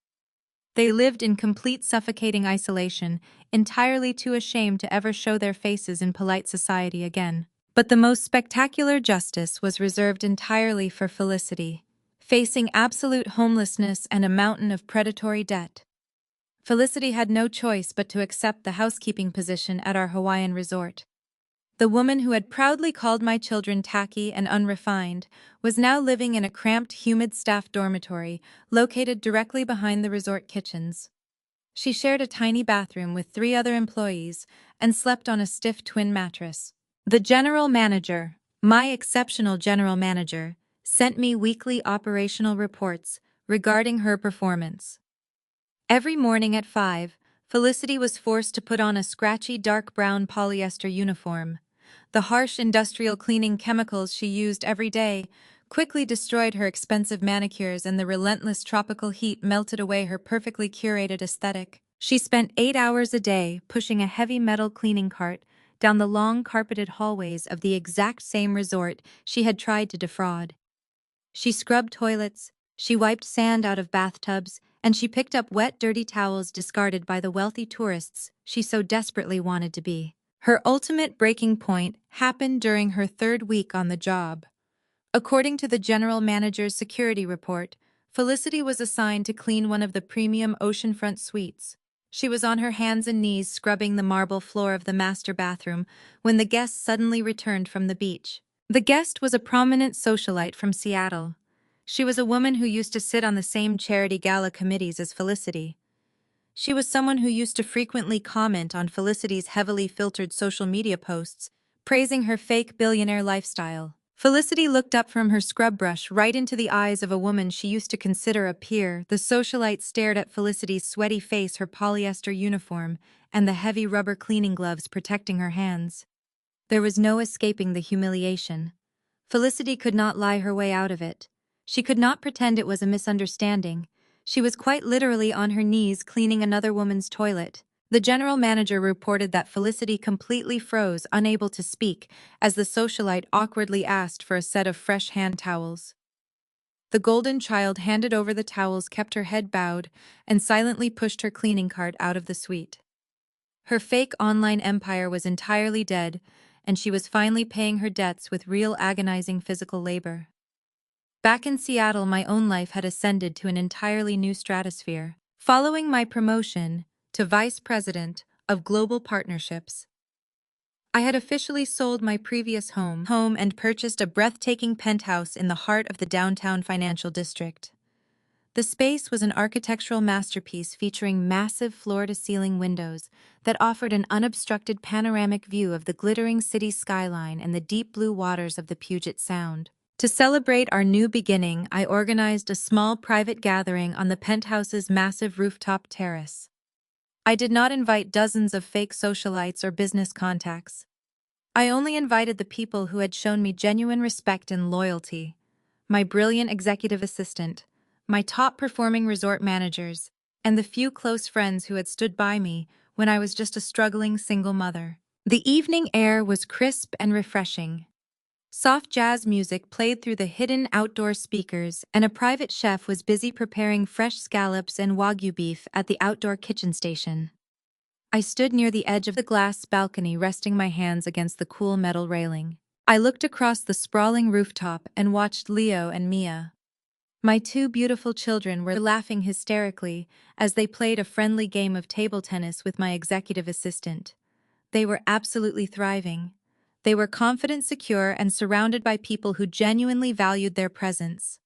They lived in complete suffocating isolation, entirely too ashamed to ever show their faces in polite society again. But the most spectacular justice was reserved entirely for Felicity, facing absolute homelessness and a mountain of predatory debt. Felicity had no choice but to accept the housekeeping position at our Hawaiian resort. The woman who had proudly called my children tacky and unrefined was now living in a cramped, humid staff dormitory located directly behind the resort kitchens. She shared a tiny bathroom with 3 other employees and slept on a stiff twin mattress. The general manager, my exceptional general manager, sent me weekly operational reports regarding her performance. Every morning at 5, Felicity was forced to put on a scratchy dark brown polyester uniform. The harsh industrial cleaning chemicals she used every day quickly destroyed her expensive manicures, and the relentless tropical heat melted away her perfectly curated aesthetic. She spent 8 hours a day pushing a heavy metal cleaning cart down the long carpeted hallways of the exact same resort she had tried to defraud. She scrubbed toilets, she wiped sand out of bathtubs, and she picked up wet, dirty towels discarded by the wealthy tourists she so desperately wanted to be. Her ultimate breaking point happened during her third week on the job. According to the general manager's security report, Felicity was assigned to clean one of the premium oceanfront suites. She was on her hands and knees scrubbing the marble floor of the master bathroom when the guest suddenly returned from the beach. The guest was a prominent socialite from Seattle. She was a woman who used to sit on the same charity gala committees as Felicity. She was someone who used to frequently comment on Felicity's heavily filtered social media posts, praising her fake billionaire lifestyle. Felicity looked up from her scrub brush right into the eyes of a woman she used to consider a peer. The socialite stared at Felicity's sweaty face, her polyester uniform, and the heavy rubber cleaning gloves protecting her hands. There was no escaping the humiliation. Felicity could not lie her way out of it. She could not pretend it was a misunderstanding. She was quite literally on her knees cleaning another woman's toilet. The general manager reported that Felicity completely froze, unable to speak, as the socialite awkwardly asked for a set of fresh hand towels. The golden child handed over the towels, kept her head bowed, and silently pushed her cleaning cart out of the suite. Her fake online empire was entirely dead, and she was finally paying her debts with real agonizing physical labor. Back in Seattle, my own life had ascended to an entirely new stratosphere. Following my promotion to Vice President of Global Partnerships, I had officially sold my previous home and purchased a breathtaking penthouse in the heart of the downtown financial district. The space was an architectural masterpiece featuring massive floor-to-ceiling windows that offered an unobstructed panoramic view of the glittering city skyline and the deep blue waters of the Puget Sound. To celebrate our new beginning, I organized a small private gathering on the penthouse's massive rooftop terrace. I did not invite dozens of fake socialites or business contacts. I only invited the people who had shown me genuine respect and loyalty: my brilliant executive assistant, my top-performing resort managers, and the few close friends who had stood by me when I was just a struggling single mother. The evening air was crisp and refreshing. Soft jazz music played through the hidden outdoor speakers, and a private chef was busy preparing fresh scallops and Wagyu beef at the outdoor kitchen station. I stood near the edge of the glass balcony, resting my hands against the cool metal railing. I looked across the sprawling rooftop and watched Leo and Mia. My two beautiful children were laughing hysterically as they played a friendly game of table tennis with my executive assistant. They were absolutely thriving. They were confident, secure, and surrounded by people who genuinely valued their presence.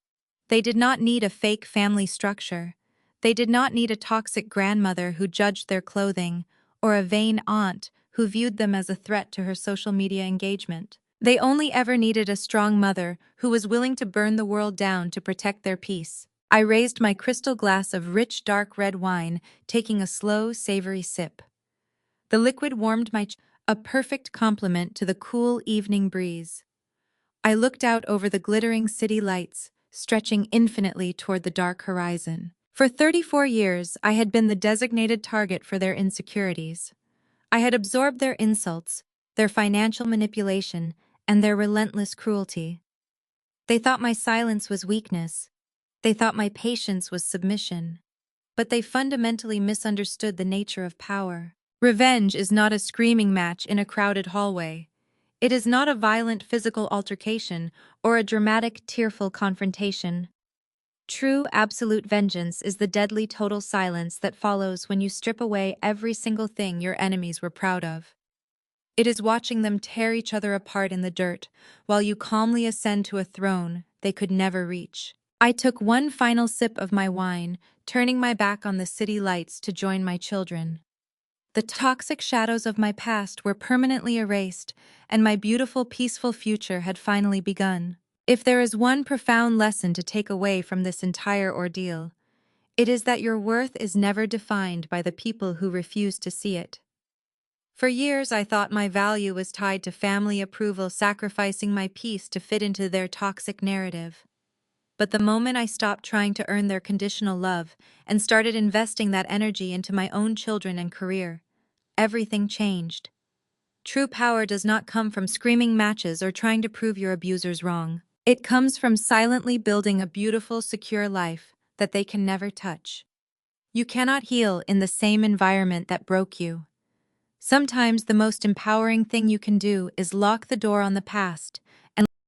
They did not need a fake family structure. They did not need a toxic grandmother who judged their clothing, or a vain aunt who viewed them as a threat to her social media engagement. They only ever needed a strong mother who was willing to burn the world down to protect their peace. I raised my crystal glass of rich, dark red wine, taking a slow, savory sip. The liquid warmed my chest, a perfect complement to the cool evening breeze. I looked out over the glittering city lights, stretching infinitely toward the dark horizon. For 34 years, I had been the designated target for their insecurities. I had absorbed their insults, their financial manipulation, and their relentless cruelty. They thought my silence was weakness. They thought my patience was submission. But they fundamentally misunderstood the nature of power. Revenge is not a screaming match in a crowded hallway. It is not a violent physical altercation or a dramatic, tearful confrontation. True, absolute vengeance is the deadly total silence that follows when you strip away every single thing your enemies were proud of. It is watching them tear each other apart in the dirt, while you calmly ascend to a throne they could never reach. I took one final sip of my wine, turning my back on the city lights to join my children. The toxic shadows of my past were permanently erased, and my beautiful, peaceful future had finally begun. If there is one profound lesson to take away from this entire ordeal, It is that your worth is never defined by the people who refuse to see it. For years, I thought my value was tied to family approval, sacrificing my peace to fit into their toxic narrative. But the moment I stopped trying to earn their conditional love and started investing that energy into my own children and career, everything changed. True power does not come from screaming matches or trying to prove your abusers wrong. It comes from silently building a beautiful, secure life that they can never touch. You cannot heal in the same environment that broke you. Sometimes the most empowering thing you can do is lock the door on the past